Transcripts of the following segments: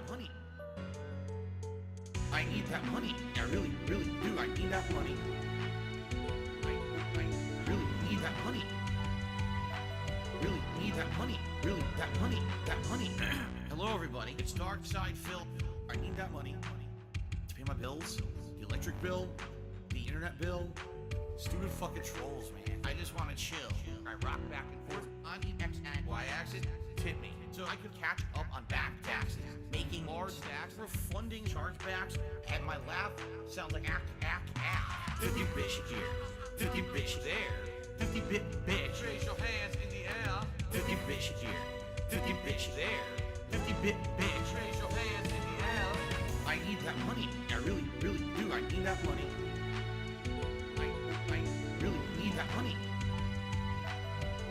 that money. I need that money. I really, really do. I need that money. I really need that money. Really need that money. Really, that money. That money. Hello, everybody. It's Dark Side Phil. I need that money to pay my bills, the electric bill, the internet bill. Stupid fucking trolls, man. I just want to chill. I rock back and forth on the X and Y axis. Tip me so I could catch up on back taxes, making large stacks, refunding chargebacks, and my laugh sounds like act. 50 bitch here, 50 bitch there, 50 bit bitch. Raise your hands in the air. 50 bitch here, 50 bitch there, 50 bit bitch. Raise your hands in the air. I need that money. I really, really do. I need that money. I really need that money.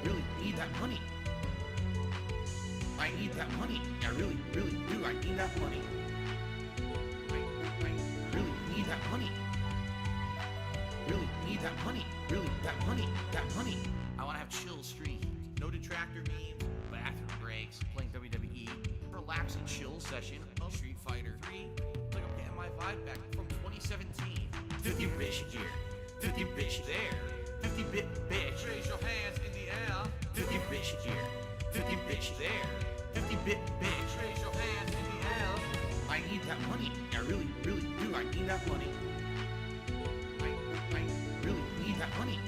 Really need that money. I need that money. I really, really do. I need that money. I really need that money. Really need that money. Really, that money. That money. I want to have chill streams. No detractor memes. Bathroom breaks. Playing WWE. Relaxing chill session of Street Fighter 3. Like I'm getting my vibe back from 2017. 50 bitch here. 50 bitch there. 50 bit bitch. Raise your hands in the air. 50 bitch here. 50 bitch there. 50 bit bitch. Raise your hands in the air. I need that money. I really, really do. I need that money. I really need that money.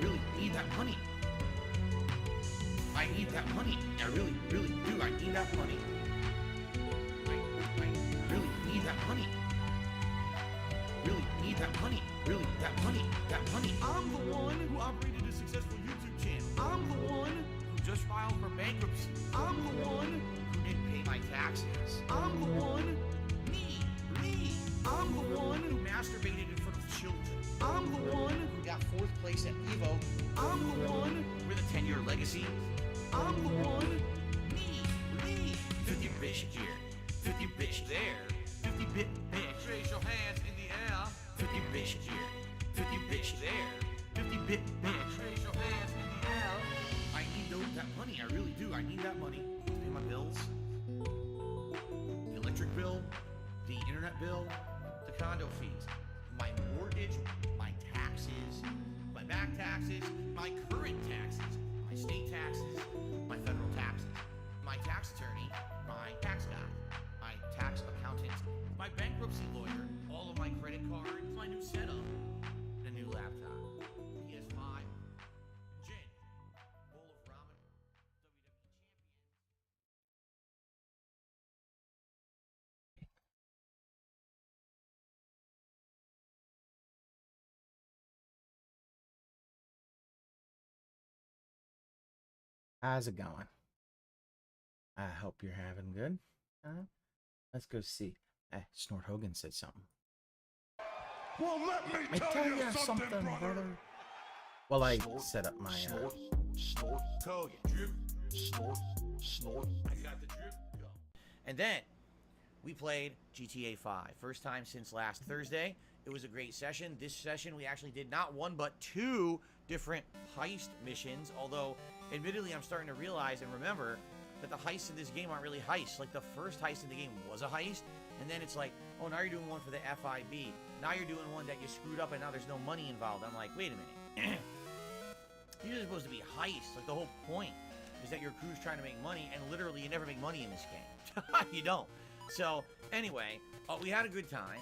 Really need that money. I need that money. I really, really do. I need that money. I really need that money. Really need that money. Really, that money. That money. I'm the one who operated a successful YouTube channel. I'm the one who just filed for bankruptcy. I'm the one who didn't pay my taxes. I'm the one. Me. I'm the one who masturbated in front of children. I'm the one who got 4th place at Evo. I'm the one with a 10-year legacy. I'm the one. Me. 50 bitch here. 50 bitch there. 50 bit bitch. Raise your hands in the air. 50 bitch here. 50 bitch there. 50 bit bitch. Raise your hands in the air. I need that money. I really do. I need that money to pay my bills. The electric bill, the internet bill, the condo fees, my mortgage, my taxes, my back taxes, my current taxes, my state taxes, my federal taxes, my tax attorney, my tax guy, my tax accountant, my bankruptcy lawyer, all of my credit cards, my new setup, and a new laptop, PS5, gin, bowl of ramen, WWE How's it going? I hope you're having good. Let's go see. Snort Hogan said something. Well, let me tell you something, brother. Well, I set up my Snort, tell you, drip, snort. I got the drip. Go. And then we played GTA 5. First time since last Thursday. It was a great session. This session we actually did not one but 2 different heist missions. Although, admittedly, I'm starting to realize and remember that the heists in this game aren't really heists. Like the first heist in the game was a heist. And then it's like, oh, now you're doing one for the FIB. Now you're doing one that you screwed up and now there's no money involved. I'm like, wait a minute. These are supposed to be heists. Like the whole point is that your crew's trying to make money, and literally you never make money in this game. You don't. So anyway, we had a good time.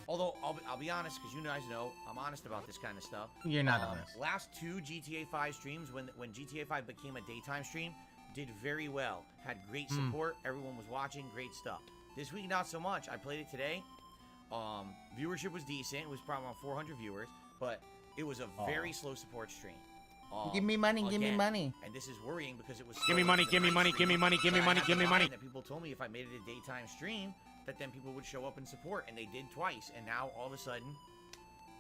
Although I'll be honest, because you guys know I'm honest about this kind of stuff. You're not honest. Last 2 GTA 5 streams, when GTA 5 became a daytime stream, did very well. Had great support. Everyone was watching. Great stuff. This week, not so much. I played it today. Viewership was decent. It was probably around 400 viewers, but it was a very slow support stream. Give me money, give me money. And this is worrying because it was Give me money, give me money, give me money, give me money, give me money. That people told me if I made it a daytime stream, that then people would show up and support, and they did twice, and now all of a sudden,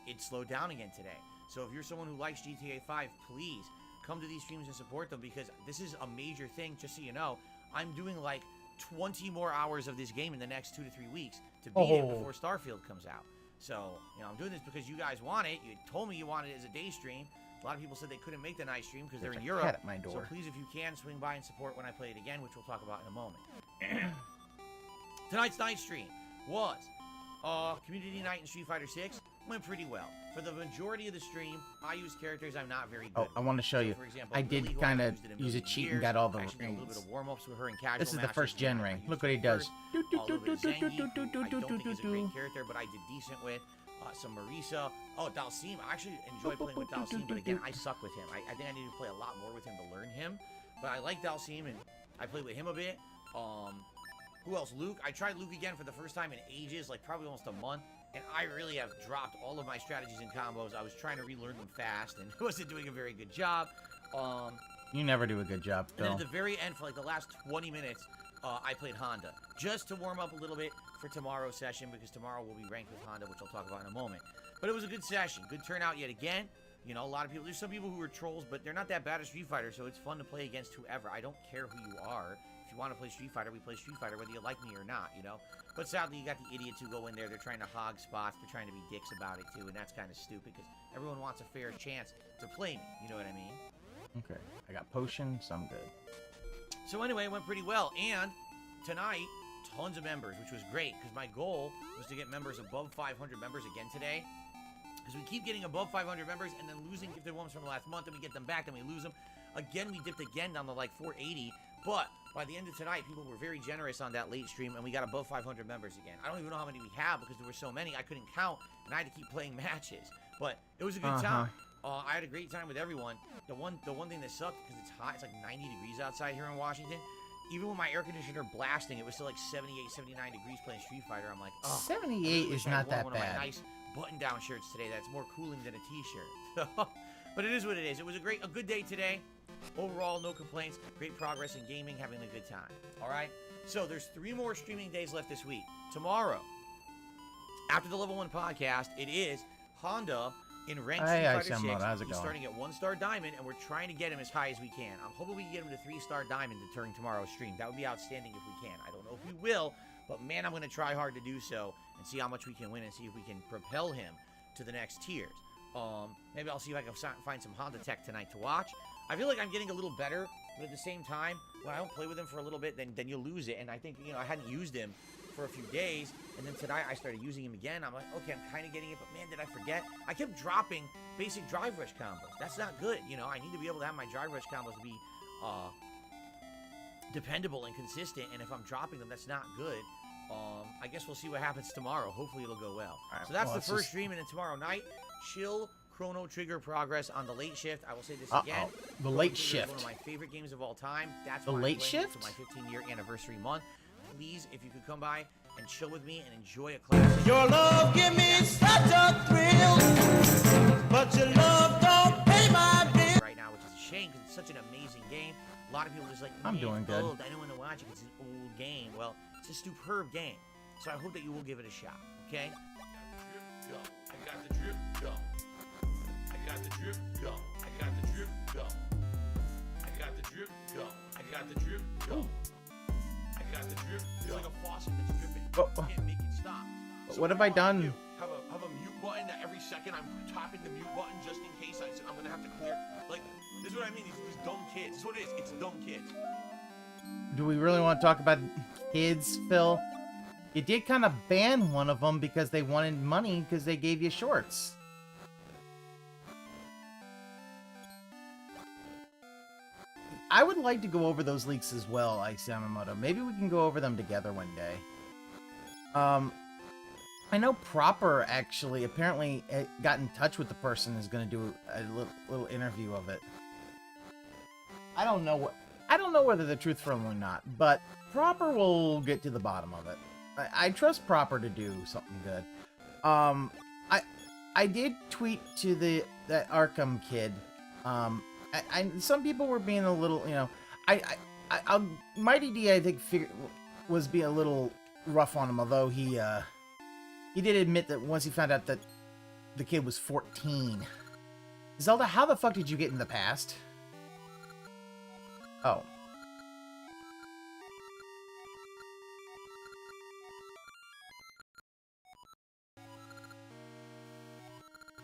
it slowed down again today. So if you're someone who likes GTA 5, please come to these streams and support them, because this is a major thing. Just so you know, I'm doing like 20 more hours of this game in the next 2 to 3 weeks to beat it before Starfield comes out. So, you know, I'm doing this because you guys want it. You told me you wanted it as a day stream. A lot of people said they couldn't make the night stream because they're There's in a Europe. cat at my So door. please, if you can, swing by and support when I play it again, which we'll talk about in a moment. Tonight's night stream was Community Night in Street Fighter 6. Went pretty well. For the majority of the stream, I use characters I'm not very good Oh, I want to show you. For example, I Lily, did who kind haven't of used it in use a million cheat and years. got all the Actually did a little bit rings. of warm-ups with her in casual This is the matches, first gen I ring. used Look her what he does. first. A little bit of Zengi, who I don't think is a great character, but I did decent with. Some Marisa. Oh, Dalsim. I actually enjoy playing with Dalsim, but again, I suck with him. I think I need to play a lot more with him to learn him. But I like Dalsim, and I played with him a bit. Who else? Luke. I tried Luke again for the first time in ages, like probably almost a month. And I really have dropped all of my strategies and combos. I was trying to relearn them fast, and wasn't doing a very good job. You never do a good job, And then Phil. at the very end, for like the last 20 minutes, I played Honda. Just to warm up a little bit for tomorrow's session, because tomorrow we'll be ranked with Honda, which I'll talk about in a moment. But it was a good session. Good turnout yet again. You know, a lot of people, there's some people who are trolls, but they're not that bad at Street Fighter, so it's fun to play against whoever. I don't care who you are. If you want to play Street Fighter, we play Street Fighter, whether you like me or not, you know? But sadly, you got the idiots who go in there, they're trying to hog spots, they're trying to be dicks about it too, and that's kind of stupid, because everyone wants a fair chance to play me, you know what I mean? Okay, I got potions, I'm good. So anyway, it went pretty well, and tonight, tons of members, which was great, because my goal was to get members above 500 members again today, because we keep getting above 500 members and then losing gifted ones from the last month, and we get them back, then we lose them. Again, we dipped again down to like 480, but by the end of tonight, people were very generous on that late stream, and we got above 500 members again. I don't even know how many we have, because there were so many, I couldn't count, and I had to keep playing matches. But it was a good time. I had a great time with everyone. The one thing that sucked, because it's hot, it's like 90 degrees outside here in Washington. Even with my air conditioner blasting, it was still like 78, 79 degrees playing Street Fighter. I'm like, oh. 78 is not that one of bad. my nice button-down shirts today that's more cooling than a t-shirt. But it is what it is. It was a good day today. Overall, no complaints. Great progress in gaming, having a good time. All right? So there's 3 more streaming days left this week. Tomorrow, after the Level 1 podcast, it is Honda in ranked Street Fighter 6. Yamamoto, how's it He's going? starting at 1-star diamond, and we're trying to get him as high as we can. I'm hoping we can get him to 3-star diamond during tomorrow's stream. That would be outstanding if we can. I don't know if we will, but man, I'm going to try hard to do so and see how much we can win and see if we can propel him to the next tiers. Maybe I'll see if I can find some Honda tech tonight to watch. I feel like I'm getting a little better, but at the same time, when I don't play with him for a little bit, then you lose it. And I think, you know, I hadn't used him for a few days, and then tonight I started using him again. I'm like, okay, I'm kind of getting it, but man, did I forget? I kept dropping basic drive rush combos. That's not good, you know. I need to be able to have my drive rush combos be dependable and consistent, and if I'm dropping them, that's not good. I guess we'll see what happens tomorrow. Hopefully it'll go well. Alright, So that's well, the first stream, and then tomorrow night, chill Chrono Trigger progress on the late shift. I will say this again. The Chrono late Trigger is one shift. of my favorite games of all time. That's The why I'm late playing it shift? for my 15-year anniversary month. Please, if you could come by and chill with me and enjoy a classic. Your love give me such a thrill, but your love don't pay my bill. Right now, which is a shame because it's such an amazing game. A lot of people are just like, I'm "Man, doing it's good." old. I don't want to watch it. It's an old game. Well, it's a superb game. So I hope that you will give it a shot. Okay? Go. I got the drip. Go. I got the drip. Go. I got the drip. Go. I got the drip. Go. I got the drip. Go. I got the drip. It's Go. like a faucet that's dripping. Oh, You can't make it stop. But what have I done? Have a mute button that every second I'm tapping the mute button just in case I'm gonna have to clear. Like, this is what I mean. These dumb kids. This is what it is. It's dumb kids. Do we really want to talk about kids, Phil? You did kind of ban one of them because they wanted money because they gave you shorts. I would like to go over those leaks as well, Yamamoto. Maybe we can go over them together one day. I know Proper actually apparently got in touch with the person who's going to do a little interview of it. I don't know whether the truth's from or not, but Proper will get to the bottom of it. I trust Proper to do something good. I did tweet to that Arkham kid. Some people were being a little, you know, Mighty D I think was being a little rough on him, although he did admit that once he found out that the kid was 14. Zelda, how the fuck did you get in the past? Oh.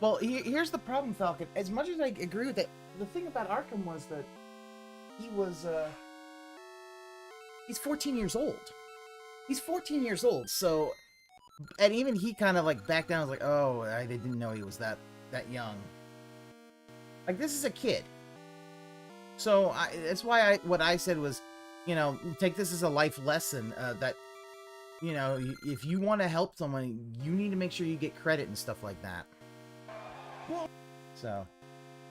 Well, here's the problem, Falcon. As much as I agree with it, the thing about Arkham was that he was, he's 14 years old. He's 14 years old, so, and even he kind of like backed down. Was like, oh, I didn't know he was that young. Like, this is a kid. So that's why what I said was, you know, take this as a life lesson that, you know, if you want to help someone, you need to make sure you get credit and stuff like that. So,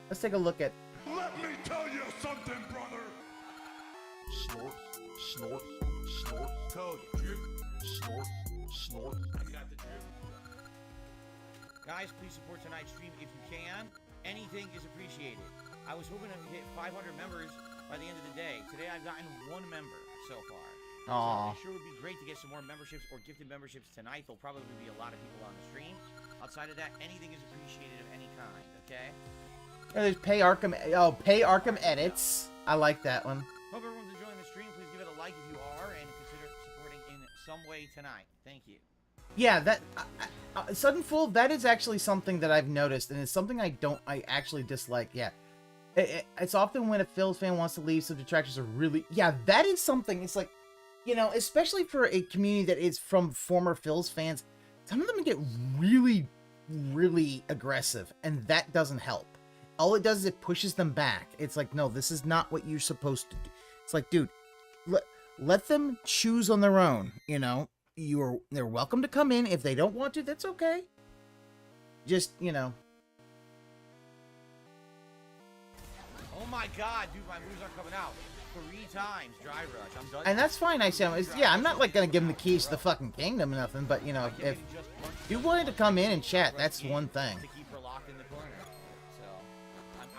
let's take a look at. Let me tell you something, brother. Snort, snort, snort. Code. Drip. Snort, snort. I got the drip. Guys, please support tonight's stream if you can. Anything is appreciated. I was hoping to hit 500 members by the end of the day. Today I've gotten 1 member so far. Aww. So it sure would be great to get some more memberships or gifted memberships tonight. There'll probably be a lot of people on the stream. Outside of that, anything is appreciated of any kind, okay? There's Pay Arkham. Oh, Pay Arkham Edits. I like that one. Hope everyone's enjoying the stream. Please give it a like if you are, and consider supporting in some way tonight. Thank you. Yeah, that Sudden Fool. That is actually something that I've noticed, and it's something I actually dislike. Yeah, it's often when a Phil's fan wants to leave, so detractors are really. Yeah, that is something. It's like, you know, especially for a community that is from former Phil's fans, some of them get really, really aggressive, and that doesn't help. All it does is it pushes them back. It's like, no, this is not what you're supposed to do. It's like, dude, let them choose on their own, you know? They're welcome to come in. If they don't want to, that's okay. Just, you know. Oh my god, dude, my moves aren't coming out. 3 times Dry Rush. I'm done. And that's fine, I say. Yeah, I'm not like gonna give them the keys to the fucking kingdom or nothing, but you know, if you wanted to come in and chat, that's one thing. To keep her locked in the corner. So,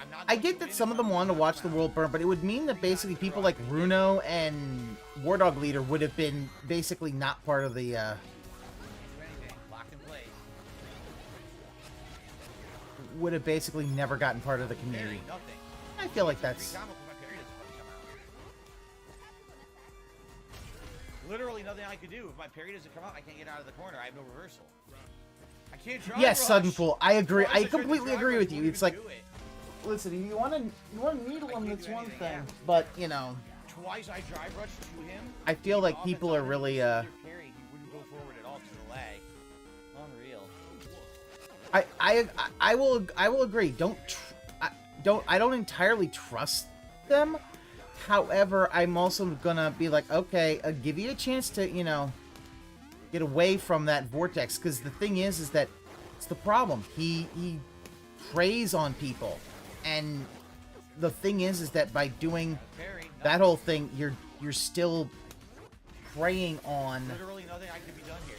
I'm not I get that some of them want to watch the world burn, but it would mean that basically people like Runo and War Dog Leader would have been basically not part of the, do anything. Locked in place. would have basically never gotten part of the community. Nothing. I feel like that's... Literally nothing I could do. If my parry doesn't come out, I can't get out of the corner. I have no reversal. I can't Dry Yes, Rush. Sudden Fool. I agree. Twice I tried to completely Dry agree Rush, with you. won't It's even like, do it. listen, if you want to needle him, can't that's do one anything, thing. yeah. But, you know, Twice I Dry Rushed to him. I feel like The people are offense really, Parry, he wouldn't go forward at all to the lag. Unreal. I will agree. I don't entirely trust them. However, I'm also gonna be like, okay, give you a chance to, you know, get away from that vortex. Because the thing is that it's the problem. He preys on people, and the thing is that by doing Parry, that whole thing, you're still preying on. literally nothing I could be done here.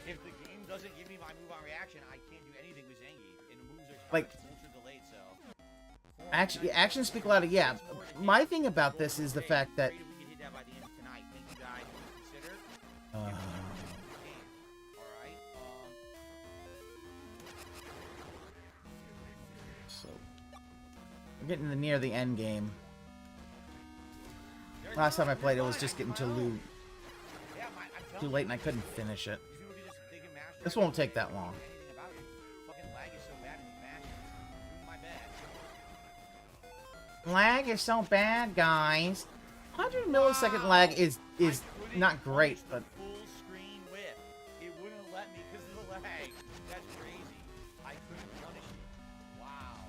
If the game doesn't give me my move on reaction, I can't do anything with Zangief. And the moves are Like- ultra delayed, so. Actions speak louder. Yeah, my thing about this is the fact that. We can hit that by the end of tonight. Thank you guys. Consider. Uh, Alright. So, we're getting near the end game. Last time I played, it was just getting too Yeah, I'm too late, and I couldn't finish it. These people can just, they can mash This won't take that long. anything about it. Fucking lag is so bad in these matches. My bad. Lag is so bad, guys. 100 millisecond lag is not great, but Full screen whip. It wouldn't let me because of the lag. That's crazy. I couldn't punish it. Wow.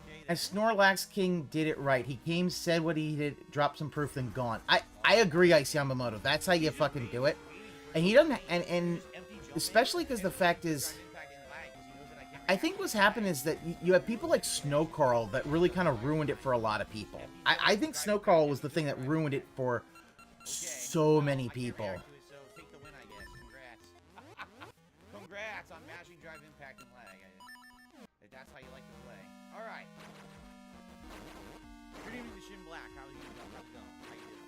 Okay. and Snorlax King did it right. He came, said what he did, dropped some proof, then gone. I agree, Ice Yamamoto. That's how you fucking do it. And he doesn't, and especially because the fact is, I think what's happened is that you have people like Snow Carl that really kind of ruined it for a lot of people. I think Snow Carl was the thing that ruined it for so many people. So take the win, I guess. Congrats. Congrats on mashing drive impact and lag. That's how you like to play. All right. Good evening to Shin Black. How's it going? How's it going? How you doing?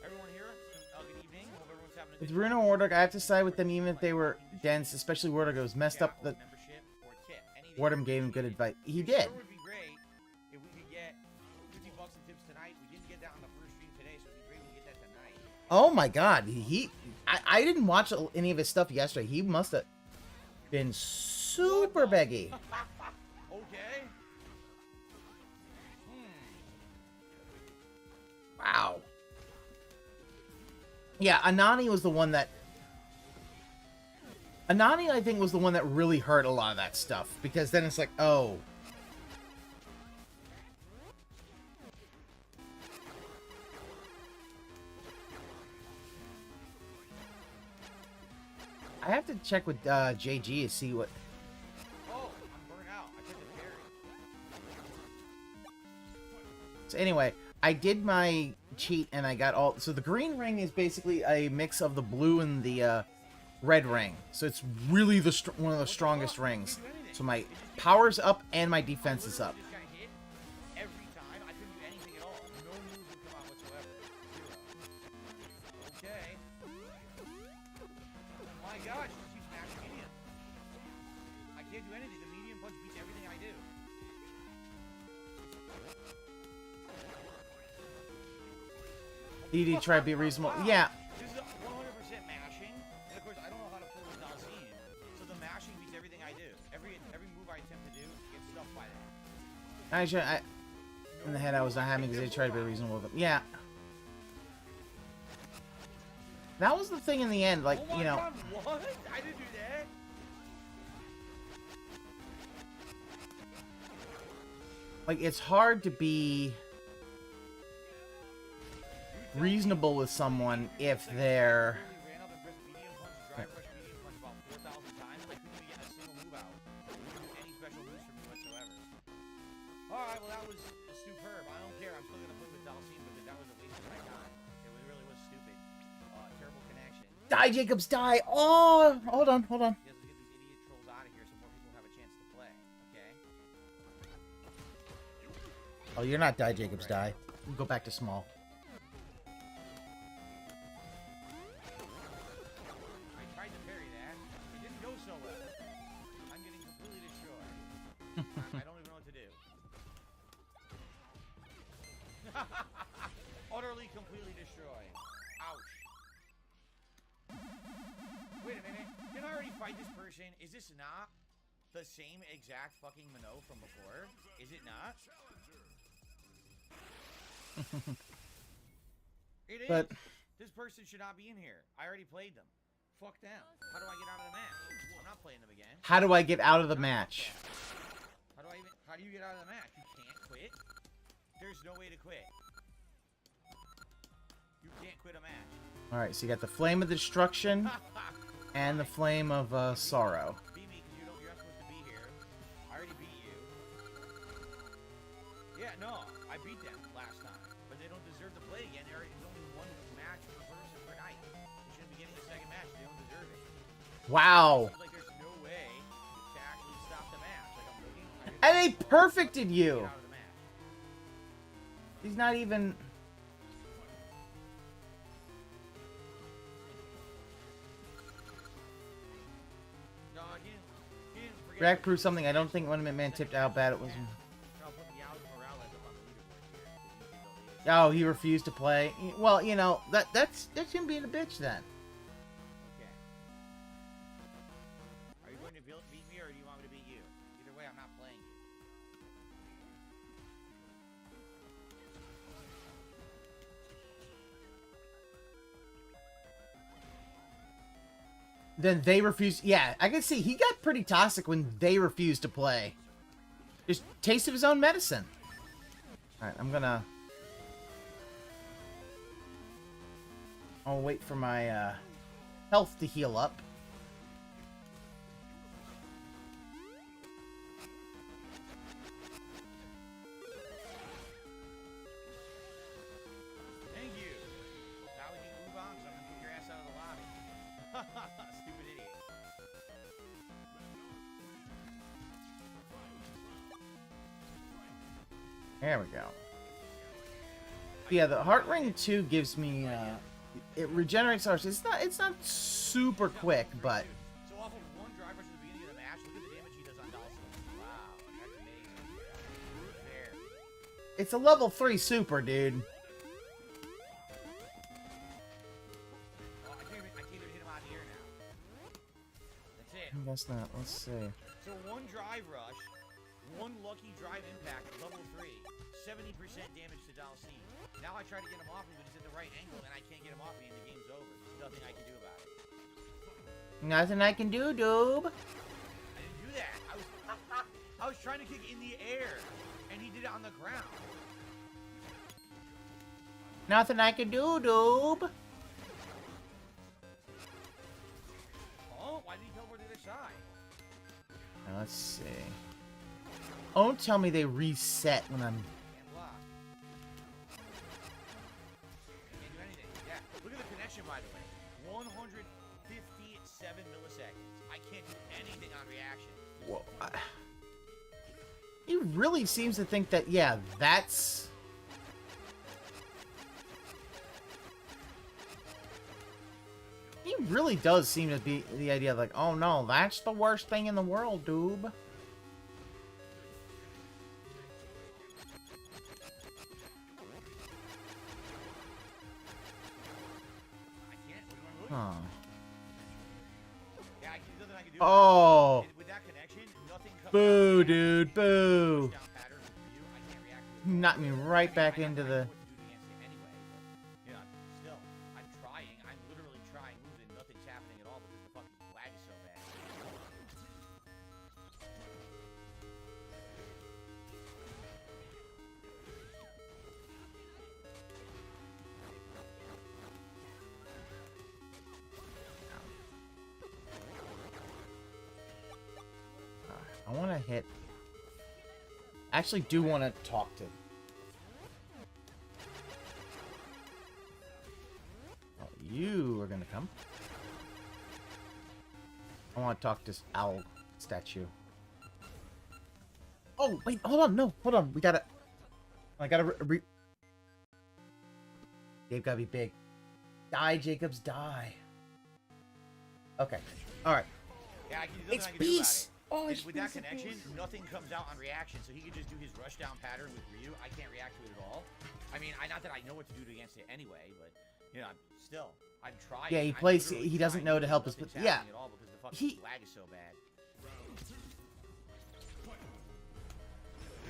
Everyone here? Good evening. Hope everyone's having a good With Runo Wardog, I have to side with them even if they were dense, especially Wardog was messed up. The membership or tip. Anything. Wardum gave him good advice. He did. Sure would be great if we could get $50 in tips tonight. We didn't get that on the first stream today, so it'd be great if we get that tonight. Oh my god, I didn't watch any of his stuff yesterday. He must have. been super beggy. Okay. Wow. Yeah, Anani was the one that... Anani, I think, was the one that really hurt a lot of that stuff. Because then it's like, oh... I have to check with JG to see what... Oh, I'm burnt out. I took a berry. So anyway, I did my cheat and I got all... So the green ring is basically a mix of the blue and the red ring. So it's really the one of the strongest rings. So my power's up and my defense is up. This guy hit every time. I couldn't do anything at all. No moves would come out whatsoever. Zero. Okay. My gosh, just keep smashing medium. I can't do anything. The medium punch beats everything I do. ED try to be reasonable. Wow. Yeah. This is 100% mashing. And of course, I don't know how to pull this Dalcine. So the mashing beats everything I do. Every move I attempt to do gets stuffed by that. Actually, in the head I was not having because they tried to be reasonable with them. Yeah. That was the thing in the end, like, Oh my you know... God, what? I didn't do that. Like, it's hard to be reasonable with someone if they're... Ran up and pressed medium punch, dry brush medium punch about 4,000 times. I couldn't even get a single move out. I couldn't do any special moves for me whatsoever. Alright, well that was superb. I don't care. I'm still gonna play with Dalcine because that was a waste of my time. It really was stupid. Terrible connection. Die, Jacobs, die! Oh! Hold on, hold on. Yes, let's get these idiot trolls out of here so more people have a chance to play. Okay? Oh, you're not die, Jacobs, die. Go back to small. I tried to parry that. It didn't go so well. I'm getting completely destroyed. I don't even know what to do. Utterly, completely destroyed. Ouch. Wait a minute. Didn't I already fight this person? Is this not the same exact fucking Minot from before? Is it not? It is. But- This person should not be in here. I already played them. Fuck them. How do I get out of the match? I'm not playing them again. How do I get out of the match? How do you get out of the match? You can't quit? There's no way to quit. You can't quit a match. Alright, so you got the Flame of Destruction and the Flame of Sorrow. Beat me because you're not supposed to be here. I already beat you. Yeah, no, I beat them last time. But they don't deserve to play again. There's only one match per person per night. They shouldn't be getting a second match. They don't deserve it. Wow. Seems like there's no way to actually stop the match. Like I'm looking. And they perfected Get you! out of the match. He's not even... No, he didn't forget. Rack proved something. I don't think One Man tipped out bad it was. I'll put the Alex Morales up on the leaderboard here, 'cause he's the latest. Oh, he refused to play. Well, you know, that's him being a bitch then. Okay. Are you going to beat me or do you want me to beat you? Either way, I'm not playing you. Then they refused. Yeah, I can see he got pretty toxic when they refused to play. Just taste of his own medicine. Alright, I'm gonna... I'll wait for my health to heal up. Thank you. Now we can move on, so I'm gonna kick your ass out of the lobby. Stupid idiot. There we go. Yeah, the Heart Ring 2 gives me, it regenerates ours. It's not super quick, but... So off of one drive rush at the beginning of the match, look at the damage he does on Dalcine. Wow, that's amazing. There. It's a level 3 super, dude. Oh, I can't even hit him out here now. That's it. I guess not. Let's see. So one drive rush, one lucky drive impact, level 3, 70% damage to Dalcy. Now I try to get him off me, but he's at the right angle, and I can't get him off me, and the game's over. There's nothing I can do about it. Nothing I can do, Doob. I didn't do that. I was trying to kick in the air, and he did it on the ground. Nothing I can do, Doob. Oh, why did he teleport to the other side? Now, let's see. Don't tell me they reset when I'm... Can't block. Can't do anything. Yeah, look at the connection, by the way. 157 milliseconds. I can't do anything on reaction. Whoa. He really seems to think that, yeah, that's... He really does seem to be the idea of like, oh no, that's the worst thing in the world, Doob. Huh. Yeah, there's nothing I can do. Oh. With that connection, nothing comes Boo, out. dude, boo. Down pattern for you. I can't react to it. Knocked me right back into the... What to do against him anyway, but, you know, still, I'm trying. I'm literally trying moves and nothing's happening at all because the fucking lag is so bad. I want to hit... I actually do want to talk to... Oh, you are going to come. I want to talk to this owl statue. Oh, wait, hold on, no, hold on. We gotta... I gotta Dave gotta be big. Die, Jacobs, die. Okay, alright. Yeah, there's It's nothing I can do about peace! it. Oh, And it's with that peace, it's connection, peace. nothing comes out on reaction, so he could just do his rushdown pattern with Ryu. I can't react to it at all. I mean, not that I know what to do against it anyway, but, you know, I'm trying. Yeah, he I'm plays- literally he doesn't trying know to help us, nothing's but yeah. happening at all because the fucking lag is so bad.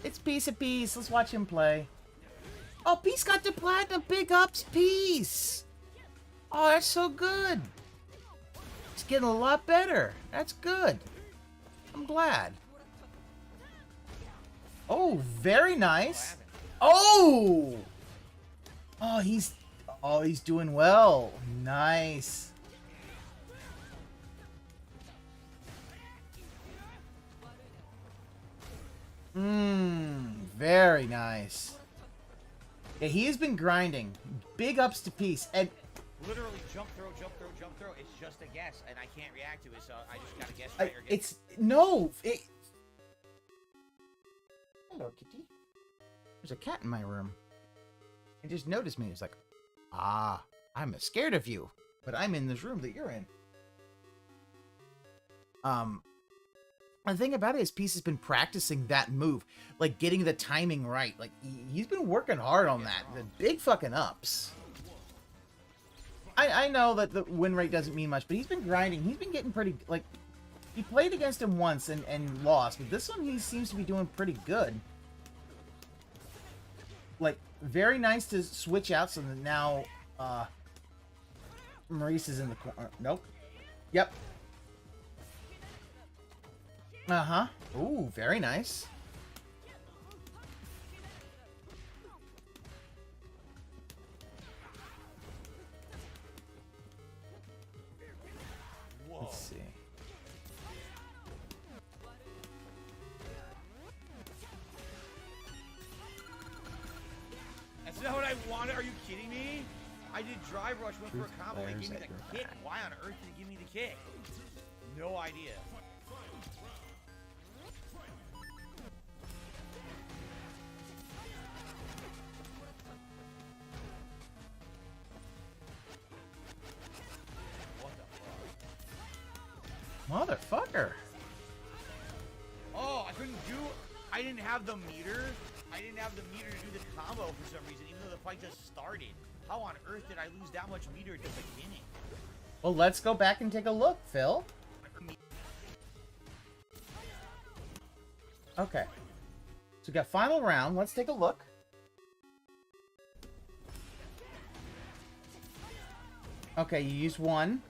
It's Piece of Peace. Let's watch him play. Oh, Peace got the platinum. Big ups, Peace. Oh, that's so good. It's getting a lot better. That's good. I'm glad. Oh, very nice. Oh! Oh, he's doing well. Nice. Very nice. Yeah, he has been grinding. Big ups to Peace. And Literally jump throw, jump throw, jump throw. It's just a guess, and I can't react to it, so I just gotta guess right or get it's no. Hello, kitty. There's a cat in my room. It just noticed me. It's like, ah, I'm scared of you, but I'm in this room that you're in. The thing about it is, Peace has been practicing that move, like getting the timing right. Like he's been working hard on that. The big fucking ups. I know that the win rate doesn't mean much, but he's been grinding. He's been getting pretty, like, he played against him once and lost, but this one he seems to be doing pretty good. Like, very nice to switch out so that now, Maurice is in the corner. Nope. Yep. Uh-huh. Ooh, very nice. Let's see. That's not what I wanted. Are you kidding me? I did drive rush, went for a combo, and gave me the kick. Why on earth did it give me the kick? No idea. What the fuck? Motherfucker. Oh, I didn't have the meter. I didn't have the meter to do the combo for some reason, even though the fight just started. How on earth did I lose that much meter at the beginning? Well, let's go back and take a look, Phil. Okay. So we got final round. Let's take a look. Okay, you use one.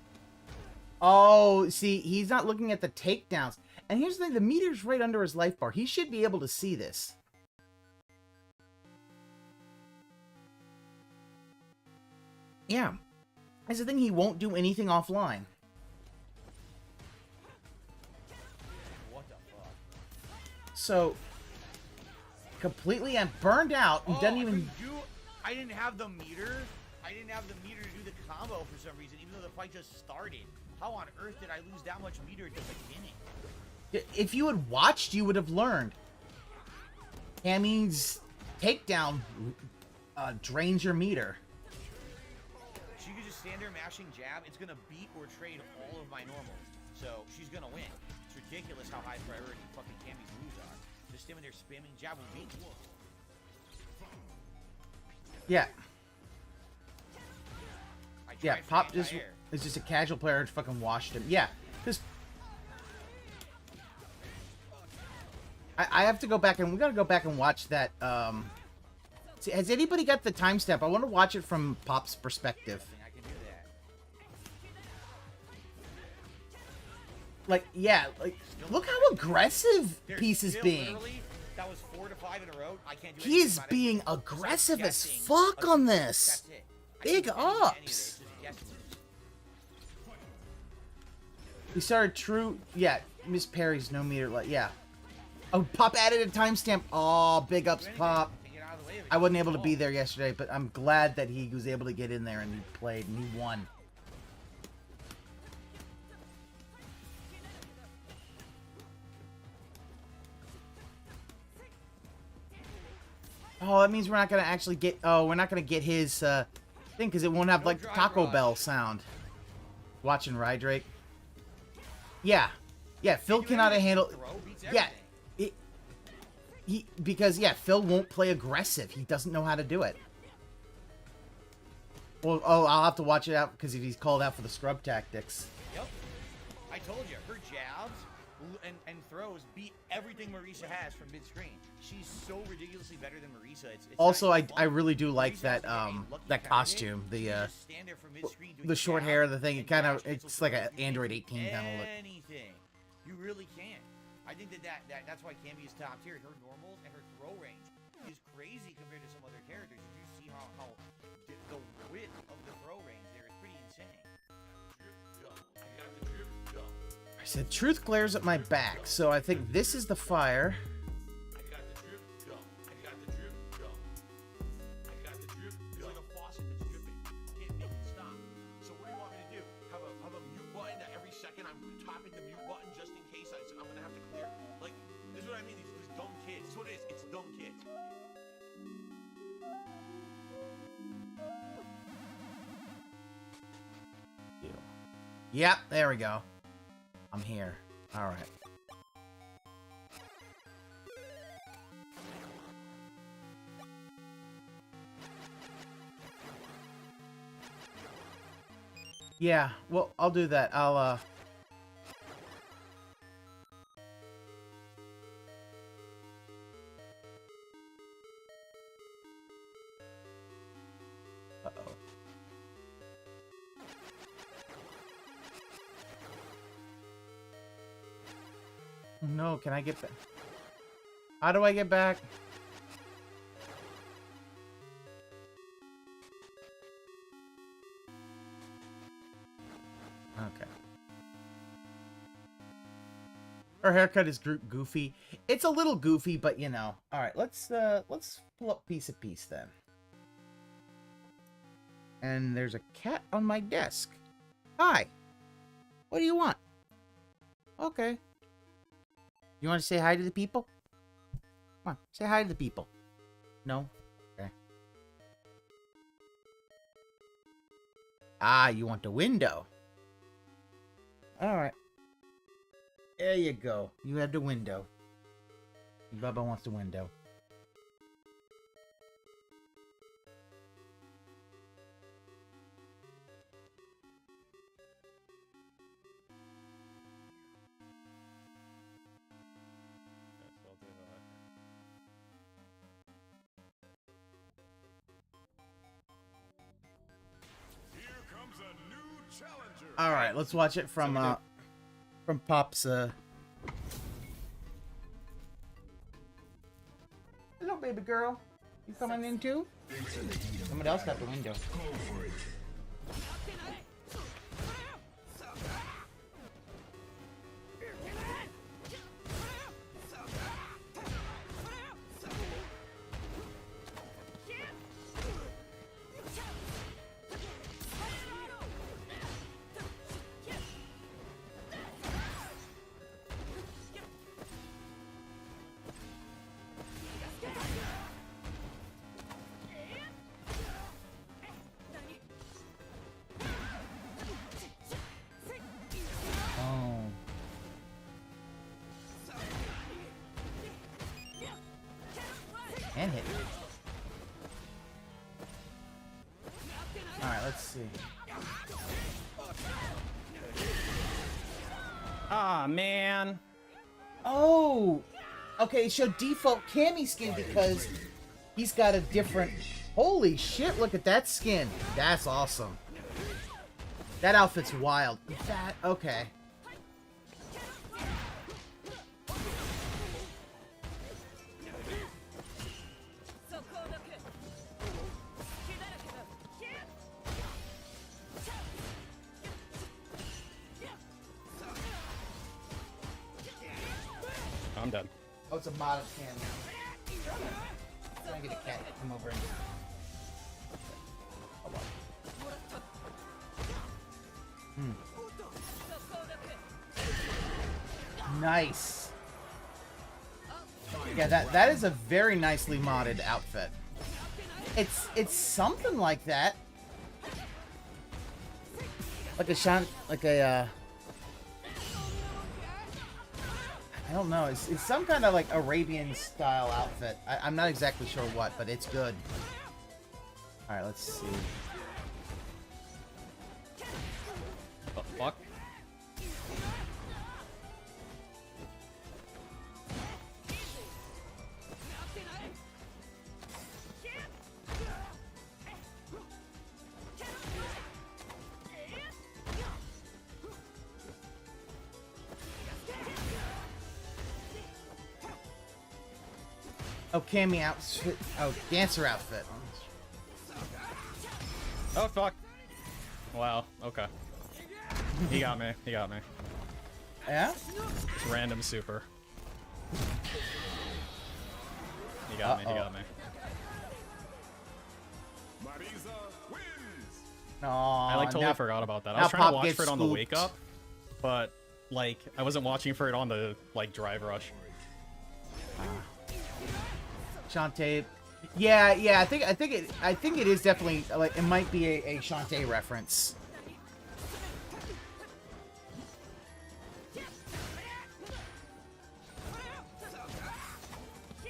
Oh, see, he's not looking at the takedowns. And here's the thing, the meter's right under his life bar. He should be able to see this. Yeah. That's the thing, he won't do anything offline. What the fuck? So, completely and burned out and doesn't even... I didn't have the meter. I didn't have the meter to do the combo for some reason, even though the fight just started. How on earth did I lose that much meter at the beginning? If you had watched, you would have learned. Cammy's takedown drains your meter. She could just stand there mashing jab. It's gonna beat or trade all of my normals. So she's gonna win. It's ridiculous how high priority fucking Cammy's moves are. Just standing there spamming jab will beat. Yeah. Yeah, tried for Pop just anti-air. is just a casual player who fucking washed him. Yeah, because I have to go back and we gotta go back and watch that. See, has anybody got the timestamp? I want to watch it from Pop's perspective. I can do that. Like, yeah, like look how aggressive There's Peace is still being. literally- That was 4 to 5 in a row. I can't do He anything is about it. being It's just aggressive as guessing. fuck on this. That's it. I Big can't do any of it. ups. It's just guessing. We started true. Yeah, Miss Perry's no meter. Like, yeah. Oh, Pop added a timestamp. Oh, big ups, Pop. Can't get out of the way of it. I wasn't able to be there yesterday, but I'm glad that he was able to get in there and he played and he won. Oh, that means we're not gonna actually get. Oh, we're not gonna get his thing because it won't have like the Taco Bell sound. Watching Rydrake. Yeah, yeah. Phil cannot handle. Throw beats Yeah, everything. because yeah, Phil won't play aggressive. He doesn't know how to do it. Well, oh, I'll have to watch it out because if he's called out for the scrub tactics. Yep. I told you, her jabs and throws beat everything Marisa has from mid-screen. She's so ridiculously better than Marisa. It's Also, not I even I fun. really do like Marisa's that like a lucky that candidate. costume. She The can just stand there from mid-screen doing the short jab hair, the thing. It and kind of dash cancel it's like throws. an You Android can 18 do kind of look. Anything. You really can. I think that's why Cammy is top tier. Her normals and her throw range is crazy compared to some other characters. You do see how the width of the throw range there is pretty insane. I said truth glares at my back, so I think this is the fire. It's like a faucet that's dripping. Can't make it stop. So what do you want me to do? Have a mute button that every second I'm tapping the mute button just in case I'm gonna have to clear. Like, this is what I mean. These dumb kids. This is what it is. It's dumb kids. Yep, there we go. I'm here. All right. Yeah, well, I'll do that. I'll Uh-oh. No, can I get back? How do I get back? Okay. Her haircut is goofy. It's a little goofy, but you know. All right, let's pull up piece of piece then. And there's a cat on my desk. Hi. What do you want? Okay. You want to say hi to the people? Come on, say hi to the people. No? Okay. Ah, you want the window. Alright. There you go. You have the window. Bubba wants the window. All right, let's watch it from Pop's. Hello, baby girl. You coming in too? Someone else got the window. And hit. Alright, let's see. Ah, man. Oh! Okay, so default Cammy skin because he's got a different... Holy shit, look at that skin. That's awesome. That outfit's wild. That... Okay. I'm done. Oh, it's a modded Cammy. I'm trying to get a cat to come over and... Hold on. Nice. Yeah, that is a very nicely modded outfit. It's something like that. Like a I don't know. It's some kind of like Arabian style outfit. I'm not exactly sure what, but it's good. All right, let's see. The fuck? Oh, Cammy outfit. Oh, dancer outfit. Oh, fuck. Wow, okay. He got me. He got me. Yeah? Random super. He got me. He got me. Aww, I like totally now, forgot about that. I now was trying Pop to watch gets for it on the scooped. wake up, but like I wasn't watching for it on the like drive rush. Shantae. Yeah, I think it is definitely like it might be a Shantae reference.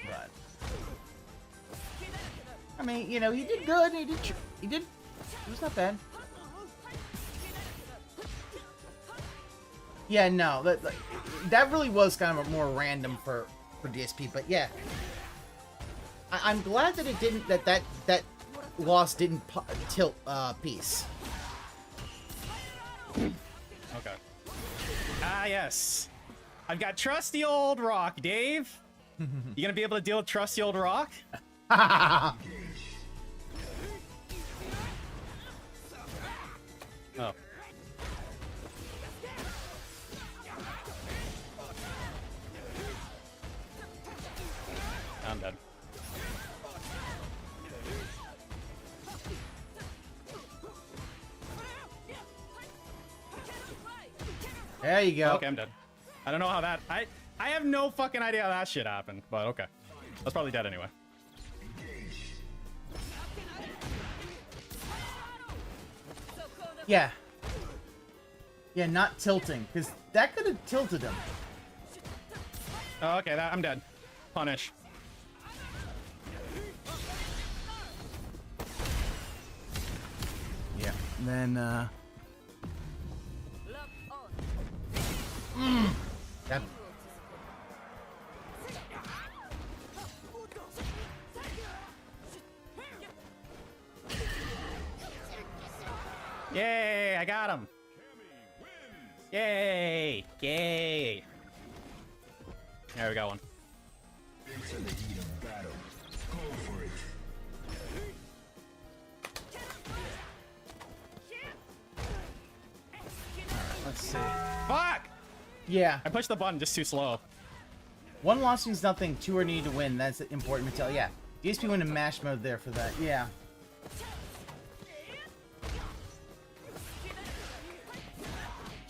But I mean, you know, he did good. He did. It was not bad. Yeah, no, that really was kind of a more random for DSP, but yeah. I'm glad that it didn't, that loss didn't tilt piece. Okay. Ah, yes. I've got trusty old rock, Dave. You gonna be able to deal with trusty old rock? Oh. I'm dead. There you go. Okay, I'm dead. I don't know how that... I have no fucking idea how that shit happened, but okay. I was probably dead anyway. Yeah. Yeah, not tilting, because that could have tilted him. Oh, okay, I'm dead. Punish. Yeah. And then, that... Yay, I got him. Yay, yay. There we got one. Let's see. Fuck! Yeah. I pushed the button just too slow. One loss means nothing. Two are needed to win. That's important to tell. Yeah. DSP went in mash mode there for that. Yeah.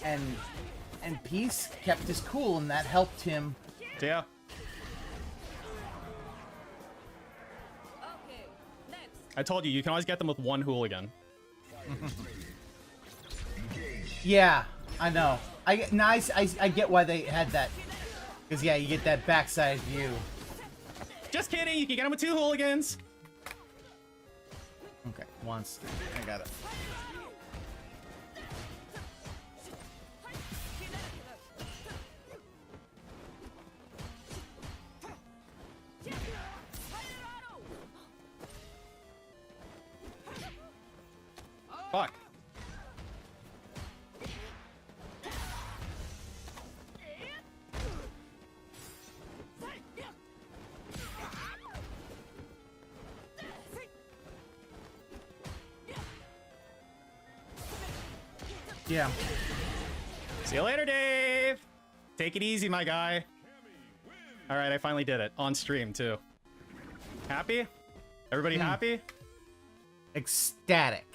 And Peace kept his cool, and that helped him. Yeah. I told you, you can always get them with one hooligan. Yeah, I know. I get why they had that. Because, yeah, you get that backside view. Just kidding, you can get them with two hooligans. Okay, once. I got it. Fuck. Yeah. See you later, Dave. Take it easy, my guy. All right, I finally did it on stream too. Happy? Everybody happy? Ecstatic.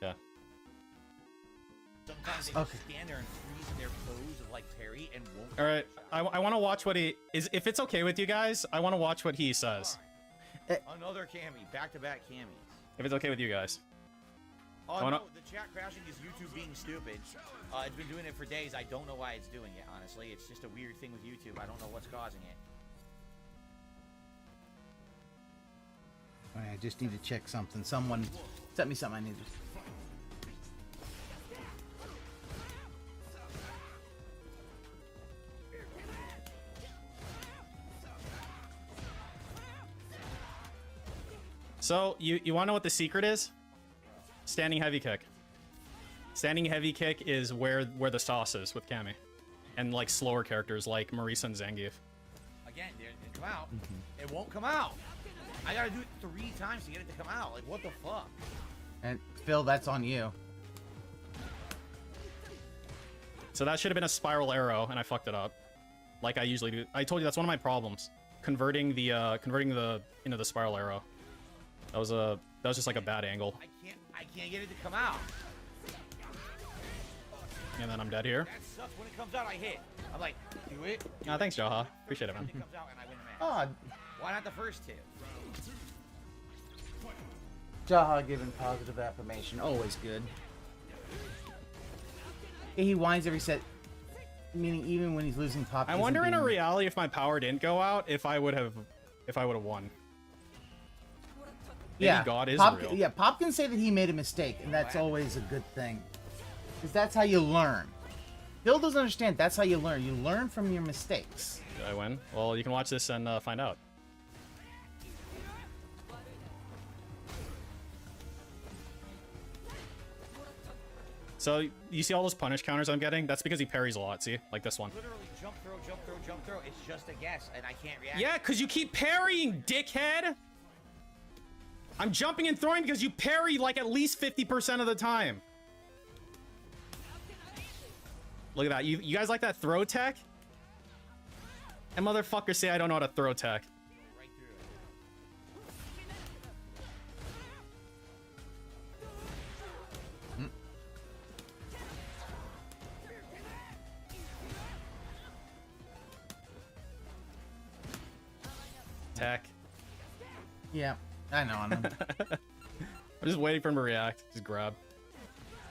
Yeah. Sometimes they just stand there and freeze in their pose of like Terry and won't. All right, I want to watch what he is. If it's okay with you guys, I want to watch what he says. Another cami, back-to-back camis. If it's okay with you guys. Oh Oh, no, no. the chat crashing is YouTube being stupid. It's been doing it for days. I don't know why it's doing it, honestly. It's just a weird thing with YouTube. I don't know what's causing it. Alright, I just need to check something. Someone sent me something I needed. So you want to know what the secret is? Standing heavy kick. Standing heavy kick is where the sauce is with Cammy, and like slower characters like Marisa and Zangief. Again, it didn't come out. It won't come out. I gotta do it 3 times to get it to come out. Like, what the fuck? And Phil, that's on you. So that should have been a spiral arrow, and I fucked it up, like I usually do. I told you that's one of my problems, converting the into the spiral arrow. That was just like a bad angle. I can't get it to come out. And then I'm dead here. That sucks. When it comes out, I hit. I'm like, do it. Ah, thanks, Jaha. Appreciate it, man. It comes out and I win the match. Oh, Why not the first 2? Jaha giving positive affirmation. Always good. Yeah, he whines every set. Meaning even when he's losing pop. I wonder in a reality if my power didn't go out, if I would have won. Maybe Yeah, God is Pop, real. yeah, Pop can say that he made a mistake, and that's always a good thing. Because that's how you learn. Phil doesn't understand that's how you learn. You learn from your mistakes. Did I win? Well, you can watch this and find out. So, you see all those punish counters I'm getting? That's because he parries a lot, see? Like this one. Literally jump throw, jump throw, jump throw. It's just a guess, and I can't react. Yeah, because you keep parrying, dickhead! I'm jumping and throwing because you parry like at least 50% of the time. Look at that. You guys like that throw tech? And motherfuckers say I don't know how to throw tech. Right through it. Tech. Yeah, I know. I know. I'm just waiting for him to react. Just grab.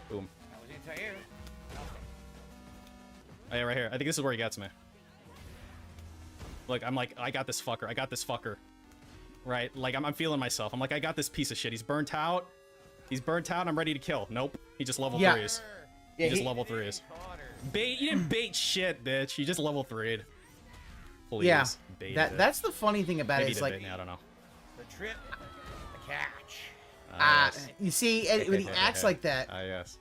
Boom. That was anti-air. Oh, yeah, right here. I think this is where he gets me. Look, I'm like, I got this fucker. I got this fucker. Right? Like, I'm feeling myself. I'm like, I got this piece of shit. He's burnt out. He's burnt out. I'm ready to kill. Nope. He just level Yeah. 3s. Yeah, He just he- level 3s. Bait. You didn't bait shit, bitch. You just level 3'd. Please. Yeah, bait that's the funny thing about Maybe it is he like did bait me, I don't know. The trip, the catch. Yes. you see when he acts like that. Yes.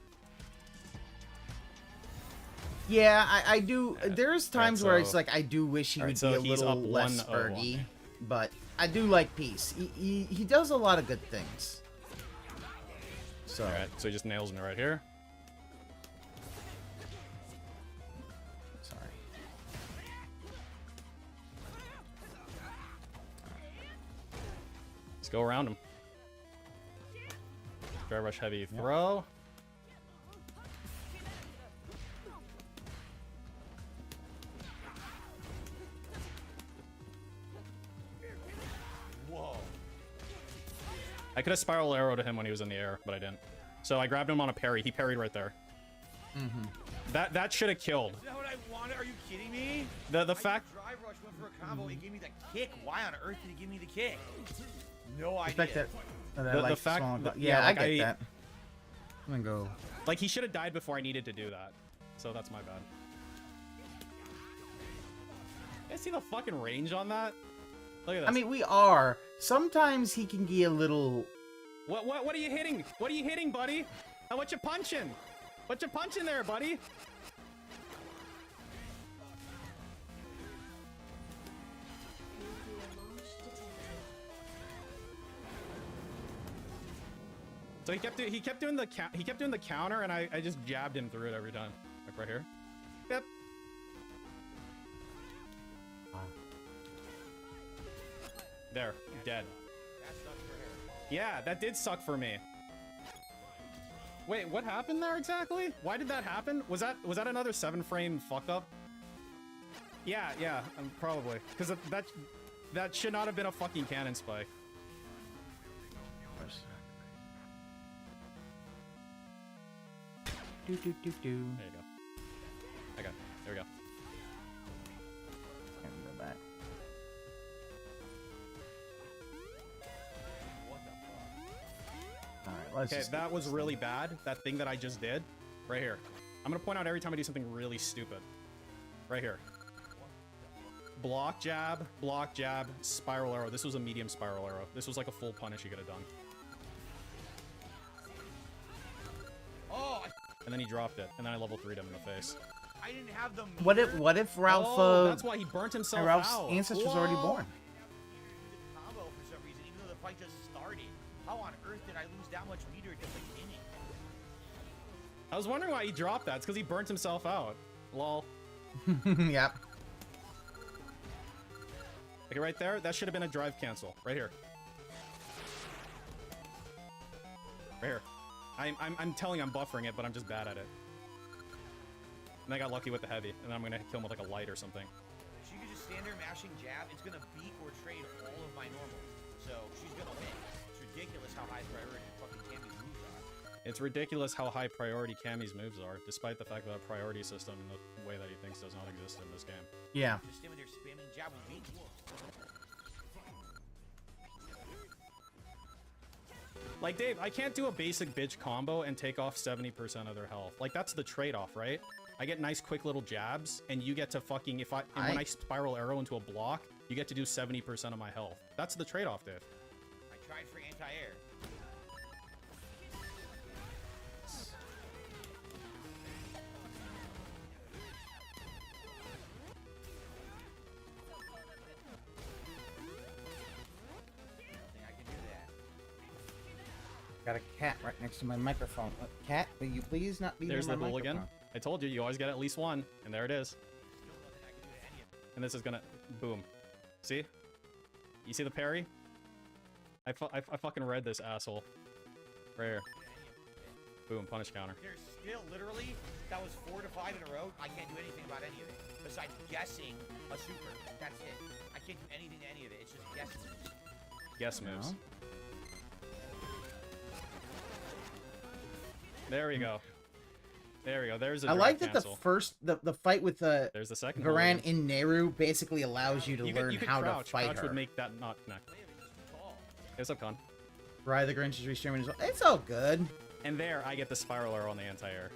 Yeah, I do. There's times where it's so- like I do wish he alright, would so be a he's little up less 1-0. spurgy, but I do like Peace. He does a lot of good things. So Alright, so he just nails me right here. sorry. Let's go around him. Dry rush heavy throw. Whoa. I could have spiral arrowed him when he was in the air, but I didn't. So I grabbed him on a parry. He parried right there. That should have killed. Is that what I wanted? Are you kidding me? The fact Drive rush went for a combo. He gave me the kick. Why on earth did he give me the kick? No Respect idea. that. The like, fact small- that- yeah, yeah, I like, get that. I'm gonna go. like he should have died before I needed to do that. So that's my bad. You see the fucking range on that? Look at this. I mean, we are. Sometimes he can be a little. What are you hitting? What are you hitting, buddy? What you punching? What you punching there, buddy? So he kept doing the counter, and I just jabbed him through it every time. Like right here. Yep. There, dead. Yeah, that did suck for me. Wait, what happened there exactly? Why did that happen? Was that another 7-frame fuck up? Yeah, probably. Because that should not have been a fucking cannon spike. Do. There you go. Okay, there we go. Let me go back. All right, let's Okay, just that was really bad. That thing that I just did. Right here. I'm gonna point out every time I do something really stupid. Right here. Block jab, spiral arrow. This was a medium spiral arrow. This was like a full punish you could have done. Oh, And then he dropped it, and then I level 3'd him in the face. I didn't have the. What if Ralph? Oh, that's why he burnt himself Ralph's out. ancestor's already Whoa. born. Combo for some reason, even though the fight just started. How on earth did I lose that much meter at the beginning? I was wondering why he dropped that. It's because he burnt himself out. Lol. Yep. Okay, right there. That should have been a drive cancel. Right here. Right here. I'm telling you I'm buffering it, but I'm just bad at it. And I got lucky with the heavy, and then I'm gonna kill him with like a light or something. She could just stand there mashing jab. It's gonna beat or trade all of my normals. So she's gonna win. It's ridiculous how high priority fucking Cammy's moves are. It's ridiculous how high priority Cammy's moves are, despite the fact that a priority system in the way that he thinks does not exist in this game. Yeah. Just standing there spamming jab with me. Like, Dave, I can't do a basic bitch combo and take off 70% of their health. Like, that's the trade-off, right? I get nice quick little jabs, and you get to fucking, when I spiral arrow into a block, you get to do 70% of my health. That's the trade-off, Dave. I tried for anti-air. I can do that. Got a cat right next to my microphone. Cat, will you please not be There's near the my bull again. microphone? I told you, you always get at least one, and there it is. And this is gonna, boom. See? You see the parry? I fucking read this asshole. Right here. Boom, punish counter. There's still, literally, that was 4 to 5 in a row. I can't do anything about any of it. Besides guessing a super. That's it. I can't do anything to any of it. It's just guessing. Guess moves. No. There we go. There we go. There's a I drive like that cancel. the first, the fight with the There's the second Varan one. in Nehru basically allows you to You learn could how crouch. to fight Crouch her. would make that not connect. What's up, Con? Rye the Grinch is restreaming as well. It's all good. And there, I get the spiral arrow on the anti-air.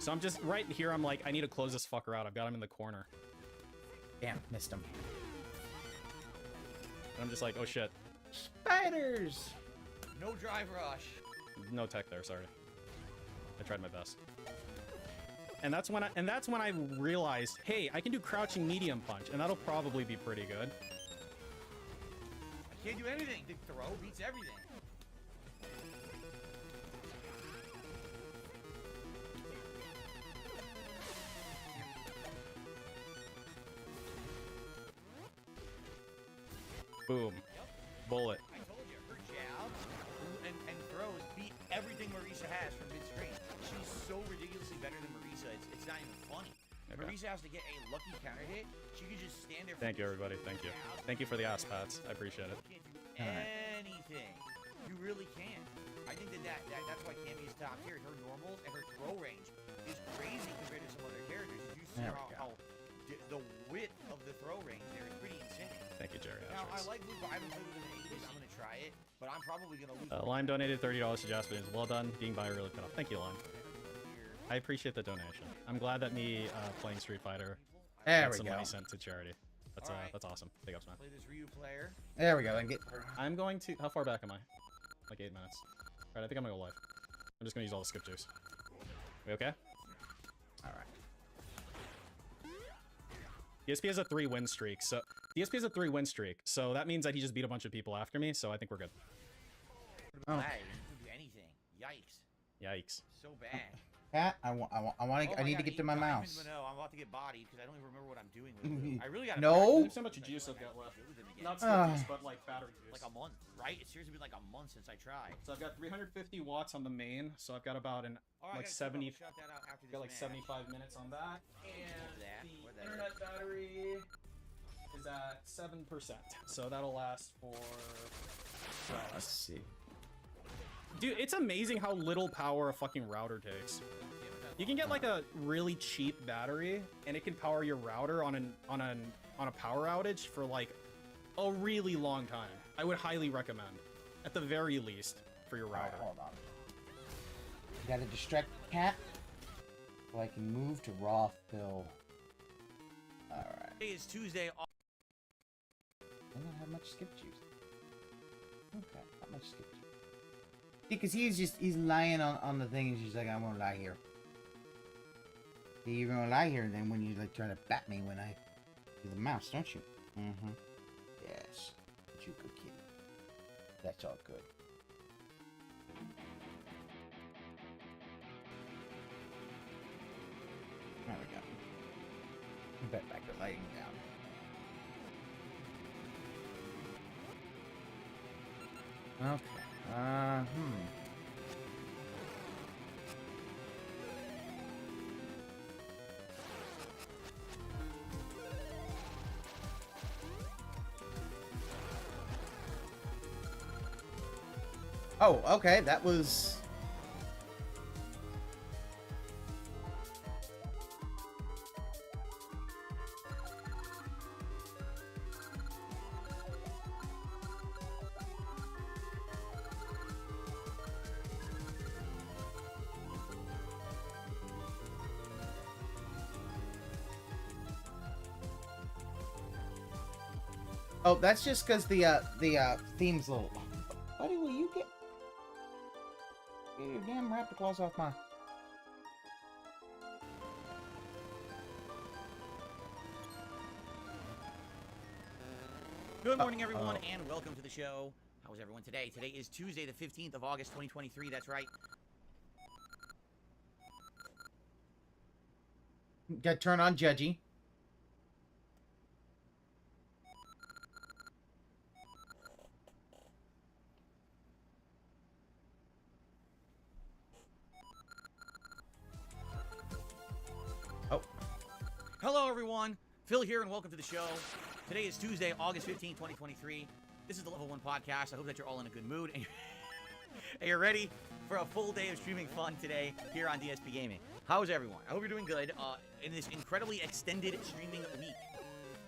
So I'm just right here. I'm like, I need to close this fucker out. I've got him in the corner. Damn, missed him. And I'm just like, oh shit. Spiders! No drive rush. No tech there, sorry. I tried my best. And that's when I realized, hey, I can do crouching medium punch, and that'll probably be pretty good. I can't do anything. The throw beats everything. Boom. Bullet. I told you, her jabs and throws beat everything Marisa has from midstream. She's so ridiculously better than Marisa. It's not even funny. Okay. Marisa has to get a lucky counter hit. She could just stand there. Thank you, everybody. Thank you. Thank you for the ass pats. I appreciate it. You can't do anything. You really can't. I think that's why Cammy is top tier. Her normals and her throw range is crazy compared to some other characters. You see how the width of the throw range there is pretty insane. Thank you, Jerry. Now, I like BOOBA. I haven't played with it in ages. I'm going to try it, but I'm probably going to lose. Lime donated $30 to Jasper. Well done. Being by really cut off. Thank you, Lime. I appreciate the donation. I'm glad that me playing Street Fighter got some money sent to charity. That's awesome. Big ups, man. Play this Ryu player. There we go. And get. I'm going to. How far back am I? Like 8 minutes. Alright, I think I'm gonna go live. I'm just gonna use all the skip juice. We okay? Alright. DSP has a 3-win streak, so DSP has a 3-win streak, so that means that he just beat a bunch of people after me, so I think we're good. Oh. Lag. You can do anything. Yikes. Yikes. So bad. Cat, I need to get to my mouse. No, I'm about to get bodied because I don't even remember what I'm doing with it. I really got No. There's so much juice I've got left. Not skip juice, but like battery juice. Like a month, right? It's seriously been like a month since I tried. So I've got 350 watts on the main, so I've got about an like 70. Shut that out after this Got like match. 75 minutes on that, and Where'd the that internet battery is at 7%, so that'll last for. Let's see. Dude, it's amazing how little power a fucking router takes. You can get like a really cheap battery, and it can power your router on a power outage for like a really long time. I would highly recommend, at the very least, for your router. Alright, hold on. You gotta distract the cat so I can move to raw fill. Alright. Today is Tuesday. I don't have much skip juice. Okay, not much skip juice. Because he's lying on the thing, and she's like, I'm gonna lie here. You're gonna lie here then when you like try to bat me when I do the mouse, don't you? Mm-hmm. Yes. But you good kid. That's all good. There we go. Bet back the lighting down. Okay. Oh, okay, that was... Oh, that's just because the theme's little... Buddy, will you get your damn raptor claws off my... Good morning, everyone, and welcome to the show. How is everyone today? Today is Tuesday, the 15th of August, 2023. That's right. Gotta turn on Judgy. Hello, everyone. Phil here, and welcome to the show. Today is Tuesday, August 15th, 2023. This is the Level 1 Podcast. I hope that you're all in a good mood and you're ready for a full day of streaming fun today here on DSP Gaming. How is everyone? I hope you're doing good in this incredibly extended streaming week.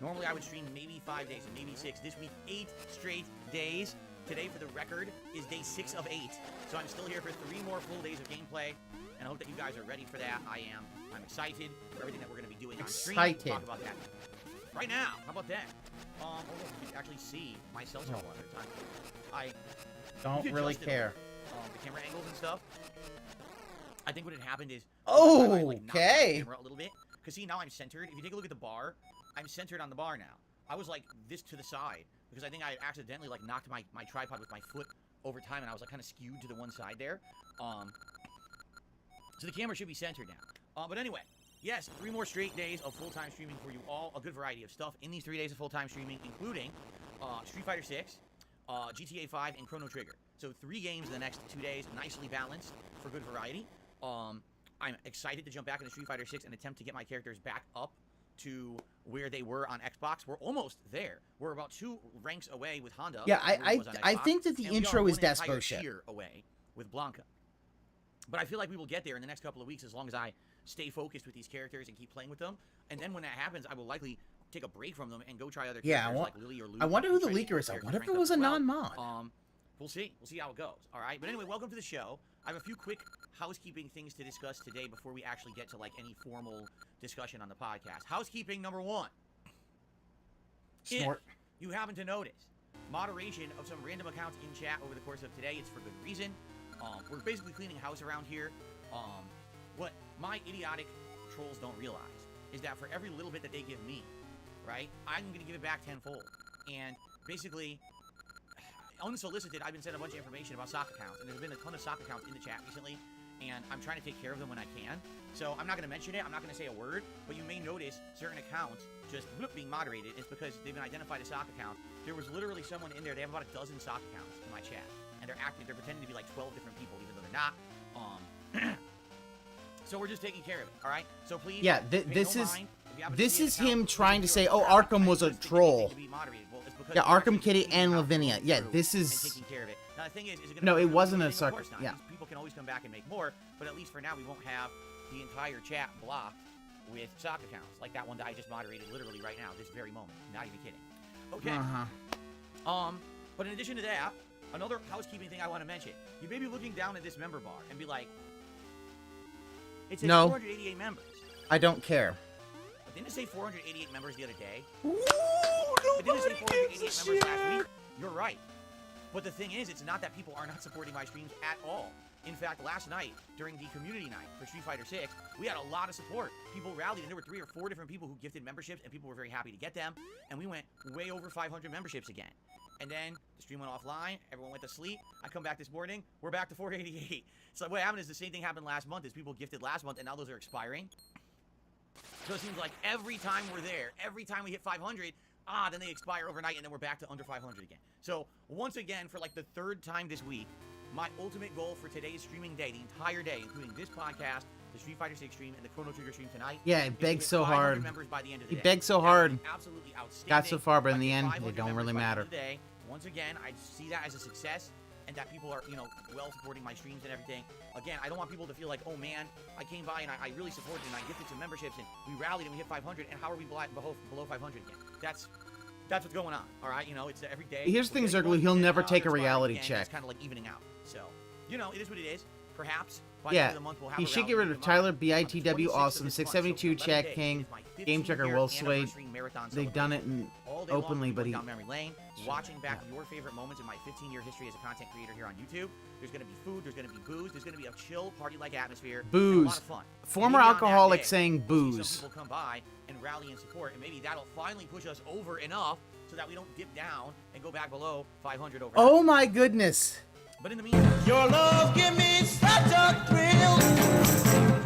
Normally, I would stream maybe 5 days, maybe 6. This week, 8 straight days. Today, for the record, is day 6 of 8. So I'm still here for 3 more full days of gameplay, and I hope that you guys are ready for that. I am. I'm excited for everything that we're going to be doing on stream. We'll talk about that right now. How about that? Oh, look, you can actually see my cell tower. I don't really care. The camera angles and stuff. I think what had happened is okay. The camera a little bit, because see, now I'm centered. If you take a look at the bar, I'm centered on the bar now. I was like this to the side because I think I accidentally like knocked my tripod with my foot over time, and I was like kind of skewed to the one side there. So the camera should be centered now. But anyway, yes, 3 more straight days of full-time streaming for you all. A good variety of stuff in these 3 days of full-time streaming, including Street Fighter 6, GTA 5, and Chrono Trigger. So 3 games in the next 2 days, nicely balanced for good variety. I'm excited to jump back into Street Fighter 6 and attempt to get my characters back up to where they were on Xbox. We're almost there. We're about 2 ranks away with Honda. Yeah, I think that the intro is despo shit. Tier away with Blanca. But I feel like we will get there in the next couple of weeks as long as I stay focused with these characters and keep playing with them. And then when that happens, I will likely take a break from them and go try other characters like Lily or Luke. I wonder who the leaker is. What if it was a non-mod? We'll see. We'll see how it goes. All right. But anyway, welcome to the show. I have a few quick housekeeping things to discuss today before we actually get to like any formal discussion on the podcast. Housekeeping number 1. Snort. If you happen to notice, moderation of some random accounts in chat over the course of today. It's for good reason. We're basically cleaning house around here. What my idiotic trolls don't realize is that for every little bit that they give me, right, I'm going to give it back tenfold. And basically, unsolicited, I've been sent a bunch of information about sock accounts, and there's been a ton of sock accounts in the chat recently, and I'm trying to take care of them when I can. So I'm not going to mention it, I'm not going to say a word, but you may notice certain accounts just being moderated. It's because they've been identified as sock accounts. There was literally someone in there, they have about a dozen sock accounts in my chat, and they're pretending to be like 12 different people, even though they're not. So we're just taking care of it, all right? So please, yeah, this is him trying to say, oh, Arkham was a troll. Yeah, Arkham Kitty and Lavinia. Yeah, this is. Taking care of it. Now the thing is it no, it wasn't a sucker. sucker. Yeah. People can always come back and make more, but at least for now we won't have the entire chat blocked with sock accounts like that one that I just moderated literally right now, this very moment. Not even kidding. Okay. But in addition to that, another housekeeping thing I want to mention. You may be looking down at this member bar and be like, it says 488 members. I don't care. But didn't it say 488 members the other day? Ooh, but didn't it say 488 members last week? You're right. But the thing is, it's not that people are not supporting my streams at all. In fact, last night, during the community night for Street Fighter 6, we had a lot of support. People rallied, and there were 3 or 4 different people who gifted memberships, and people were very happy to get them. And we went way over 500 memberships again. And then the stream went offline. Everyone went to sleep. I come back this morning. We're back to 488. So what happened is the same thing happened last month. Is people gifted last month, and now those are expiring. So it seems like every time we're there, every time we hit 500, then they expire overnight, and then we're back to under 500 again. So once again, for like the 3rd time this week, my ultimate goal for today's streaming day, the entire day, including this podcast, the Street Fighter 6 stream, and the Chrono Trigger stream tonight. Yeah, it begged so hard. By the end of the he begged so hard. Absolutely outstanding. Got so far, but in the end, it don't really matter. Once again, I see that as a success, and that people are, well supporting my streams and everything. Again, I don't want people to feel like, oh man, I came by and I really supported and I gifted some memberships and we rallied and we hit 500, and how are we below 500 again? That's what's going on. All right, it's every day. Here's the thing, Zerglu, he'll never take a reality check. It's kind of like evening out. So, it is what it is. Perhaps by the end of the month we'll have he should get rid of Tyler, BITW, Awesome, 672, Chad King, Game Checker, Will Swade. They've done it openly, but he... Watching back your favorite moments in my 15-year history as a content creator here on YouTube. There's going to be food, there's going to be booze, there's going to be a chill, party-like atmosphere. Booze. And a lot of fun. Former alcoholic saying booze. Some people come by and rally and support, and maybe that'll finally push us over enough so that we don't dip down and go back below 500 overnight. Oh my goodness. But in the meantime, your love give me such a thrill,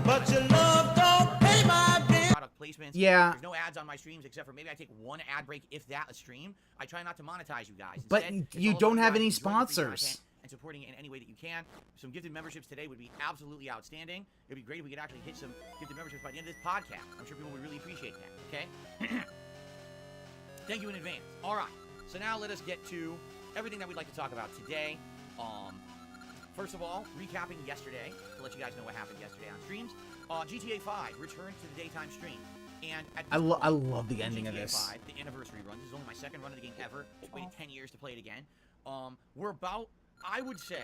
but your love don't pay my bill. Product placements. Yeah. There's no ads on my streams except for maybe I take one ad break, if that, a stream. I try not to monetize you guys. But you don't have any sponsors. And supporting it in any way that you can. Some gifted memberships today would be absolutely outstanding. It would be great if we could actually hit some gifted memberships by the end of this podcast. I'm sure people would really appreciate that. Okay. Thank you in advance. All right. So now let us get to everything that we'd like to talk about today. First of all, recapping yesterday, to let you guys know what happened yesterday on streams. GTA 5 returned to the daytime stream. And at I love the ending GTA of this. 5, the anniversary run. This is only my 2nd run of the game ever. I waited 10 years to play it again. We're about, I would say,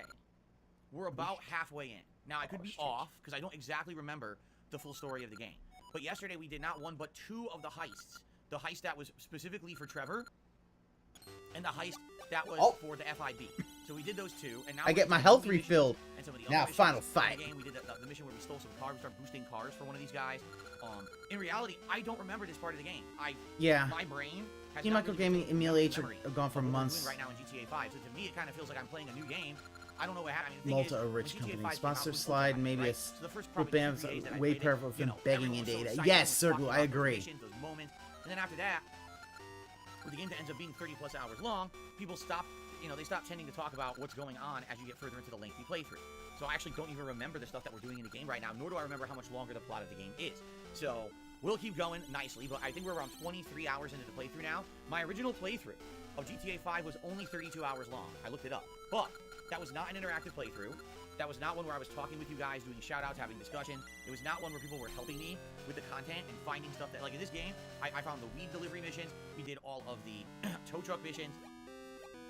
we're about halfway in. Now, I could be off, because I don't exactly remember the full story of the game. But yesterday, we did not one, but two of the heists. The heist that was specifically for Trevor, and the heist that was for the FIB. So we did those two, and now I get my health refilled. And some of the Now, other final missions in the fight. game. We did the mission where we stole some cars. We started boosting cars for one of these guys. In reality, I don't remember this part of the game. My brain has Team not Micro really Gaming and Meal H memory have gone for of what we're months. doing right now in GTA 5. So to me, it kind of feels like I'm playing a new game. I don't know what happened. I mean, the thing Malta, a is, rich when GTA company. 5 came out, Sponsor it was slide, Ultimate, maybe right? a So the first Full probably BAM's 2 days that I way played it, powerful from begging in everyone was so data. excited, Yes, everyone Circle, was I talking about those agree. missions, those moments. And then after that, when the game ends up being 30+ hours long, people stop, they stop tending to talk about what's going on as you get further into the lengthy playthrough. So I actually don't even remember the stuff that we're doing in the game right now, nor do I remember how much longer the plot of the game is. So we'll keep going nicely, but I think we're around 23 hours into the playthrough now. My original playthrough of GTA 5 was only 32 hours long. I looked it up. But that was not an interactive playthrough. That was not one where I was talking with you guys, doing shout-outs, having discussion. It was not one where people were helping me with the content and finding stuff that, like in this game, I found the weed delivery missions. We did all of the tow truck missions.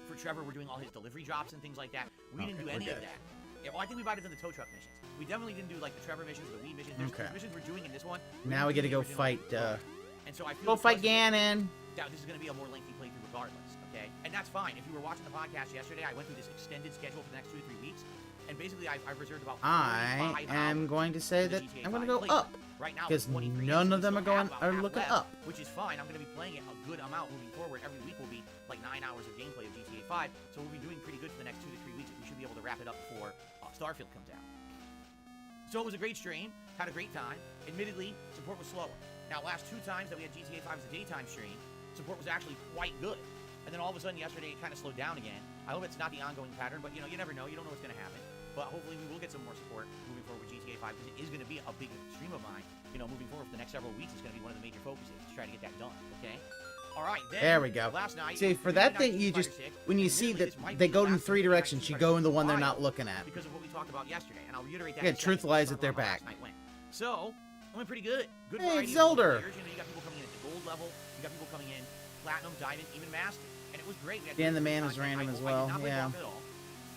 For Trevor, we're doing all his delivery drops and things like that. We didn't do any of that. Yeah, well, I think we might have done the tow truck missions. We definitely didn't do like the Trevor missions, the weed missions. There's missions we're doing in this one. Now we get to go fight. And so I feel Go fight Ganon. Now this is going to be a more lengthy playthrough regardless, okay? And that's fine. If you were watching the podcast yesterday, I went through this extended schedule for the next 2 to 3 weeks, and basically I've reserved about 45 I am going to say that I'm going to go up. Right now, Because 23 none so of them we are still going have are about looking half up. left, which is fine. I'm going to be playing it a good amount moving forward. Every week will be like 9 hours of gameplay of GTA 5, so we'll be doing pretty good for the next 2 to 3 weeks. We should be able to wrap it up before Starfield comes out. So it was a great stream, had a great time. Admittedly, support was slower. Now, last 2 times that we had GTA 5 as a daytime stream, support was actually quite good. And then all of a sudden yesterday it kind of slowed down again. I hope it's not the ongoing pattern, but you never know. You don't know what's going to happen. But hopefully we will get some more support moving forward with GTA 5 because it is going to be a big stream of mine. Moving forward for the next several weeks, it's going to be one of the major focuses to try to get that done. Okay. All right. Then, There we go. Last night, See, for that thing, you just when you see that they go in 3 directions, you go in the one they're not looking at. Because of what we talked about yesterday, and I'll reiterate that. Yeah, truth lies at their back. So it went pretty good. Good Hey, variety of Zelda. players. You got people coming in at the gold level. You got people coming in platinum, diamond, even master, and it was great. We had Dan the good Man was content. random I as well, did not play yeah. Blanca at all.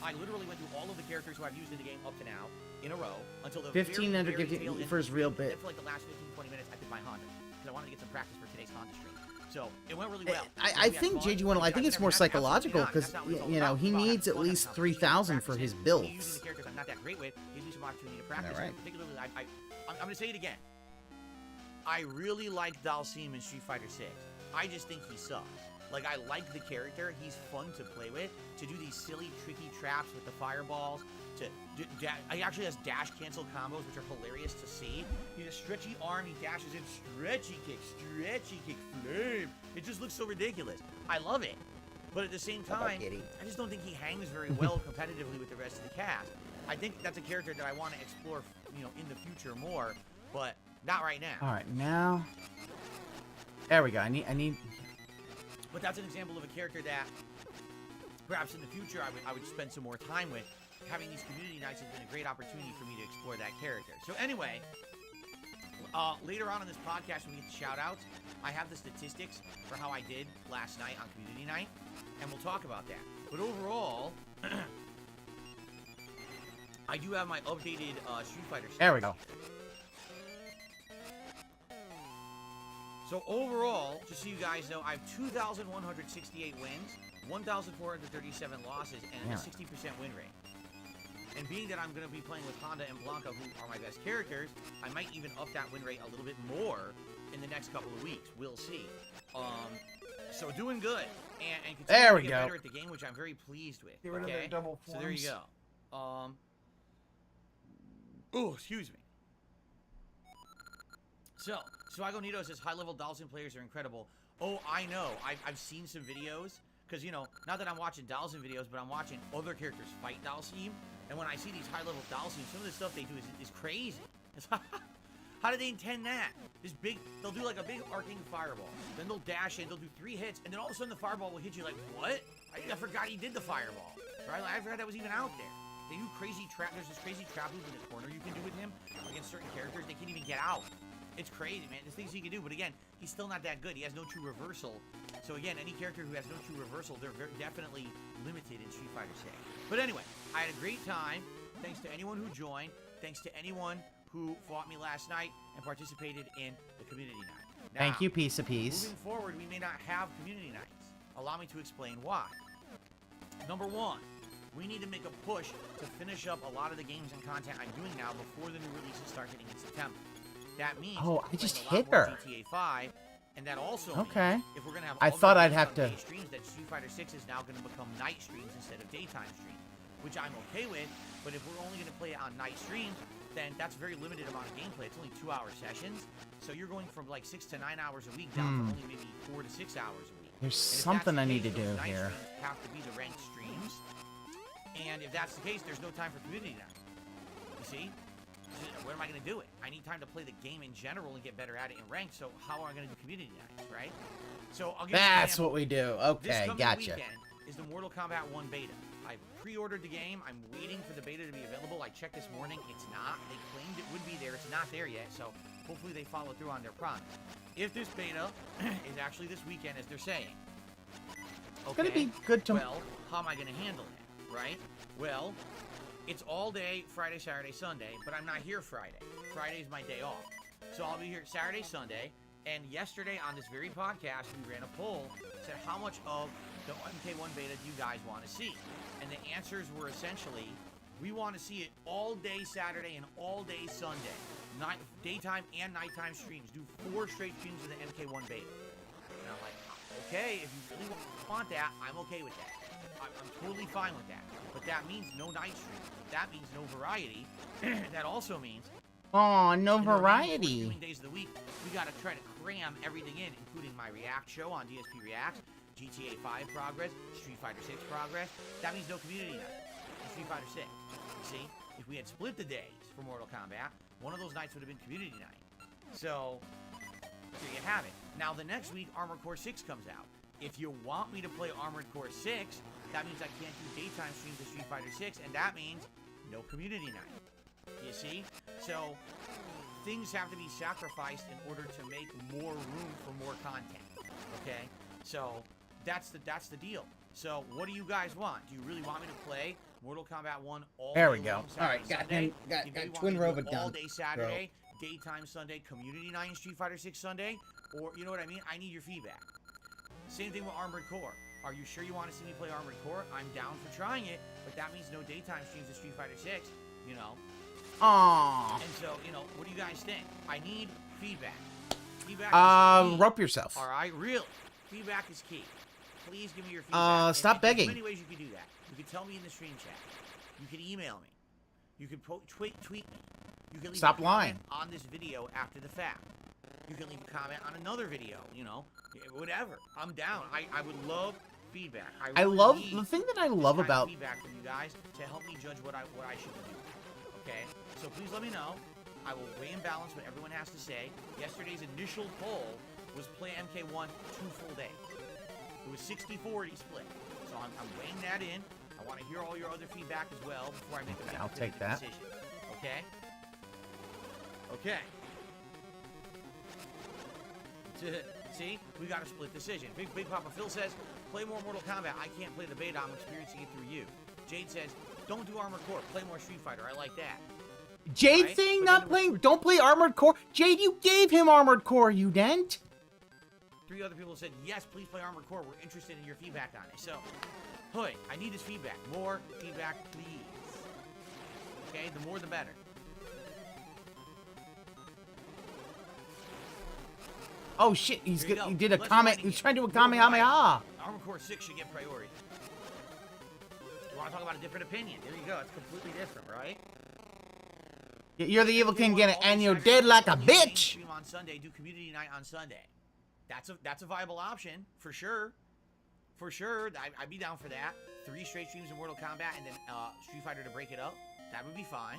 I literally went through all of the characters who I've used in the game up to now in a row until the 15 very, under very 15 tail end for his of the real stream. bit. Then for like the last 15-20 minutes, I picked my Honda because I wanted to get some practice for today's Honda stream. So it went really well. I think JG1, I think it's more psychological because he needs at least 3,000 for his builds. Using the characters I'm not that great with, gives me some opportunity to practice. All right. Particularly, I'm going to say it again. I really like Dalsim in Street Fighter 6. I just think he sucks. Like, I like the character. He's fun to play with. To do these silly, tricky traps with the fireballs. He actually has dash cancel combos, which are hilarious to see. He has a stretchy arm. He dashes in stretchy kick, flame. It just looks so ridiculous. I love it. But at the same time, I just don't think he hangs very well competitively with the rest of the cast. I think that's a character that I want to explore, in the future more, but not right now. All right, now. There we go. I need. But that's an example of a character that perhaps in the future I would spend some more time with. Having these community nights has been a great opportunity for me to explore that character. So anyway, later on in this podcast when we get the shout-outs, I have the statistics for how I did last night on community night, and we'll talk about that. But overall, I do have my updated Street Fighter stats. There we go. So overall, just so you guys know, I have 2,168 wins, 1,437 losses, and a 60% win rate. And being that I'm going to be playing with Honda and Blanca, who are my best characters, I might even up that win rate a little bit more in the next couple of weeks. We'll see. So doing good, and there we continuing to get go. better at the game, which I'm very pleased with. Get rid of their double So there you forms. go. Oh, excuse me. So Agonito says high-level Dalsim players are incredible. Oh, I know. I've seen some videos. Because, not that I'm watching Dalsim videos, but I'm watching other characters fight Dalsim. And when I see these high-level Dalsim, some of the stuff they do is crazy. How do they intend that? They'll do like a big arcing fireball. Then they'll dash in, they'll do 3 hits, and then all of a sudden the fireball will hit you like, what? I forgot he did the fireball. Right? I forgot that was even out there. They do crazy trap. There's this crazy trap move in the corner you can do with him against certain characters. They can't even get out. It's crazy, man. There's things he can do, but again, he's still not that good. He has no true reversal So again, any character who has no true reversal, they're definitely limited in Street Fighter 6. But anyway, I had a great time. Thanks to anyone who joined. Thanks to anyone who fought me last night and participated in the community night. Now, Thank you, piece of peace. moving forward, we may not have community nights. Allow me to explain why. Number one, we need to make a push to finish up a lot of the games and content I'm doing now before the new releases start hitting in September. That means Oh, I just playing a lot hit more her. GTA 5, and that also Okay. means if we're gonna have I all thought the I'd have day to- streams, that Street Fighter 6 is now going to become night streams instead of daytime streams, which I'm okay with. But if we're only going to play it on night streams, then that's a very limited amount of gameplay. It's only 2-hour sessions, so you're going from like 6 to 9 hours a week down to only maybe 4 to 6 hours a week. There's And if something that's I the need to case, those do night here. streams have to be the ranked streams, and if that's the case, there's no time for community night. You see? Where am I going to do it? I need time to play the game in general and get better at it in ranked, so how am I going to do community nights, right? So I'll give you an That's example. what we do. This Okay, coming gotcha. weekend is the Mortal Kombat 1 beta. I pre-ordered the game. I'm waiting for the beta to be available. I checked this morning. It's not. They claimed it would be there. It's not there yet, so hopefully they follow through on their promise. If this beta is actually this weekend, as they're saying, It's gonna be good to. well, how am I going to handle it, right? Well, it's all day Friday, Saturday, Sunday, but I'm not here Friday. Friday's my day off. So I'll be here Saturday, Sunday, and yesterday on this very podcast, we ran a poll, said how much of the MK1 beta do you guys want to see? And the answers were essentially, we want to see it all day Saturday and all day Sunday. Daytime and nighttime streams. Do 4 straight streams of the MK1 beta. And I'm like, okay, if you really want that, I'm okay with that. I'm totally fine with that. But that means no night stream. That means no variety. That also means Aw, no in the remaining 4 variety. streaming days of the week, we gotta try to cram everything in, including my React show on DSP Reacts, GTA 5 progress, Street Fighter 6 progress. That means no community night in Street Fighter 6. You see, if we had split the days for Mortal Kombat, one of those nights would have been community night. So there you have it. Now the next week, Armored Core 6 comes out. If you want me to play Armored Core 6, that means I can't do daytime streams of Street Fighter 6, and that means no community night. You see? So things have to be sacrificed in order to make more room for more content. Okay? So that's the deal. So what do you guys want? Do you really want me to play Mortal Kombat 1 all There day we go. long, Saturday, All right, got Sunday? him. Got You really want Twin me to do Robo it all done. day Saturday, daytime Sunday, community night in Street Fighter 6 Sunday? Or you know what I mean? I need your feedback. Same thing with Armored Core. Are you sure you want to see me play Armored Core? I'm down for trying it, but that means no daytime streams of Street Fighter 6, you know? Aw. And so, you know, what do you guys think? I need feedback. Feedback is key. Rope yourself. All right, really. Feedback is key. Please give me your feedback. And Stop there's begging. many ways you can do that. You can tell me in the stream chat. You can email me. You can tweet me. You can leave Stop a comment lying. on this video after the fact. You can leave a comment on another video, you know, whatever. I'm down. I would love feedback. I really love need the thing that I this love kind of about. feedback from you guys to help me judge what I should do. Okay, so please let me know. I will weigh and balance what everyone has to say. Yesterday's initial poll was play MK1 2 full days. It was 60-40 split. So I'm weighing that in. I want to hear all your other feedback as well before I make a I'll take definitive that. decision. Okay? Okay. See? We got a split decision. Big Papa Phil says, play more Mortal Kombat. I can't play the beta. I'm experiencing it through you. Jade says, don't do Armored Core. Play more Street Fighter. I like that. Jade Right? saying But not then playing. Don't play Armored Core. Jade, you gave him Armored Core, you didn't. 3 other people said, yes, please play Armored Core. We're interested in your feedback on it. So, hoy, I need this feedback. More feedback, please. Okay? The more, the better. Oh shit, Here you go. he did a Let's comment. find it He's here. trying to do a More Kamehameha. variety. Armored Core 6 should get priority. You want to talk about a different opinion? There you go. It's completely different, right? You're the evil king, get it, All and day you're Saturday, dead like a do main bitch. Stream on Sunday, do community night on Sunday. That's a viable option for sure. For sure, I'd be down for that. 3 straight streams of Mortal Kombat and then Street Fighter to break it up. That would be fine.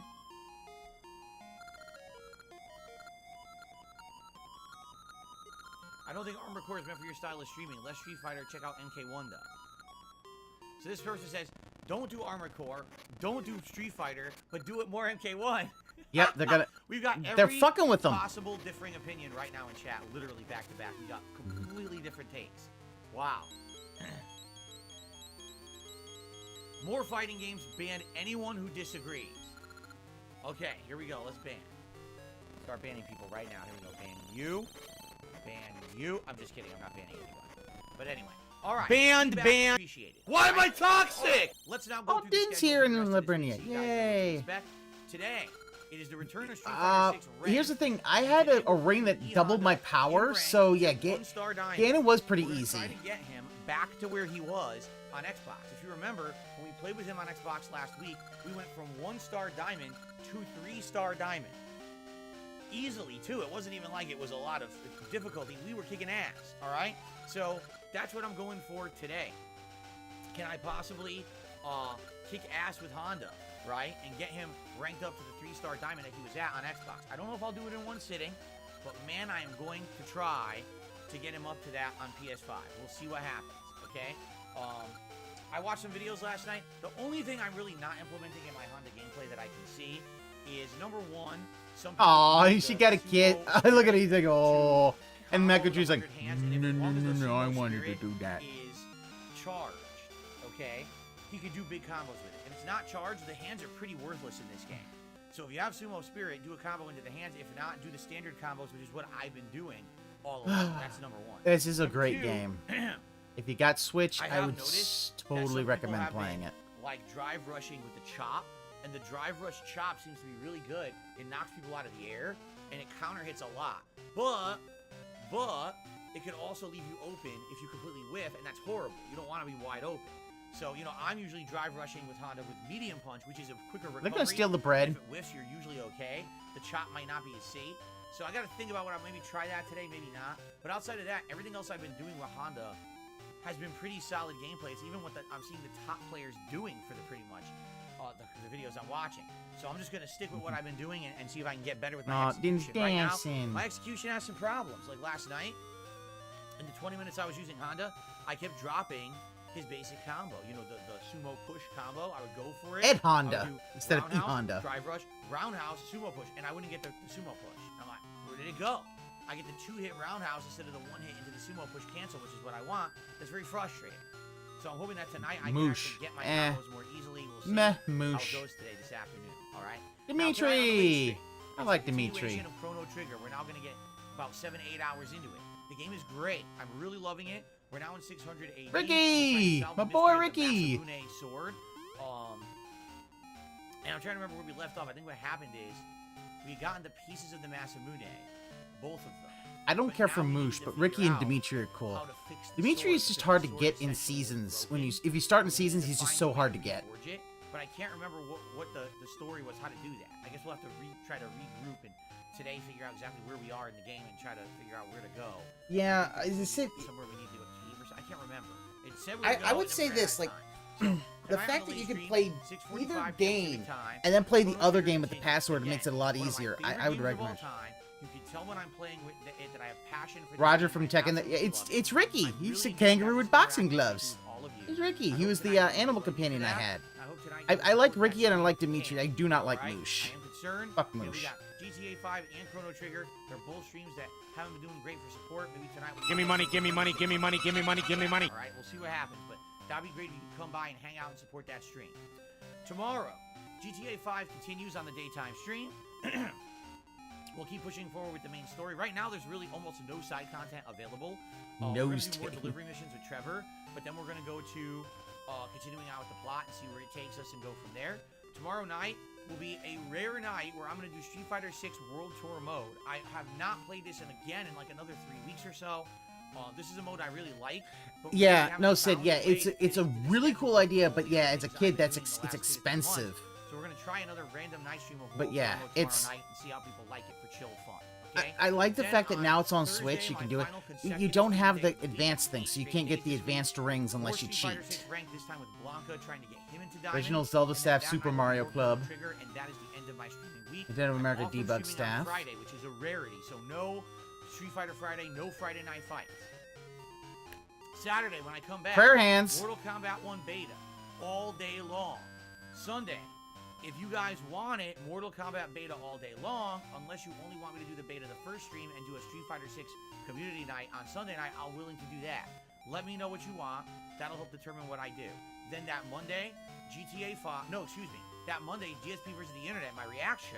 I don't think Armored Core is meant for your style of streaming. Unless Street Fighter, check out MK1 though. So this person says, don't do Armored Core, don't do Street Fighter, but do it more MK1. Yep, they're gonna. We've got They're every fucking with them. possible differing opinion right now in chat, literally back to back. We got completely different takes. Wow. More fighting games, ban anyone who disagrees. Okay, here we go. Let's ban. Start banning people right now. Here we go. Ban you. Ban you. I'm just kidding. I'm not banning anyone. But anyway. All right. Banned, feedback banned. appreciated. Why am I All right. toxic? Let's now go Oh, through the Din's schedule here for the in rest of this Liburnia. week, so you guys know what to Yay. expect. Today, it is the return of Street Fighter 6 Red. Here's the thing. I had a ring that doubled my power, so yeah, One-star diamond. Ganon was pretty We're gonna easy. try to get him back to where he was on Xbox. If you remember, when we played with him on Xbox last week, we went from 1-star diamond to 3-star diamond. Easily, too. It wasn't even like it was a lot of difficulty. We were kicking ass, all right? So that's what I'm going for today. Can I possibly kick ass with Honda, right? And get him ranked up to the 3-star diamond that he was at on Xbox. I don't know if I'll do it in one sitting, but man, I am going to try to get him up to that on PS5. We'll see what happens, okay? I watched some videos last night. The only thing I'm really not implementing in my Honda gameplay that I can see is, number one, some people Aw, use she the got a kid. sumo Look at it. He's like, oh. And combo Megatru's like, 100 hands, and if no, as long as the I sumo wanted to spirit do that. is charged, okay? He could do big combos with it. If it's not charged, the hands are pretty worthless in this game. So if you have Sumo Spirit, do a combo into the hands. If not, do the standard combos, which is what I've been doing all along. That's number one. This is a Number great two, game. If you got Switch, I I have would noticed that totally some people recommend have playing been, it. like drive rushing with the chop, and the drive rush chop seems to be really good. It knocks people out of the air, and it counter hits a lot. But it can also leave you open if you completely whiff, and that's horrible. You don't want to be wide open. So, you know, I'm usually drive rushing with Honda with medium punch, which is a quicker recovery. They're gonna steal the bread. If it whiffs, you're usually okay. The chop might not be as safe. So I got to think about what I'll maybe try that today, maybe not. But outside of that, everything else I've been doing with Honda has been pretty solid gameplay. It's even what I'm seeing the top players doing for the pretty much the videos I'm watching. So I'm just gonna stick with what I've been doing and see if I can get better with my Din's execution. Right now, dancing. my execution has some problems. Like last night, in the 20 minutes I was using Honda, I kept dropping his basic combo. You know, the sumo push combo. I would go for it. Ed I Honda would do instead of roundhouse, E-Honda. Drive rush, roundhouse, sumo push, and I wouldn't get the sumo push. I'm like, where did it go? I get the 2-hit roundhouse instead of the 1-hit into the sumo push cancel, which is what I want. That's very frustrating. So I'm hoping that tonight I can actually get my combos more easily. We'll see Meh, how it moosh. goes today, this afternoon. All right. Dimitri! I like Dimitri. Dimitri. Of Chrono Trigger. We're now gonna get about 7-8 hours into it. The game is great. I'm really loving it. We're now in 600 AD. Ricky! My boy Ricky! Masamune sword. And I'm trying to remember where we left off. I think what happened is we got into pieces of the Masamune, both of them. I don't But care now for we need Moosh, to but figure Ricky and out Dimitri are cool. how to fix the Dimitri sword, is just because hard the to sword get is in essentially seasons. broken. If you start in seasons, To he's just find so a way hard to get. forge it, but I can't remember what the story was, how to do that. I guess we'll have to try to regroup and today figure out exactly where we are in the game and try to figure out where to go. Yeah, is it? Somewhere we need to do a cave or something. I can't remember. It said we I would say this, like, the fact that you can play either game and then play the other game with the password makes it a lot easier. I would recommend. You can tell when I'm playing with it that I have passion for Roger from Tekken. It's Ricky. He's a kangaroo with boxing gloves. He's Ricky. He was the animal companion I had. I like Ricky and I like Dimitri. I do not like Moosh. I am concerned. Fuck We Moosh. got GTA 5 and Chrono Trigger. They're both streams that haven't been doing great for support. Maybe tonight we'll Give me money, give me money, give me money, give me money, give me money. All right, we'll see what happens, but that'd be great if you could come by and hang out and support that stream. Tomorrow, GTA 5 continues on the daytime stream. We'll keep pushing forward with the main story. Right now, there's really almost no side content available. We're gonna do more delivery missions with Trevor, but then we're gonna go to continuing out with the plot and see where it takes us and go from there. Tomorrow night will be a rare night where I'm gonna do Street Fighter 6 World Tour mode. I have not played this again in like another 3 weeks or so. This is a mode I really like. But we Yeah, haven't no, found Sid. a Yeah, way it's to a get into this really schedule cool idea, but yeah, as a that I've kid, been that's doing the it's last 2 to 3 expensive. months. So we're gonna try another random night stream of But World yeah, Tour mode tomorrow it's- night and see how people like it for chill fun. Okay? I like the Then fact that now it's on Thursday, Switch. You my can do it. final You consecutive don't have the Tuesday advanced thing, so you can't get the advanced rings More unless you Street Fighter cheat. 6 ranked this time with Blanca, trying to get him into Diamond. Original Zelda And then staff, that Super night Mario we'll go to Club. Trigger, and that is the end of my streaming week. Lieutenant of I'm America also debug streaming staff. on Friday, which is a rarity. So no Street Fighter Friday, no Friday Night Fights. Saturday when I come back, Prayer hands. Mortal Kombat 1 beta all day long. Sunday, if you guys want it, Mortal Kombat beta all day long, unless you only want me to do the beta the first stream and do a Street Fighter 6 community night on Sunday night, I'm willing to do that. Let me know what you want. That'll help determine what I do. Then that Monday, GTA 5. No, excuse me. That Monday, DSP versus the Internet, my React show.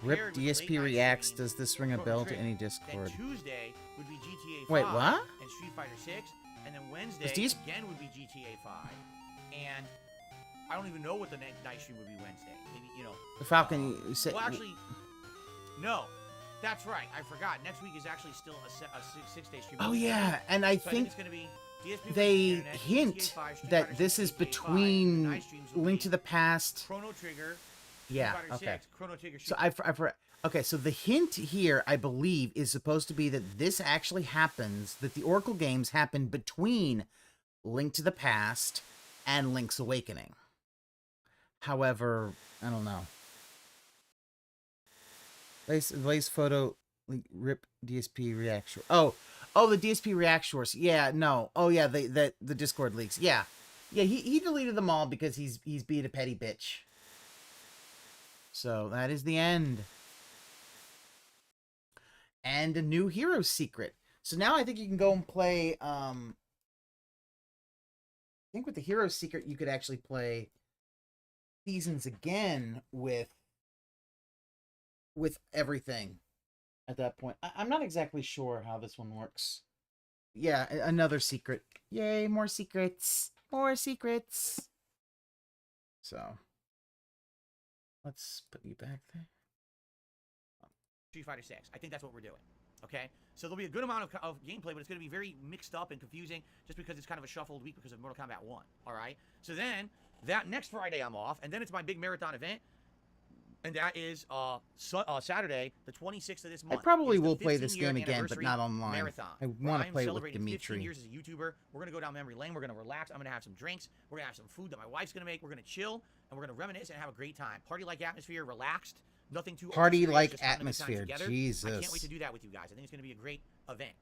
Rip Paired with DSP late night reacts. streaming, Does this ring a Chrono bell to Trigger. any Then Discord? Tuesday would be GTA 5. Wait, what? And Street Fighter 6. And then Wednesday DS again would be GTA 5. And I don't even know what the night stream would be Wednesday. Maybe, you know. The Falcon. You said. Well, actually, no. That's right. I forgot. Next week is actually still a 6-day stream. Oh yeah, and I So think it's going to be DSP versus they the Internet, hint GTA 5, Street that Fighter this 6, is GTA 5, and the between night streams will Link be to the Past. Chrono Trigger. Street Yeah. Fighter Okay. 6, Chrono Trigger. So okay, so the hint here, I believe, is supposed to be that this actually happens, that the Oracle games happen between Link to the Past and Link's Awakening. However, I don't know. Lace photo, rip DSP reaction. Oh, the DSP reactors. Yeah, no. Oh yeah, the Discord leaks. Yeah. Yeah, he deleted them all because he's being a petty bitch. So that is the end. And a new hero secret. So now I think you can go and play, I think with the hero secret, you could actually play seasons again with everything at that point. I'm not exactly sure how this one works. Yeah, another secret. Yay, more secrets. More secrets. So, let's put you back there. Street Fighter 6. I think that's what we're doing. Okay? So there'll be a good amount of gameplay, but it's going to be very mixed up and confusing just because it's kind of a shuffled week because of Mortal Kombat 1. Alright? So then, that next Friday I'm off, and then it's my big marathon event, and that is Saturday, the 26th of this month. I probably It's the will play this 15-year game again, but anniversary not online. Marathon, I where want to I'm play it with celebrating 15 Dimitri. years as a YouTuber. We're going to go down memory lane. We're going to relax. I'm going to have some drinks. We're going to have some food that my wife's going to make. We're going to chill, and we're going to reminisce and have a great time. Party-like atmosphere, relaxed. Nothing too Party-like just having a good time atmosphere. together. Jesus. I can't wait to do that with you guys. I think it's going to be a great event.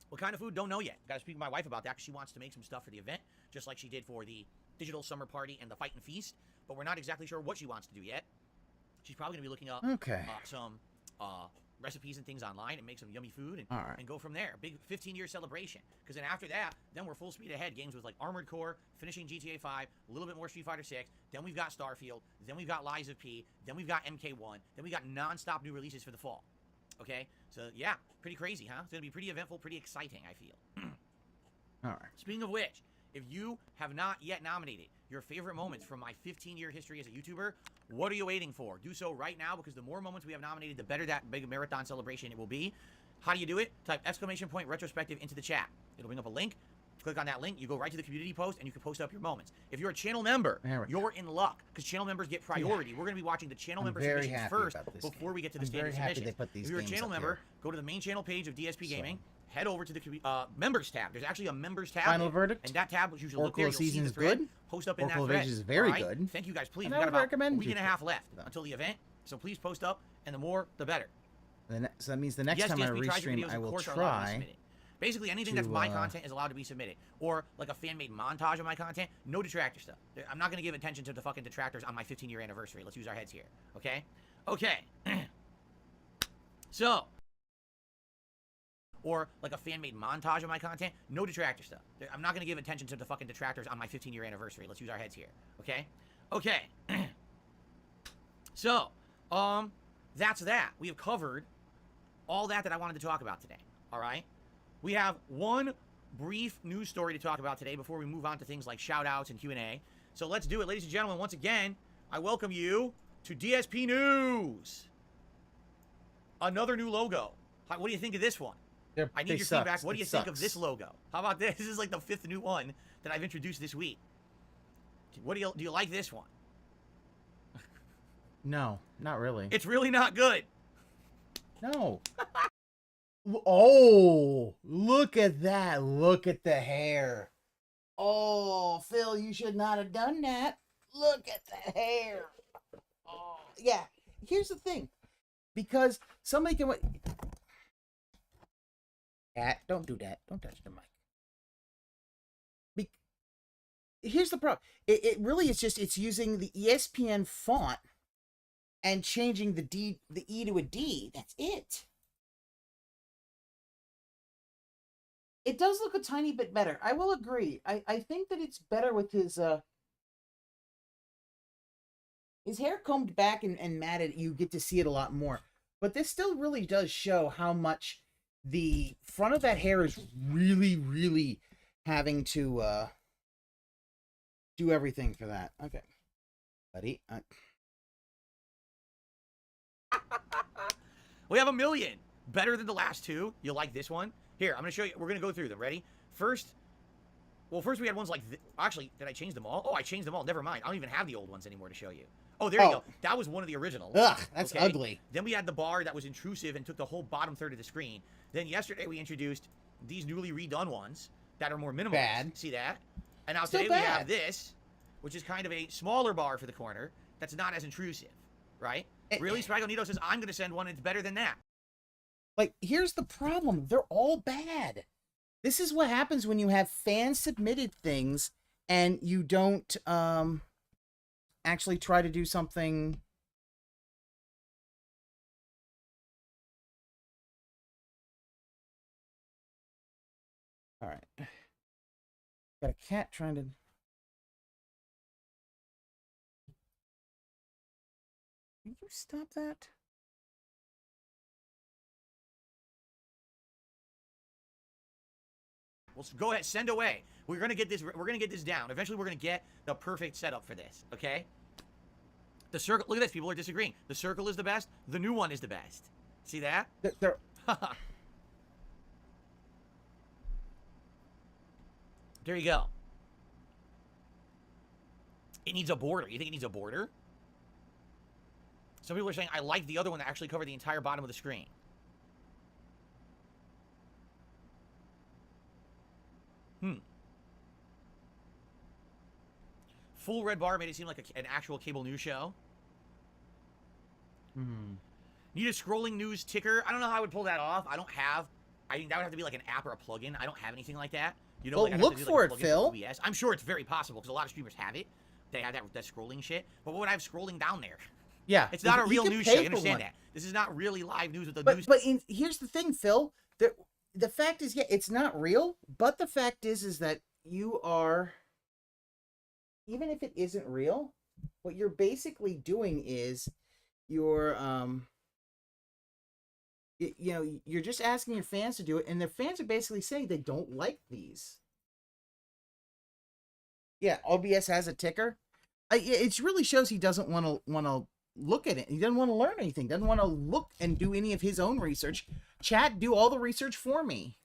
What kind of food? Don't know yet. Got to speak to my wife about that because she wants to make some stuff for the event, just like she did for the digital summer party and the fight and feast. But we're not exactly sure what she wants to do yet. She's probably going to be looking up some recipes and things online and make some yummy food and go from there. Big 15-year celebration. Because then after that, then we're full speed ahead. Games with like Armored Core, finishing GTA 5, a little bit more Street Fighter 6. Then we've got Starfield. Then we've got Lies of P. Then we've got MK1. Then we got non-stop new releases for the fall. Okay? So yeah, pretty crazy, huh? It's going to be pretty eventful, pretty exciting, I feel. All right. Speaking of which, if you have not yet nominated your favorite moments from my 15-year history as a YouTuber, what are you waiting for? Do so right now, because the more moments we have nominated, the better that big marathon celebration it will be. How do you do it? Type !retrospective into the chat. It'll bring up a link. Click on that link. You go right to the community post, and you can post up your moments. If you're a channel member, you're in luck, because channel members get priority. Yeah. We're going to be watching the channel member submissions first before we get to the standard submissions. If you're a channel member, go to the main channel page of DSP Gaming. Head over to the members tab. There's actually a members tab. Final verdict. And that tab, which you should look Oracle there, you'll see season the is thread. good. Post up in Oracle that thread. is very right? good. Thank you guys. Please, And we I got would about recommend a week you and a half left until the event. So please post up, and the more, the better. So that means the next yes, time DSP I re-stream, videos, I will of course, are allowed to be try. submitted. Basically, anything that's my content is allowed to be submitted. Or, like a fan-made montage of my content. No Detractor stuff. I'm not going to give attention to the fucking Detractors on my 15-year anniversary. Let's use our heads here. Okay? Okay. So. Or, like a fan-made montage of my content. No Detractor stuff. I'm not going to give attention to the fucking Detractors on my 15-year anniversary. Let's use our heads here. Okay? Okay. So, that's that. We have covered all that I wanted to talk about today. All right? We have one brief news story to talk about today before we move on to things like shout-outs and Q&A. So let's do it. Ladies and gentlemen, once again, I welcome you to DSP News. Another new logo. What do you think of this one? I need your feedback. What do you think of this logo? How about this? This is like the 5th new one that I've introduced this week. What do you like this one? No, not really. It's really not good. No. Oh, look at that. Look at the hair. Oh, Phil, you should not have done that. Look at the hair. Oh, yeah. Here's the thing. Because somebody can... Cat, don't do that. Don't touch the mic. Here's the problem. It really is just, it's using the ESPN font and changing the E to a D. That's it. It does look a tiny bit better. I will agree. I think that it's better with his hair combed back and matted. You get to see it a lot more. But this still really does show how much the front of that hair is really, really having to do everything for that. Okay, buddy. We have 1 million. Better than the last two. You'll like this one. Here, I'm going to show you. We're going to go through them. Ready? First we had ones like actually, did I change them all? Oh, I changed them all. Never mind. I don't even have the old ones anymore to show you. Oh, there you go. That was one of the originals. Ugh, that's okay? ugly. Then we had the bar that was intrusive and took the whole bottom third of the screen. Then yesterday we introduced these newly redone ones that are more minimalist. Bad. See that? And now Still today we bad. have this, which is kind of a smaller bar for the corner that's not as intrusive, right? Really, Spragonito says, I'm going to send one that's better than that. Like, here's the problem. They're all bad. This is what happens when you have fan-submitted things and you don't actually try to do something. All right. Got a cat trying to... Can you stop that? Well, go ahead, send away. We're gonna get this. We're gonna get this down. Eventually, we're gonna get the perfect setup for this. Okay. The circle. Look at this. People are disagreeing. The circle is the best. The new one is the best. See that? They're There you go. It needs a border. You think it needs a border? Some people are saying, I like the other one that actually covered the entire bottom of the screen. Full red bar made it seem like an actual cable news show. Need a scrolling news ticker. I don't know how I would pull that off. I think that would have to be like an app or a plugin. I don't have anything like that. You know, well, like look for it, Phil. OBS. I'm sure it's very possible because a lot of streamers have it. They have that scrolling shit. But what would I have scrolling down there? Yeah. It's not a real news show. You understand one. that? This is not really live news with the news. But here's the thing, Phil. The fact is, yeah, it's not real. But the fact is that you are, even if it isn't real, what you're basically doing is you're you know, you're just asking your fans to do it, and their fans are basically saying they don't like these. Yeah, OBS has a ticker. It really shows he doesn't want to look at it. He doesn't want to learn anything. Doesn't want to look and do any of his own research. Chat, do all the research for me.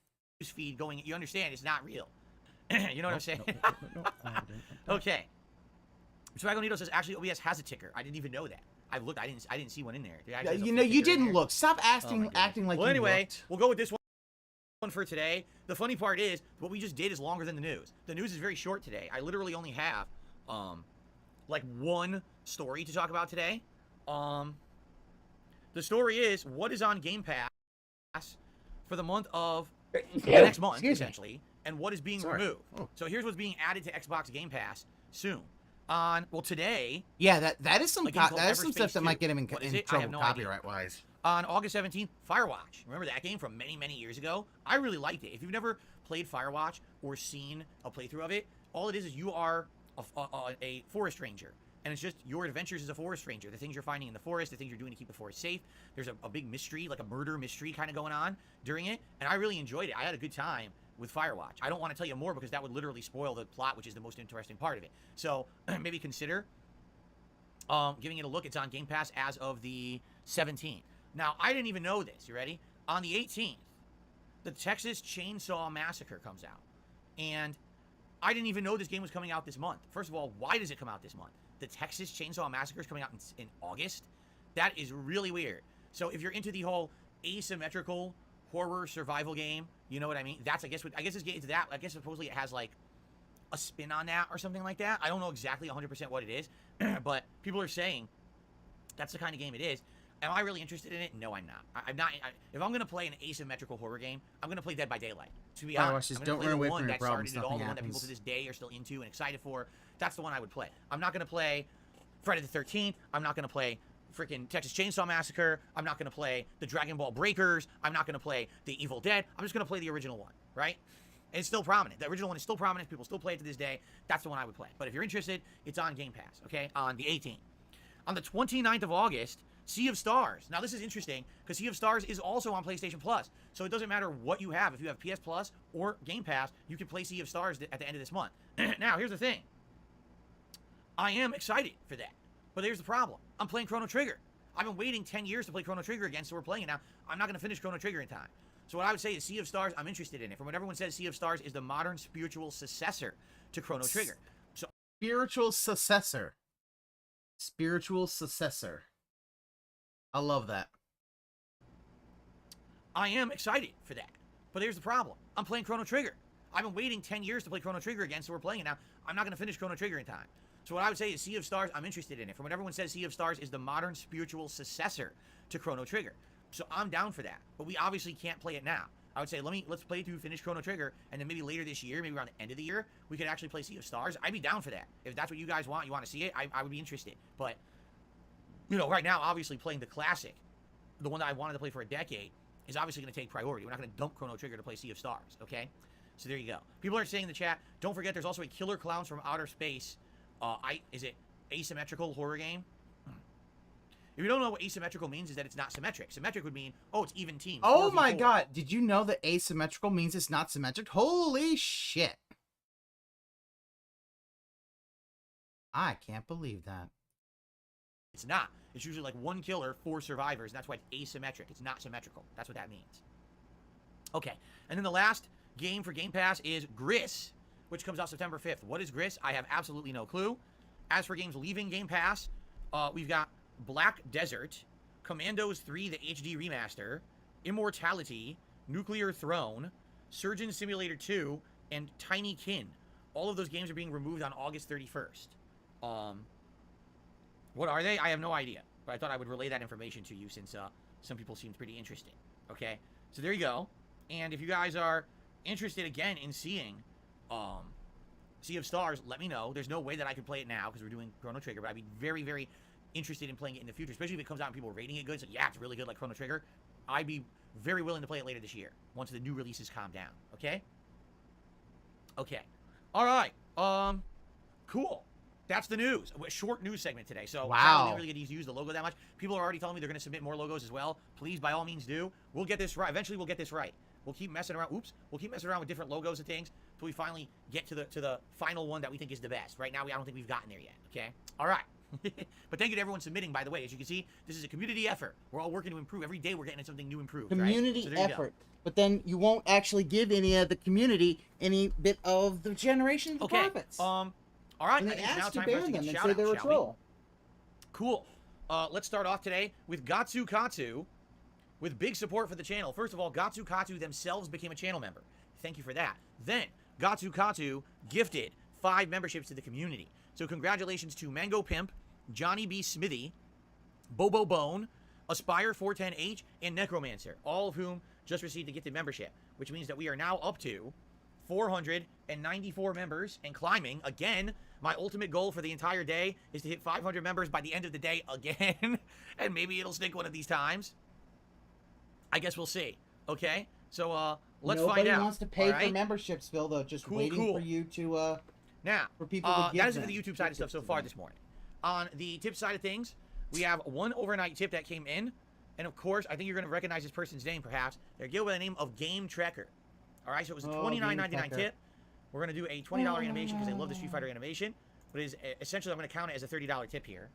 News feed going. You understand? It's not real. You know what I'm saying? Okay. Spragonito says actually OBS has a ticker. I didn't even know that. I looked. I didn't see one in there. You know, you didn't look. Stop acting like. Well, you anyway, looked. we'll go with this one for today. The funny part is what we just did is longer than the news. The news is very short today. I literally only have like one story to talk about today. The story is what is on Game Pass for the month of the next month, essentially, and what is being removed. So here's what's being added to Xbox Game Pass soon. Today. Yeah, that is some stuff that 2. might get him in trouble no copyright wise. On August 17th, Firewatch. Remember that game from many, many years ago? I really liked it. If you've never played Firewatch or seen a playthrough of it, all it is you are a forest ranger. And it's just your adventures as a forest ranger. The things you're finding in the forest, the things you're doing to keep the forest safe. There's a big mystery, like a murder mystery kind of going on during it. And I really enjoyed it. I had a good time with Firewatch. I don't want to tell you more because that would literally spoil the plot, which is the most interesting part of it. So maybe consider giving it a look. It's on Game Pass as of the 17th. Now, I didn't even know this. You ready? On the 18th, the Texas Chainsaw Massacre comes out. And I didn't even know this game was coming out this month. First of all, why does it come out this month? The Texas Chainsaw Massacre is coming out in August? That is really weird. So if you're into the whole asymmetrical horror survival game, you know what I mean? That's, I guess it's getting to that. I guess supposedly it has like a spin on that or something like that. I don't know exactly 100% what it is, but people are saying that's the kind of game it is. Am I really interested in it? No, I'm not. I'm not. If I'm going to play an asymmetrical horror game, I'm going to play Dead by Daylight. To be honest, I'm going to play the one that started it all, the one that people to this day are still into and excited for. That's the one I would play. I'm not going to play Friday the 13th. I'm not going to play freaking Texas Chainsaw Massacre. I'm not going to play the Dragon Ball Breakers. I'm not going to play the Evil Dead. I'm just going to play the original one, right? And it's still prominent. The original one is still prominent. People still play it to this day. That's the one I would play. But if you're interested, it's on Game Pass, okay? On the 18th. On the 29th of August, Sea of Stars. Now, this is interesting because Sea of Stars is also on PlayStation Plus. So it doesn't matter what you have. If you have PS Plus or Game Pass, you can play Sea of Stars at the end of this month. Now, here's the thing. I am excited for that. But here's the problem. I'm playing Chrono Trigger. I've been waiting 10 years to play Chrono Trigger again, so we're playing it now. I'm not going to finish Chrono Trigger in time. So what I would say is Sea of Stars, I'm interested in it. From what everyone says, Sea of Stars is the modern spiritual successor to Chrono Trigger. So Spiritual successor. Spiritual successor. I love that. I am excited for that. But here's the problem. I'm playing Chrono Trigger. I've been waiting 10 years to play Chrono Trigger again, so we're playing it now. I'm not going to finish Chrono Trigger in time. So what I would say is Sea of Stars, I'm interested in it. From what everyone says, Sea of Stars is the modern spiritual successor to Chrono Trigger. So I'm down for that. But we obviously can't play it now. I would say let's play to finish Chrono Trigger, and then maybe later this year, maybe around the end of the year, we could actually play Sea of Stars. I'd be down for that. If that's what you guys want, you want to see it, I would be interested. But, you know, right now, obviously playing the classic, the one that I wanted to play for a decade, is obviously going to take priority. We're not going to dump Chrono Trigger to play Sea of Stars, okay? So there you go. People are saying in the chat, don't forget there's also a Killer Clowns from Outer Space. Is it asymmetrical horror game? If you don't know what asymmetrical means, is that it's not symmetric. Symmetric would mean, oh, it's even teams. Oh my 4v4. god, did you know that asymmetrical means it's not symmetric? Holy shit. I can't believe that. It's not. It's usually like one killer, 4 survivors, and that's why it's asymmetric. It's not symmetrical. That's what that means. Okay, and then the last game for Game Pass is Gris, which comes out September 5th. What is Gris? I have absolutely no clue. As for games leaving Game Pass, we've got Black Desert, Commandos 3, the HD Remaster, Immortality, Nuclear Throne, Surgeon Simulator 2, and Tiny Kin. All of those games are being removed on August 31st. What are they? I have no idea. But I thought I would relay that information to you since some people seemed pretty interested. Okay? So there you go. And if you guys are interested again in seeing Sea of Stars, let me know. There's no way that I could play it now because we're doing Chrono Trigger, but I'd be very, very interested in playing it in the future, especially if it comes out and people are rating it good. So yeah, it's really good like Chrono Trigger. I'd be very willing to play it later this year once the new releases calm down. Okay? Okay. All right. Cool. That's the news. A short news segment today. So wow. I didn't really get to use the logo that much. People are already telling me they're going to submit more logos as well. Please, by all means, do. We'll get this right. Eventually, we'll get this right. We'll keep messing around. Oops. We'll keep messing around with different logos and things until we finally get to the final one that we think is the best. Right now, I don't think we've gotten there yet. Okay? All right. But thank you to everyone submitting, by the way. As you can see, this is a community effort. We're all working to improve. Every day we're getting something new improved. Community right? So effort. But then you won't actually give any of the community any bit of the generation of the profits. All right. And I they think it's now ask to time for us ban to them get and shout say out, they're a shall we? troll. Cool. Let's start off today with Gatsu Katsu with big support for the channel. First of all, Gatsu Katsu themselves became a channel member. Thank you for that. Then, Gatsu Katsu gifted 5 memberships to the community. So congratulations to Mango Pimp, Johnny B. Smithy, Bobo Bone, Aspire 410H, and Necromancer, all of whom just received a gifted membership, which means that we are now up to 494 members and climbing. Again, my ultimate goal for the entire day is to hit 500 members by the end of the day again, and maybe it'll stick one of these times. I guess we'll see. Okay? So, let's find out. Nobody wants to pay right? for memberships, Phil, though. Just Cool, waiting cool. for you to, Now, for people to give that is it them for the YouTube side of stuff so tips far to them. this morning. On the tip side of things, we have one overnight tip that came in. And of course, I think you're going to recognize this person's name, perhaps. They're given by the name of Game Tracker. All right, so it was a $29.99 tip. We're going to do a $20 animation because I love the Street Fighter animation. But it is essentially, I'm going to count it as a $30 tip here.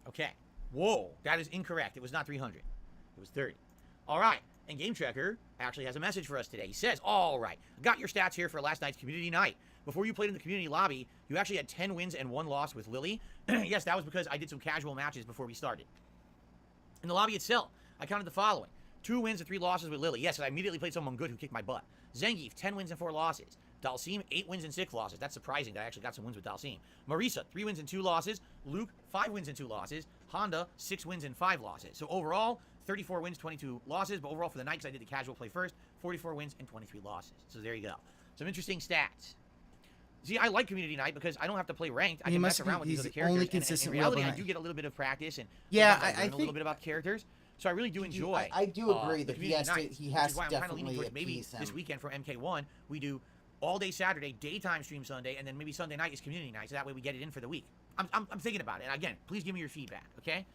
Okay. Whoa, that is incorrect. It was not 300. It was 30. All right. And Game Tracker actually has a message for us today. He says, all right, got your stats here for last night's community night. Before you played in the community lobby, you actually had 10 wins and 1 loss with Lily. Yes, that was because I did some casual matches before we started. In the lobby itself, I counted the following. 2 wins and 3 losses with Lily. Yes, I immediately played someone good who kicked my butt. Zangief, 10 wins and 4 losses. Dalsim, 8 wins and 6 losses. That's surprising that I actually got some wins with Dalsim. Marisa, 3 wins and 2 losses. Luke, 5 wins and 2 losses. Honda, 6 wins and 5 losses. So overall, 34 wins, 22 losses. But overall for the night, because I did the casual play first, 44 wins and 23 losses. So there you go. Some interesting stats. See, I like community night because I don't have to play ranked. I He can must mess around with be- these other he's the characters. only And consistent in reality, I Robo do get a little bit of practice and Yeah, sometimes I learn a little think- bit about characters. So I really do enjoy. I do agree the that he community has to. nights, He which has is why to I'm kinda leaning definitely towards maybe appease this him. weekend for MK1 we do all day Saturday, daytime stream Sunday, and then maybe Sunday night is community night. So that way we get it in for the week. I'm thinking about it. And again, please give me your feedback, okay?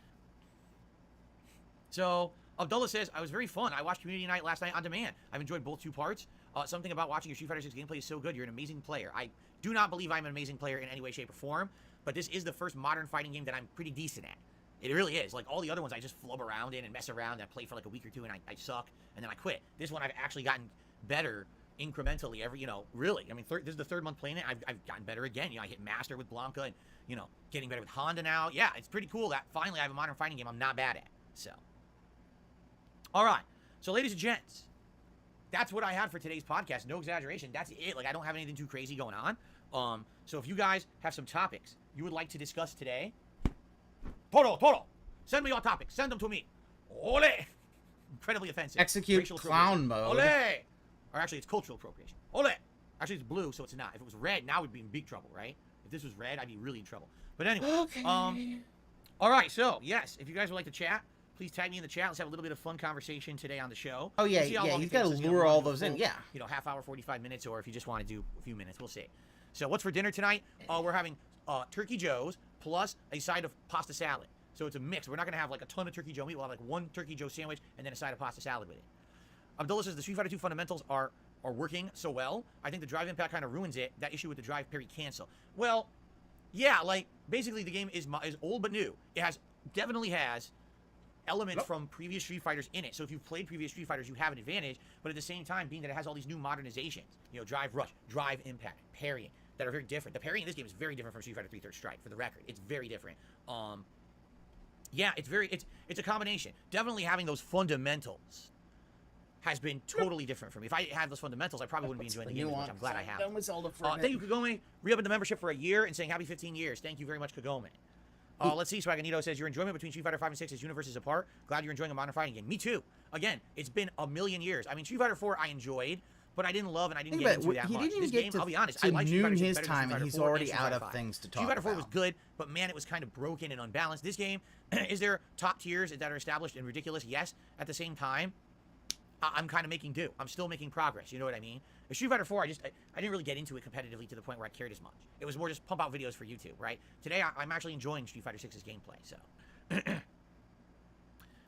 So Abdullah says, I was very fun. I watched Community Night last night on demand. I've enjoyed both 2 parts. Something about watching your Street Fighter 6 gameplay is so good. You're an amazing player. I do not believe I'm an amazing player in any way, shape, or form, but this is the first modern fighting game that I'm pretty decent at. It really is. Like, all the other ones, I just flub around in and mess around, and I play for like a week or 2, and I suck, and then I quit. This one, I've actually gotten better incrementally every, really. I mean, this is the 3rd month playing it. I've gotten better again. I hit Master with Blanca, and, getting better with Honda now. Yeah, it's pretty cool that finally I have a modern fighting game I'm not bad at, so. All right, so ladies and gents, that's what I had for today's podcast. No exaggeration. That's it. Like, I don't have anything too crazy going on. So if you guys have some topics you would like to discuss today, Toro, send me your topics. Send them to me. Ole! Incredibly offensive. Execute Racial clown appropriation. mode. Ole! Or actually, it's cultural appropriation. Ole! Actually, it's blue, so it's not. If it was red, now we'd be in big trouble, right? If this was red, I'd be really in trouble. But anyway. Okay. All right, so, yes, if you guys would like to chat, please tag me in the chat. Let's have a little bit of fun conversation today on the show. Oh, yeah, We'll see how yeah, long you've it takes gotta us, lure to all do a those in, full, yeah. Half hour, 45 minutes, or if you just want to do a few minutes, we'll see. So what's for dinner tonight? We're having Turkey Joe's plus a side of pasta salad. So it's a mix. We're not going to have like a ton of Turkey Joe meat. We'll have like 1 Turkey Joe sandwich and then a side of pasta salad with it. Abdullah says the Street Fighter 2 fundamentals are working so well. I think the drive impact kind of ruins it. That issue with the drive parry cancel. Well, yeah, like basically the game is old but new. It definitely has elements from previous Street Fighters in it. So if you've played previous Street Fighters, you have an advantage. But at the same time, being that it has all these new modernizations, drive rush, drive impact, parrying, that are very different. The parrying in this game is very different from Street Fighter 3 Third Strike. For the record, it's very different. Yeah, it's a combination. Definitely having those fundamentals has been totally different for me. If I had those fundamentals, I probably wouldn't be enjoying the game as much. I'm glad I have. Thank you, Kagome. Re-upping the membership for a year and saying happy 15 years. Thank you very much, Kagome. Let's see. Swaganito says your enjoyment between Street Fighter 5 and 6 is universes apart. Glad you're enjoying a modern fighting game. Me too. Again, it's been a million years. I mean, Street Fighter 4 I enjoyed, but I didn't love and I didn't get into that much. This game, I'll be honest, I like Street Fighter 6 his better than time, Street and he's Fighter 4 already Street out Fighter of 5. things to talk Street Fighter 4 was about. good, but man, it was kind of broken and unbalanced. This game, is there top tiers that are established and ridiculous? Yes. At the same time, I'm kind of making do. I'm still making progress. You know what I mean? With Street Fighter 4, I didn't really get into it competitively to the point where I cared as much. It was more just pump out videos for YouTube, right? Today, I'm actually enjoying Street Fighter 6's gameplay, so.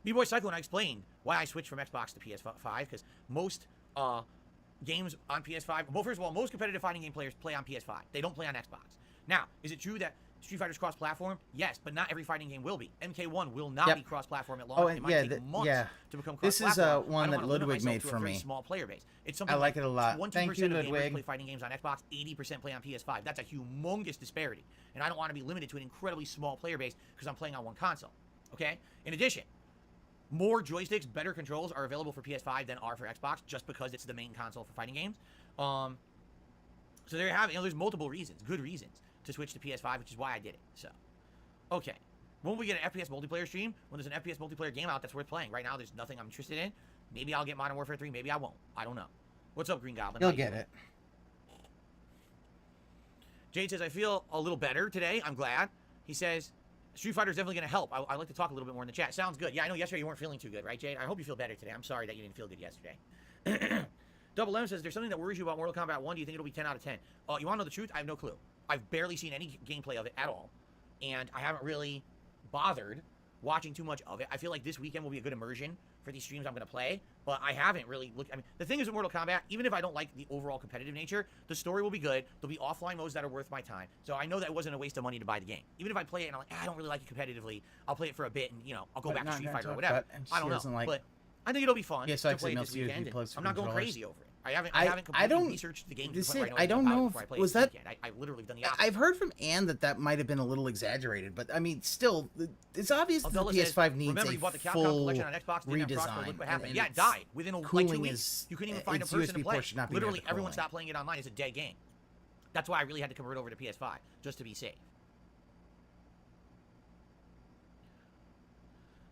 B-Boy Cyclone, I explained why I switched from Xbox to PS5, because most games on PS5, well, first of all, most competitive fighting game players play on PS5. They don't play on Xbox. Now, is it true that Street Fighter's cross-platform? Yes, but not every fighting game will be. MK1 will not be cross-platform at launch. Oh, it and might yeah, take months to become this cross-platform. is one that Ludwig made for me. Small player base. It's something I like it a lot. 20% Thank you, of gamers Ludwig. play fighting games on Xbox, 80% play on PS5. That's a humongous disparity, and I don't want to be limited to an incredibly small player base because I'm playing on one console. Okay. In addition, more joysticks, better controls are available for PS5 than are for Xbox, just because it's the main console for fighting games. So there you have it. There's multiple reasons, good reasons, to switch to PS5, which is why I did it. So, okay. When we get an FPS multiplayer stream, when there's an FPS multiplayer game out that's worth playing. Right now, there's nothing I'm interested in. Maybe I'll get Modern Warfare 3. Maybe I won't. I don't know. What's up, Green Goblin? You'll get it. Jade says, I feel a little better today. I'm glad. He says, Street Fighter is definitely going to help. I'd like to talk a little bit more in the chat. Sounds good. Yeah, I know yesterday you weren't feeling too good, right, Jade? I hope you feel better today. I'm sorry that you didn't feel good yesterday. Double M says, there's something that worries you about Mortal Kombat 1. Do you think it'll be 10 out of 10? You want to know the truth? I have no clue. I've barely seen any gameplay of it at all. And I haven't really bothered watching too much of it. I feel like this weekend will be a good immersion for these streams I'm going to play. But I haven't really looked. I mean, the thing is with Mortal Kombat, even if I don't like the overall competitive nature, the story will be good. There'll be offline modes that are worth my time. So I know that it wasn't a waste of money to buy the game. Even if I play it and I'm like, I don't really like it competitively, I'll play it for a bit and, I'll go back to Street Fighter or whatever. I don't know. But I think it'll be fun to play it this weekend. I'm not going crazy over it. I haven't completely researched the game. I don't know if was that. I literally done the opposite. I've heard from Ann that might have been a little exaggerated, but I mean, still, it's obvious that the PS5 needs remember, you bought the Capcom full collection on Xbox, didn't have crossplay, look what happened. and Yeah, it died within like 2 weeks. You couldn't even find a person to play. Literally, everyone stopped playing it online. It's a dead game. That's why I really had to convert over to PS5 just to be safe.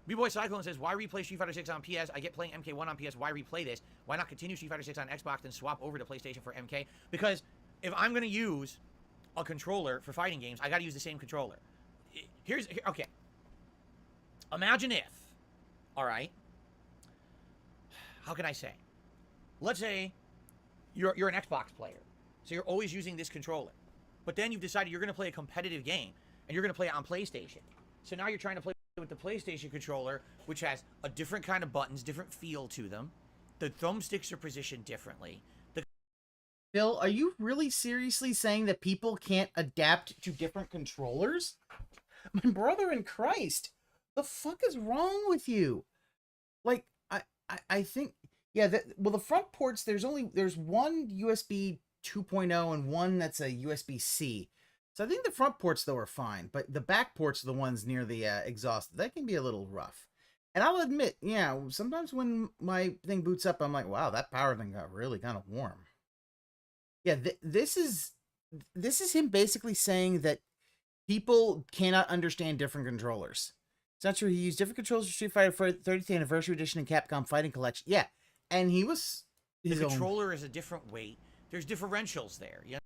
B-Boy Cyclone says, why replay Street Fighter 6 on PS? I get playing MK1 on PS. Why replay this? Why not continue Street Fighter 6 on Xbox and swap over to PlayStation for MK? Because if I'm going to use a controller for fighting games, I got to use the same controller. Okay. Imagine if, all right, how can I say? Let's say you're an Xbox player, so you're always using this controller. But then you've decided you're going to play a competitive game, and you're going to play it on PlayStation. So now you're trying to play with the PlayStation controller, which has a different kind of buttons, different feel to them. The thumbsticks are positioned differently. Bill, are you really seriously saying that people can't adapt to different controllers? My brother in Christ, the fuck is wrong with you? Like, I think, yeah, well, the front ports, there's one USB 2.0 and one that's a USB-C. So I think the front ports, though, are fine, but the back ports are the ones near the exhaust. That can be a little rough. And I'll admit, yeah, sometimes when my thing boots up, I'm like, wow, that power thing got really kind of warm. Yeah, this is him basically saying that people cannot understand different controllers. It's not true. He used different controllers for Street Fighter for 30th Anniversary Edition and Capcom Fighting Collection. Yeah, and he was the controller is a different weight. There's differentials there. Yeah.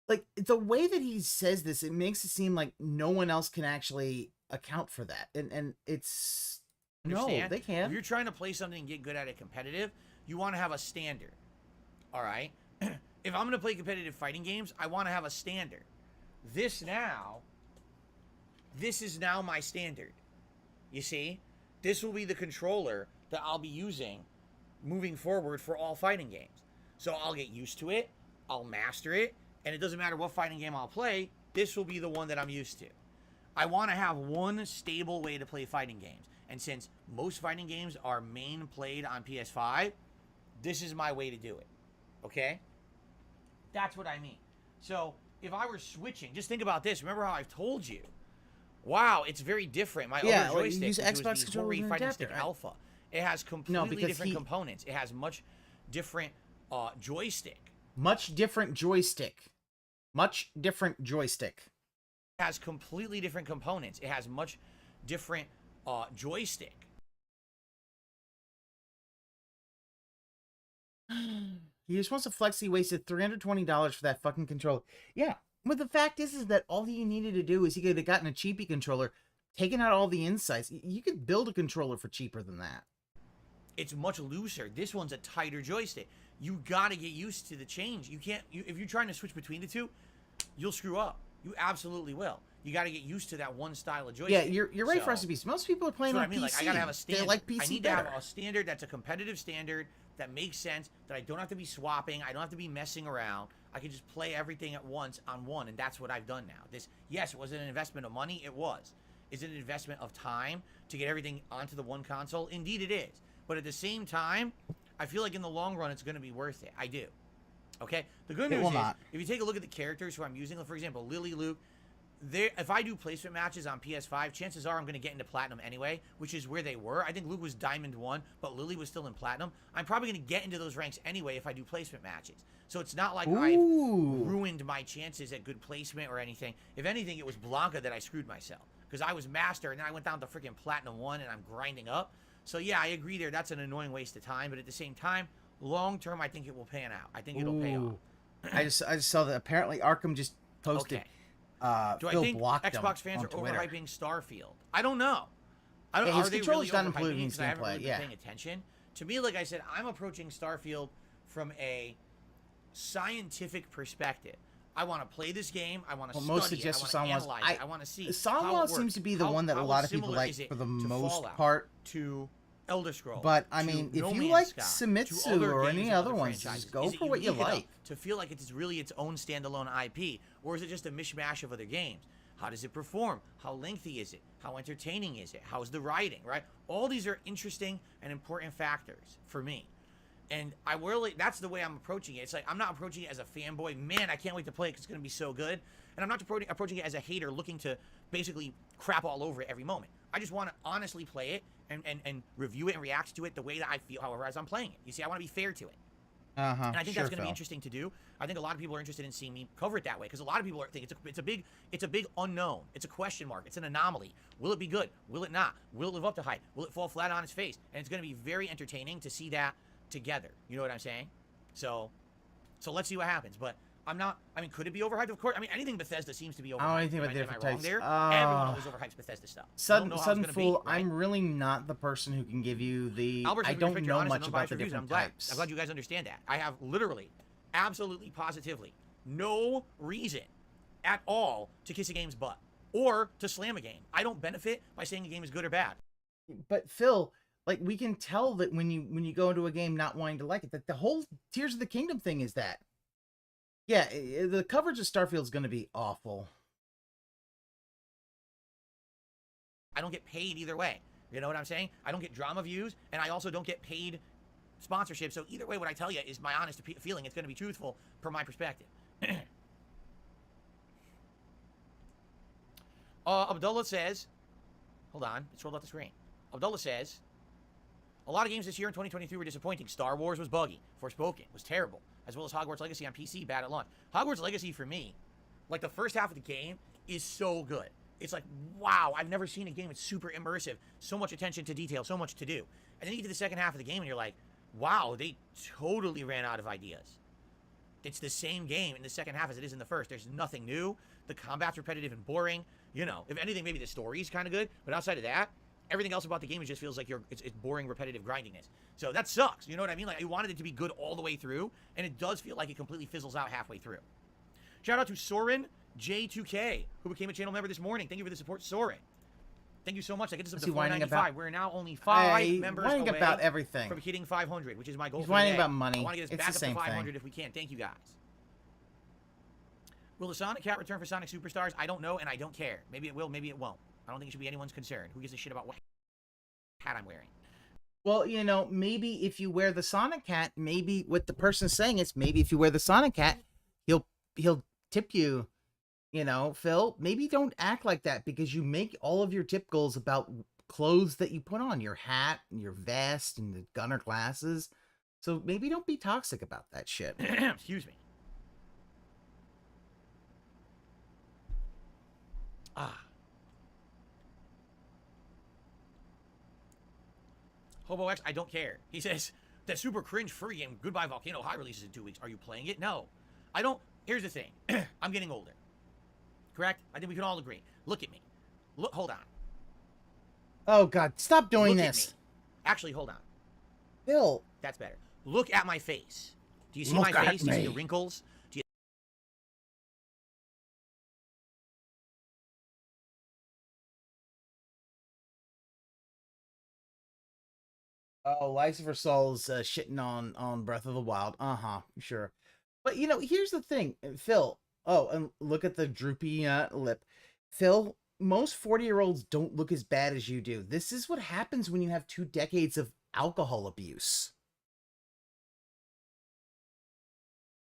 Like, the way that he says this, it makes it seem like no one else can actually account for that. And it's... Understand? No, they can. If you're trying to play something and get good at it competitive, you want to have a standard. All right? If I'm going to play competitive fighting games, I want to have a standard. This is now my standard. You see? This will be the controller that I'll be using moving forward for all fighting games. So I'll get used to it, I'll master it, and it doesn't matter what fighting game I'll play, this will be the one that I'm used to. I want to have one stable way to play fighting games. And since most fighting games are main played on PS5, this is my way to do it. Okay? That's what I mean. So, if I were switching, just think about this. Remember how I've told you? Wow, it's very different. My other joystick use Xbox controller with an Fighting adapter, Stick right? Alpha. It has completely different components. It has much different joystick. Much different joystick. Much different joystick. It has completely different components. It has much different joystick. He just wants to flex. He wasted $320 for that fucking controller. Yeah, but the fact is that all he needed to do is he could have gotten a cheapy controller, taken out all the insights. You could build a controller for cheaper than that. It's much looser. This one's a tighter joystick. You gotta get used to the change. You can't. If you're trying to switch between the two, you'll screw up. You absolutely will. You got to get used to that one style of joystick. Yeah, you're right for us to be. Most people are playing on PC. Like, I got to have a standard. They like PC I need better. to have a standard that's a competitive standard that makes sense, that I don't have to be swapping. I don't have to be messing around. I can just play everything at once on one, and that's what I've done now. Yes, was it an investment of money? It was. Is it an investment of time to get everything onto the one console? Indeed it is. But at the same time, I feel like in the long run, it's going to be worth it. I do. Okay? The good news is, if you take a look at the characters who I'm using, for example, Lily, Luke, if I do placement matches on PS5, chances are I'm going to get into Platinum anyway, which is where they were. I think Luke was Diamond 1, but Lily was still in Platinum. I'm probably going to get into those ranks anyway if I do placement matches. So it's not like I've ruined my chances at good placement or anything. If anything, it was Blanca that I screwed myself. Because I was Master, and then I went down to freaking Platinum 1, and I'm grinding up. So yeah, I agree there. That's an annoying waste of time. But at the same time, long term, I think it will pan out. I think it'll pay off. I just saw that apparently Arkham just posted... Okay. Do I think Xbox fans are overhyping Starfield? I don't know. Are they really overhyping it? Because I haven't really been paying attention. To me, like I said, I'm approaching Starfield from a scientific perspective. I want to play this game. I want to study it. I want to analyze it. I want to see Sanwa how it works. Seems to be the one that a lot of people like for the most part. To Elder Scrolls. But I mean, if you like Famitsu or any other ones, just go for what you like. To feel like it's really its own standalone IP, or is it just a mishmash of other games? How does it perform? How lengthy is it? How entertaining is it? How's the writing, right? All these are interesting and important factors for me. And that's the way I'm approaching it. It's like, I'm not approaching it as a fanboy. Man, I can't wait to play it because it's going to be so good. And I'm not approaching it as a hater looking to basically crap all over it every moment. I just want to honestly play it and review it and react to it the way that I feel, however, as I'm playing it. You see, I want to be fair to it. And I think that's going to be interesting to do. I think a lot of people are interested in seeing me cover it that way because a lot of people think it's a big unknown. It's a question mark. It's an anomaly. Will it be good? Will it not? Will it live up to hype? Will it fall flat on its face? And it's going to be very entertaining to see that together. You know what I'm saying? So let's see what happens. But I'm not. I mean, could it be overhyped? Of course. I mean, anything Bethesda seems to be overhyped. I don't know anything about Am I different wrong types. there? Everyone always overhypes Bethesda stuff. Sudden Be, Fool, right? I'm really not the person who can give you the. Albert, I don't know much about the different types. I'm glad you guys understand that. I have literally, absolutely, positively, no reason at all to kiss a game's butt or to slam a game. I don't benefit by saying a game is good or bad. But Phil, like, we can tell that when you go into a game not wanting to like it, that the whole Tears of the Kingdom thing is that. Yeah, the coverage of Starfield is going to be awful. I don't get paid either way. You know what I'm saying? I don't get drama views, and I also don't get paid sponsorship. So either way, what I tell you is my honest feeling. It's going to be truthful per my perspective. Abdullah says, hold on, it's rolled off the screen. Abdullah says, a lot of games this year in 2023 were disappointing. Star Wars was buggy. Forspoken was terrible. As well as Hogwarts Legacy on PC, bad at launch. Hogwarts Legacy, for me, like the first half of the game is so good. It's like, wow, I've never seen a game that's super immersive. So much attention to detail, so much to do. And then you get to the second half of the game and you're like, wow, they totally ran out of ideas. It's the same game in the second half as it is in the first. There's nothing new. The combat's repetitive and boring. You know, if anything, maybe the story's kind of good. But outside of that, everything else about the game just feels like it's boring, repetitive grindiness. So that sucks. You know what I mean? Like, I wanted it to be good all the way through, and it does feel like it completely fizzles out halfway through. Shout out to Soren J2K, who became a channel member this morning. Thank you for the support, Soren. Thank you so much. I get this up to 495. We're now only 5 members away about everything. from hitting 500, which is my goal. He's for whining today. about money. I want to get us It's back the up to same 500 thing. if we can. Thank you guys. Will the Sonic Cat return for Sonic Superstars? I don't know, and I don't care. Maybe it will, maybe it won't. I don't think it should be anyone's concern. Who gives a shit about what hat I'm wearing? Well, you know, maybe if you wear the Sonic hat, maybe what the person's saying is maybe if you wear the Sonic hat, he'll tip you. You know, Phil, maybe don't act like that because you make all of your tip goals about clothes that you put on, your hat and your vest and the gunner glasses. So maybe don't be toxic about that shit. Excuse me. Hobo X, I don't care. He says, that super cringe free game, Goodbye Volcano High releases in 2 weeks. Are you playing it? No. I don't. Here's the thing. I'm getting older. Correct? I think we can all agree. Look at me. Look, hold on. Oh, God. Stop doing Look this. at me. Actually, hold on. Phil. That's better. Look at my face. Do you see Look my at face? Do you see me. the wrinkles? Do you Oh, Lucifer Soul's shitting on Breath of the Wild. Sure. But, you know, here's the thing, Phil. Oh, and look at the droopy lip. Phil, most 40-year-olds don't look as bad as you do. This is what happens when you have 2 decades of alcohol abuse.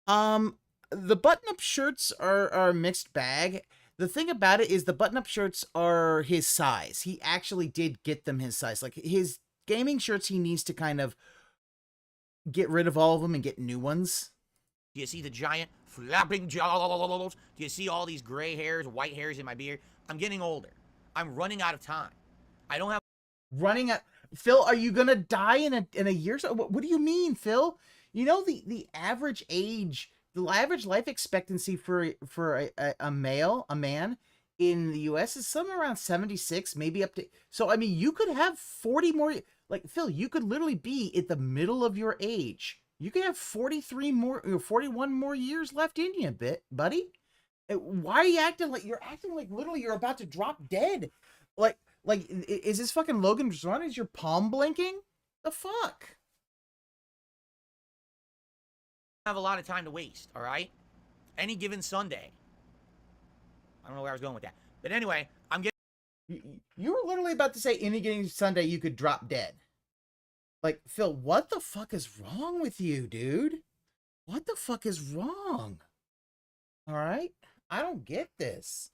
The button-up shirts are a mixed bag. The thing about it is the button-up shirts are his size. He actually did get them his size. Like, his gaming shirts, he needs to kind of get rid of all of them and get new ones. Do you see the giant flapping jaws? Do you see all these gray hairs, white hairs in my beard? I'm getting older. I'm running out of time. I don't have... Running out... Phil, are you going to die in a year? So what do you mean, Phil? You know, the average age, the average life expectancy for a man in the U.S. is somewhere around 76, maybe up to... So, I mean, you could have 40 more... Like, Phil, you could literally be at the middle of your age. You could have 41 more years left in you, buddy. Why are you acting like... You're acting like literally you're about to drop dead. Like, is this fucking Logan's Run? Is your palm blinking? The fuck? have a lot of time to waste, all right? Any given Sunday. I don't know where I was going with that. But anyway, I'm getting... You were literally about to say any given Sunday you could drop dead. Like, Phil, what the fuck is wrong with you, dude? What the fuck is wrong? All right? I don't get this.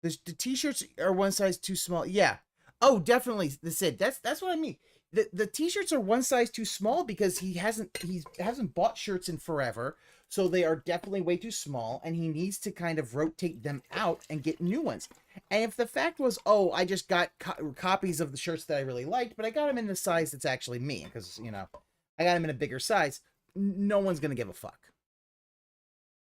The t-shirts are one size too small. Yeah. Oh, definitely. That's what I mean. The t-shirts are one size too small because he hasn't bought shirts in forever, so they are definitely way too small, and he needs to kind of rotate them out and get new ones. And if the fact was, oh, I just got copies of the shirts that I really liked, but I got them in the size that's actually me, because, you know, I got them in a bigger size, no one's gonna give a fuck.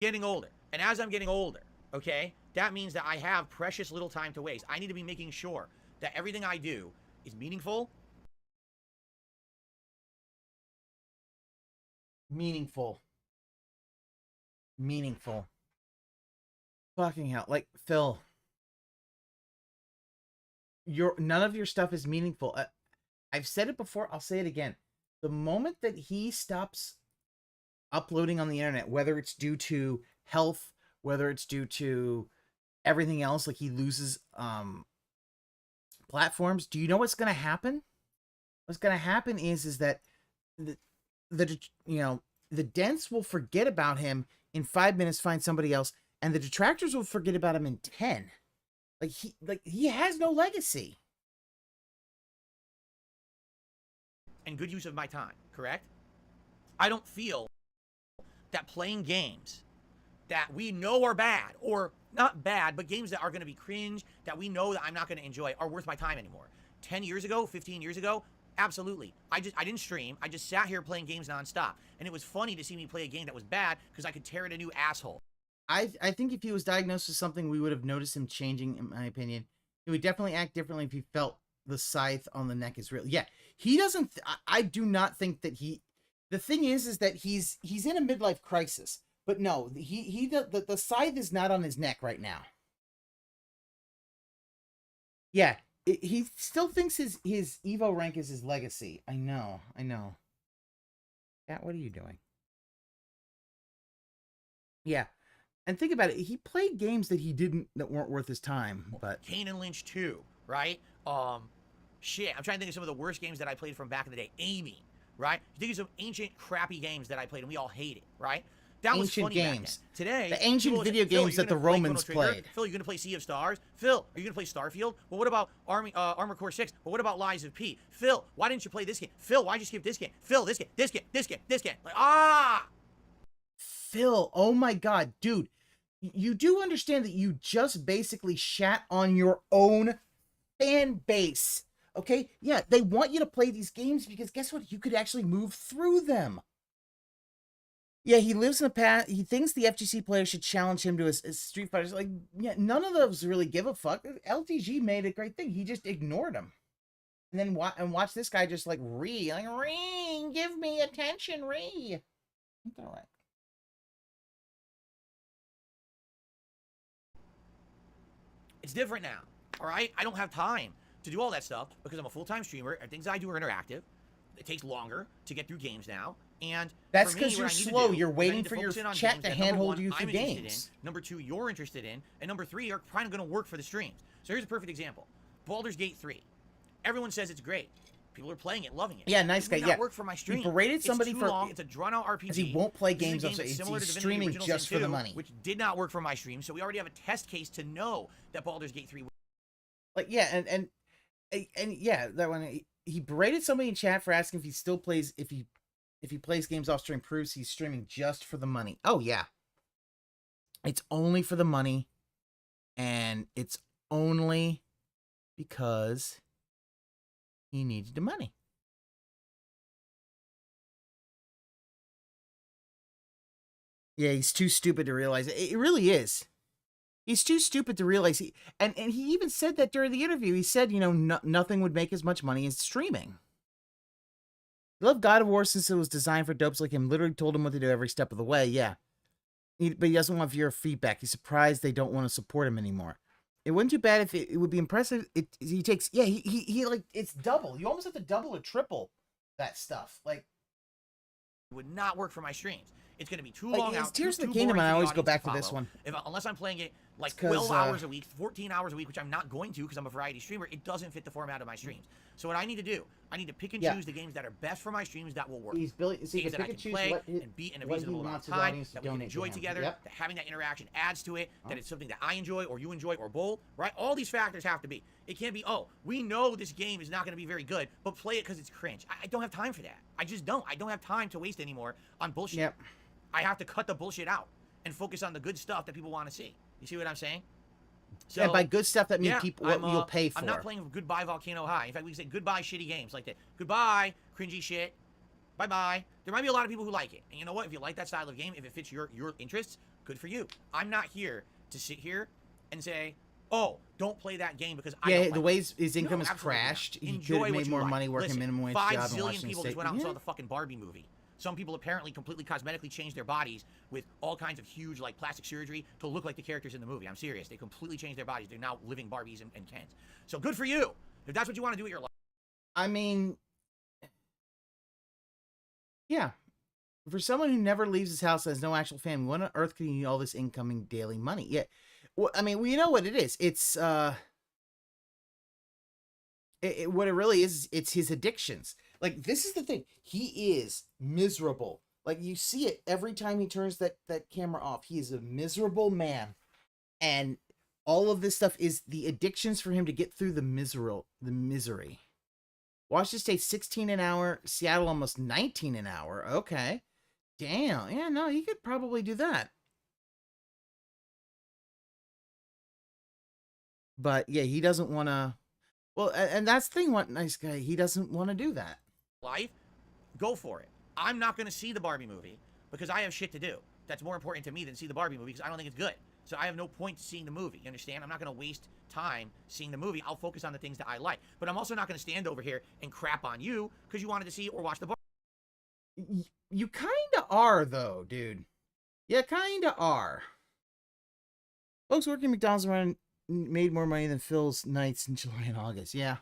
Getting older. And as I'm getting older, okay, that means that I have precious little time to waste. I need to be making sure that everything I do is meaningful. Meaningful. Fucking hell. Like, Phil, none of your stuff is meaningful. I've said it before, I'll say it again. The moment that he stops uploading on the internet, whether it's due to health, whether it's due to everything else, like he loses platforms, do you know what's going to happen? What's going to happen is that the dents will forget about him in 5 minutes, find somebody else, and the detractors will forget about him in 10. Like he has no legacy. And good use of my time, correct? I don't feel that playing games that we know are bad, or not bad, but games that are going to be cringe, that we know that I'm not going to enjoy, are worth my time anymore. 10 years ago, 15 years ago, absolutely. I didn't stream. I just sat here playing games nonstop. And it was funny to see me play a game that was bad because I could tear it a new asshole. I think if he was diagnosed with something, we would have noticed him changing, in my opinion. He would definitely act differently if he felt the scythe on the neck is real. Yeah, he doesn't... I do not think that he... The thing is that he's in a midlife crisis. But no, the scythe is not on his neck right now. Yeah, he still thinks his Evo rank is his legacy. I know. Cat, what are you doing? Yeah. And think about it. He played games that that weren't worth his time. But Kane and Lynch 2, right? Shit. I'm trying to think of some of the worst games that I played from back in the day. Amy, right? You think of some ancient, crappy games that I played and we all hated, right? That was ancient funny games. Back then. Today, the ancient video games that the Romans played. Phil, you're gonna play Sea of Stars. Phil, are you gonna play Starfield? Well, what about Armor Core 6? Well, what about Lies of P? Phil, why didn't you play this game? Phil, why'd you skip this game? Phil, this game. Like, Phil, oh my god, dude. You do understand that you just basically shat on your own fan base. Okay? Yeah, they want you to play these games because guess what? You could actually move through them. Yeah, he lives in the past. He thinks the FGC player should challenge him to a Street Fighter. Like, yeah, none of those really give a fuck. LTG made a great thing. He just ignored him. And then watch this guy just like Ree, give me attention, Ree. It's all right. it's different now. All right, I don't have time to do all that stuff because I'm a full-time streamer and things I do are interactive. It takes longer to get through games now. And that's because you're slow. You're waiting for your chat to handhold you through games. Number 2, you're interested in. And number 3, you're kind of going to work for the streams. So here's a perfect example. Baldur's Gate 3. Everyone says it's great. People are playing it, loving it. Yeah, nice guy. It would not work for my stream. He berated somebody it's for long. It's a drawn-out RPG. He won't play games. Also, he's to streaming just for the money, which did not work for my stream. So we already have a test case to know that Baldur's Gate 3. Like yeah, and yeah, that one. He berated somebody in chat for asking if he still plays if he plays games off stream. Proves he's streaming just for the money. Oh yeah, it's only for the money, and it's only because he needed the money. Yeah, he's too stupid to realize it. It really is. He's too stupid to realize and he even said that during the interview. He said, you know, nothing would make as much money as streaming. He loved God of War since it was designed for dopes like him. Literally told him what to do every step of the way. Yeah. But he doesn't want viewer feedback. He's surprised they don't want to support him anymore. It wouldn't too bad if it would be impressive. He takes, yeah, he like, it's double. You almost have to double or triple that stuff. Like, it would not work for my streams. It's going to be too long out. Tears of the Kingdom, and I always go back to this one. Unless I'm playing it like 12 hours a week, 14 hours a week, which I'm not going to because I'm a variety streamer, it doesn't fit the format of my streams. So what I need to do, I need to pick and choose the games that are best for my streams that will work. He's building, games that I can play and beat in a reasonable amount of time, that we can enjoy together, that having that interaction adds to it, that it's something that I enjoy or you enjoy or both, right? All these factors have to be. It can't be, oh, we know this game is not going to be very good, but play it because it's cringe. I don't have time for that. I just don't. I don't have time to waste anymore on bullshit. Yep. I have to cut the bullshit out and focus on the good stuff that people want to see. You see what I'm saying? So, and by good stuff, that means people what you'll pay for. I'm not playing Goodbye Volcano High. In fact, we can say goodbye shitty games like that. Goodbye cringy shit. Bye-bye. There might be a lot of people who like it. And you know what? If you like that style of game, if it fits your interests, good for you. I'm not here to sit here and say, oh, don't play that game because I don't like the way it. his income No, has absolutely not. crashed, he could Enjoy have what made you more like. money working Listen, minimum wage 5 job and zillion Washington people State. just went out and Yeah. saw the fucking Barbie movie. Some people apparently completely cosmetically changed their bodies with all kinds of huge, like, plastic surgery to look like the characters in the movie. I'm serious. They completely changed their bodies. They're now living Barbies and Kens. So good for you. If that's what you want to do with your life. I mean, yeah. For someone who never leaves his house, has no actual family, what on earth can you need all this incoming daily money? Yeah. Well, I mean, we know what it is. It's, what it really is, it's his addictions. Like, this is the thing. He is miserable. Like, you see it every time he turns that camera off. He is a miserable man. And all of this stuff is the addictions for him to get through the misery. Washington State, 16 an hour. Seattle, almost 19 an hour. Okay. Damn. Yeah, no, he could probably do that. But, yeah, he doesn't want to... Well, and that's the thing, what nice guy. He doesn't want to do that. Life, go for it. I'm not going to see the Barbie movie because I have shit to do. That's more important to me than see the Barbie movie because I don't think it's good. So I have no point to seeing the movie. You understand? I'm not going to waste time seeing the movie. I'll focus on the things that I like. But I'm also not going to stand over here and crap on you because you wanted to see or watch the Barbie. You kind of are, though, dude. You kind of are. Folks working at McDonald's made more money than Phil's nights in July and August. Yeah.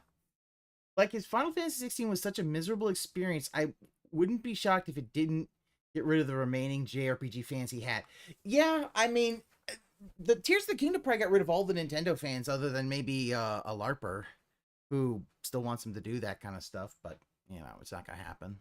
Like, his Final Fantasy 16 was such a miserable experience, I wouldn't be shocked if it didn't get rid of the remaining JRPG fans he had. Yeah, I mean, the Tears of the Kingdom probably got rid of all the Nintendo fans other than maybe a LARPer who still wants him to do that kind of stuff, but, you know, it's not going to happen.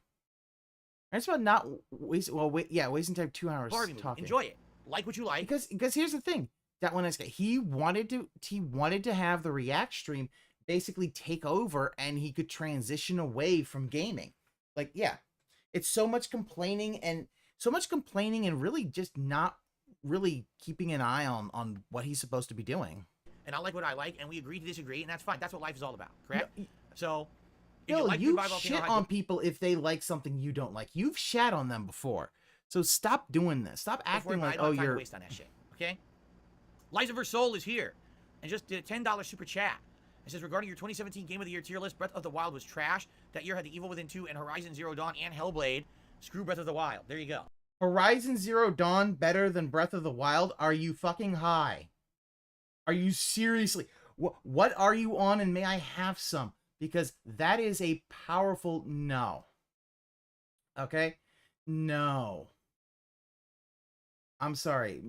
That's about not wasting, wasting time 2 hours Barbie movie. talking. Enjoy it. Like what you like. Because here's the thing. That one is he wanted to have the React stream basically take over and he could transition away from gaming. Like, yeah, it's so much complaining and really just not really keeping an eye on what he's supposed to be doing. And I like what I like, and we agree to disagree, and that's fine. That's what life is all about, correct? No, so, if Bill, like you Blue Bible, shit on people if they like something you don't like. You've shat on them before. So stop doing this. Stop acting like, oh, you're... waste on that shit, okay? Liza Versoul is here and just did a $10 super chat. It says, regarding your 2017 Game of the Year tier list, Breath of the Wild was trash. That year had The Evil Within 2 and Horizon Zero Dawn and Hellblade. Screw Breath of the Wild. There you go. Horizon Zero Dawn better than Breath of the Wild? Are you fucking high? Are you seriously... What are you on, and may I have some? Because that is a powerful no. Okay? No. I'm sorry.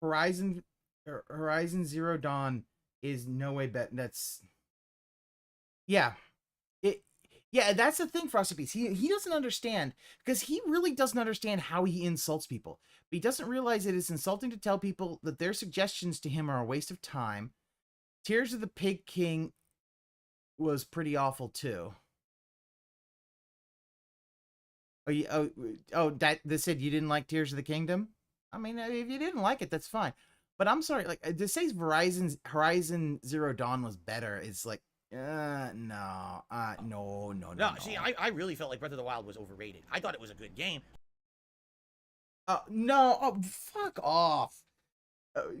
Horizon Zero Dawn is no way better. That's... Yeah. Yeah, that's the thing, Frosty Beast. He doesn't understand, because he really doesn't understand how he insults people. But he doesn't realize it is insulting to tell people that their suggestions to him are a waste of time. Tears of the Pig King was pretty awful too. That said you didn't like Tears of the Kingdom? I mean, if you didn't like it, that's fine. But I'm sorry, like, to say Horizon Zero Dawn was better, it's like, no. See, I really felt like Breath of the Wild was overrated. I thought it was a good game. No. Oh, fuck off.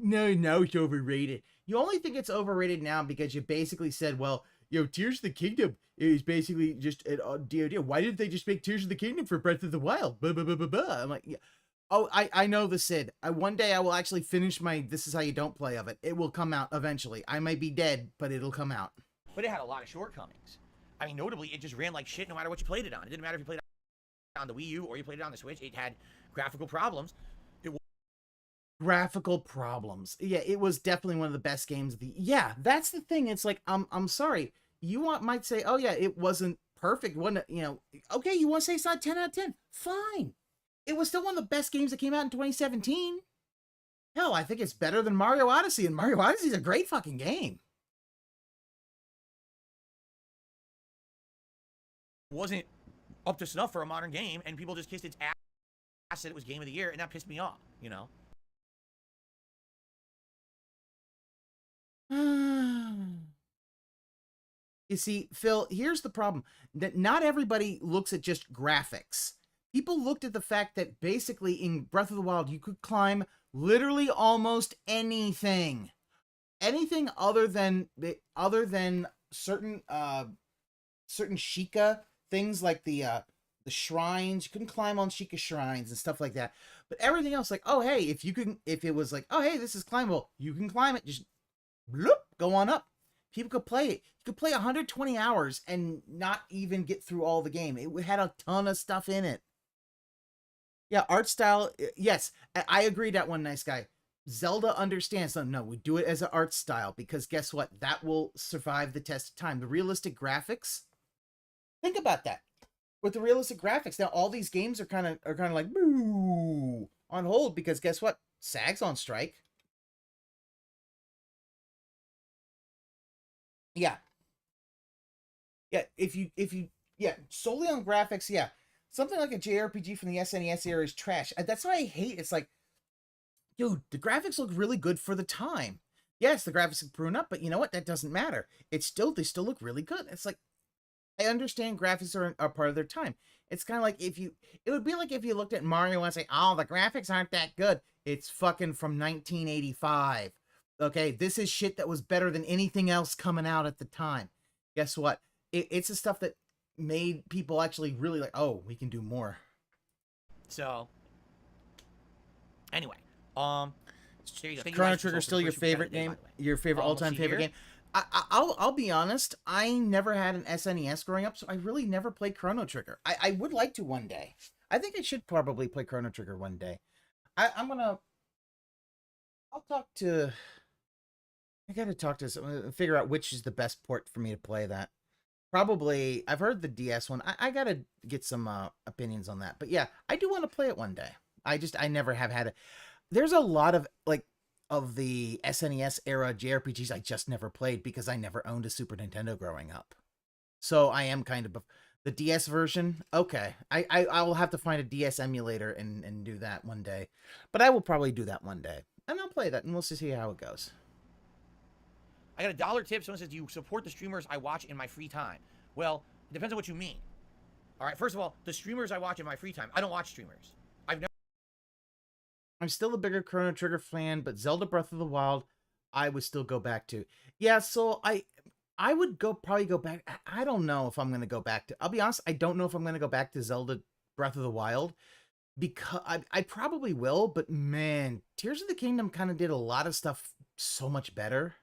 No, it's overrated. You only think it's overrated now because you basically said, well, Tears of the Kingdom is basically just an DOD. Why didn't they just make Tears of the Kingdom for Breath of the Wild? Blah, blah, blah, blah, blah. I'm like, yeah. Oh, I know the Sid. One day I will actually finish my This Is How You Don't Play of it. It will come out eventually. I might be dead, but it'll come out. But it had a lot of shortcomings. I mean, notably, it just ran like shit no matter what you played it on. It didn't matter if you played it on the Wii U or you played it on the Switch. It had graphical problems. Graphical problems. Yeah, it was definitely one of the best games of the... Yeah, that's the thing. It's like, I'm sorry. You might say, oh yeah, it wasn't perfect. Okay, you want to say it's not 10 out of 10. Fine. It was still one of the best games that came out in 2017. Hell, I think it's better than Mario Odyssey, and Mario Odyssey is a great fucking game. Wasn't up to snuff for a modern game, and people just kissed its ass, said it was Game of the Year, and that pissed me off, you know? You see, Phil, here's the problem. That not everybody looks at just graphics. People looked at the fact that basically in Breath of the Wild, you could climb literally almost anything. Anything other than certain certain Sheikah things like the shrines. You couldn't climb on Sheikah shrines and stuff like that. But everything else, like, oh hey, if it was like, oh hey, this is climbable, you can climb it, just bloop, go on up. People could play it. You could play 120 hours and not even get through all the game. It had a ton of stuff in it. Yeah, art style, yes, I agree that one, nice guy. Zelda understands, no, we do it as an art style, because guess what? That will survive the test of time. The realistic graphics, think about that. With the realistic graphics, now all these games are kind of like, boo, on hold, because guess what? SAG's on strike. Yeah. Yeah, if you solely on graphics, yeah. Something like a JRPG from the SNES era is trash. That's what I hate. It's like, dude, the graphics look really good for the time. Yes, the graphics have grown up, but you know what? That doesn't matter. They still look really good. It's like, I understand graphics are part of their time. It's kind of like it would be like if you looked at Mario and say, oh, the graphics aren't that good. It's fucking from 1985. Okay, this is shit that was better than anything else coming out at the time. Guess what? It's the stuff that made people actually really like, oh, we can do more. So, anyway, Chrono Trigger still your favorite game? Your favorite all-time favorite game? I'll be honest. I never had an SNES growing up, so I really never played Chrono Trigger. I would like to one day. I think I should probably play Chrono Trigger one day. I'll talk to. I gotta talk to someone, figure out which is the best port for me to play that. Probably, I've heard the DS one. I gotta get some opinions on that. But yeah, I do want to play it one day. I never have had it. There's a lot of of the SNES era JRPGs I just never played because I never owned a Super Nintendo growing up. So I am kind of the DS version. Okay, I will have to find a DS emulator and do that one day. But I will probably do that one day, and I'll play that, and we'll see how it goes. I got a dollar tip. Someone says, do you support the streamers I watch in my free time? Well, it depends on what you mean. All right, first of all, the streamers I watch in my free time, I don't watch streamers. I'm still a bigger Chrono Trigger fan, but Zelda Breath of the Wild, I would still go back to. Yeah, so I would probably go back. I don't know if I'm going to go back to. I'll be honest, I don't know if I'm going to go back to Zelda Breath of the Wild, because I probably will, but man, Tears of the Kingdom kind of did a lot of stuff so much better.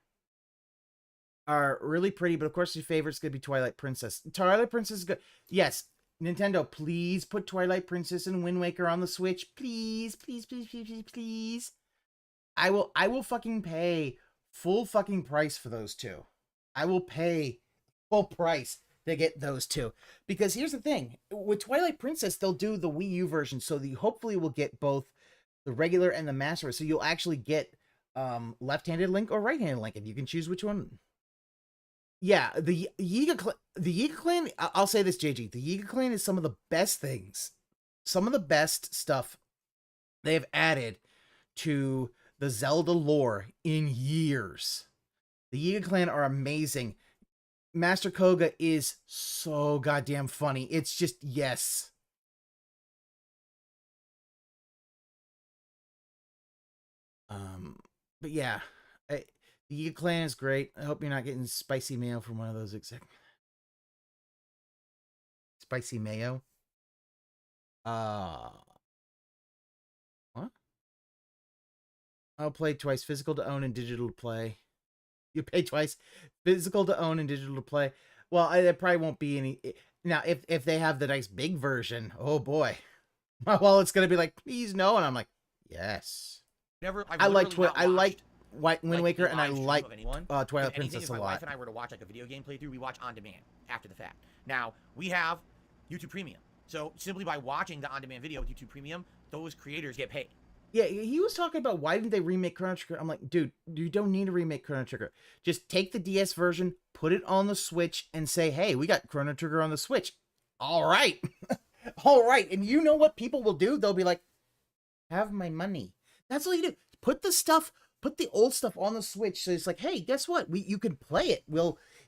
Are really pretty, but of course your favorite's going to be Twilight Princess. Twilight Princess is good. Yes, Nintendo, please put Twilight Princess and Wind Waker on the Switch. Please, please, please, please, please, please. I will fucking pay full fucking price for those two. I will pay full price to get those two. Because here's the thing. With Twilight Princess, they'll do the Wii U version, so you hopefully will get both the regular and the Master. So you'll actually get left-handed Link or right-handed Link, and you can choose which one. Yeah, the Yiga Clan, I'll say this, JG, the Yiga Clan is some of the best things, some of the best stuff they have added to the Zelda lore in years. The Yiga Clan are amazing. Master Koga is so goddamn funny. It's just, yes. But yeah, the Yiga Clan is great. I hope you're not getting spicy mayo from one of those spicy mayo. What? I'll play twice. Physical to own and digital to play. You pay twice. Physical to own and digital to play. Well, there probably won't be any. Now, if they have the nice big version, oh boy. Well, it's gonna be like, please no, and I'm like, yes. I like Wind Waker, and I like Twilight Princess a lot. If my wife and I were to watch like a video game playthrough, we watch on demand after the fact. Now we have YouTube Premium, so simply by watching the on-demand video with YouTube Premium, those creators get paid. Yeah, he was talking about why didn't they remake Chrono Trigger. I'm like, dude, you don't need to remake Chrono Trigger. Just take the DS version, put it on the Switch, and say, hey, we got Chrono Trigger on the Switch. All right. All right. And you know what people will do? They'll be like, have my money. That's all you do. Put the old stuff on the Switch. So it's like, hey, guess what? You can play it.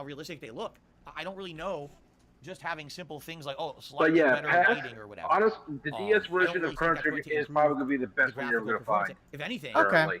how realistic they look. I don't really know. Just having simple things like But slightly yeah, better lighting or whatever. honest, the DS I don't version really of think Chrono that's Trigger going to is improve probably going to be the the best one you're graphical going to performance. find. If anything, Okay. currently.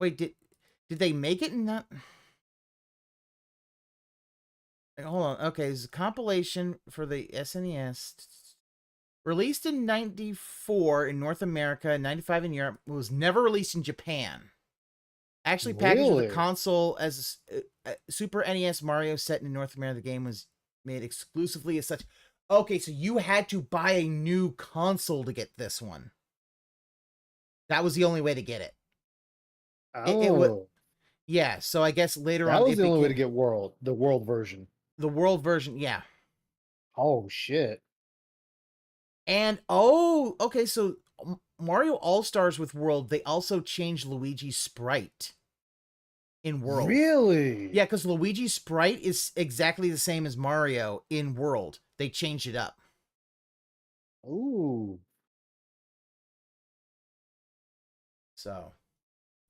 Wait, did they make it in that? Hold on. Okay, it's a compilation for the SNES. Released in 94 in North America, 95 in Europe. It was never released in Japan. Actually packaged with Really? the console as a Super NES Mario set in North America. The game was made exclusively as such. Okay, so you had to buy a new console to get this one. That was the only way to get it. Oh, Yeah, so I guess later on that was it the only way to became get the world version. the world version. Yeah. Oh shit! And okay, so Mario All-Stars with World, they also changed Luigi's sprite in World. Really? Yeah, because Luigi's sprite is exactly the same as Mario in World. They changed it up. Ooh. So.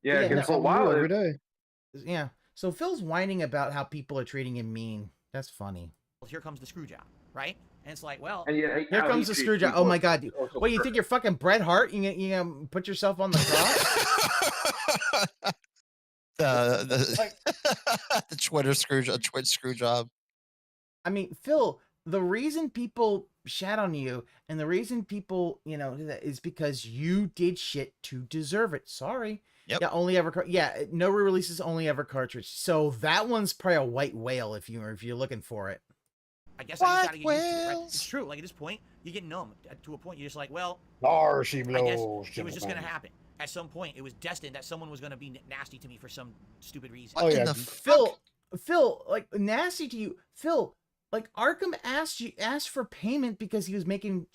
Yeah, Yeah, because for a Something new while, every day. Yeah. So Phil's whining about how people are treating him mean. That's funny. Here comes the screw job, right? And it's like, well, and yeah, Here comes the screw job. Oh my god. What, you think you're fucking Bret Hart? You gonna put yourself on the cross? The Twitch screw job. I mean, Phil, the reason people shat on you and the reason people, do that is because you did shit to deserve it. Sorry. Yep. Yeah, no re-releases, only ever cartridge. So that one's probably a white whale if you're looking for it. I guess I just gotta get used to it, right? It's true. Like at this point, you get numb. To a point, you're just like, well, She I guess blows. it was just gonna happen. At some point, it was destined that someone was gonna be nasty to me for some stupid reason. Oh yeah, Phil, like nasty to you, Phil. Like Arkham asked for payment because he was making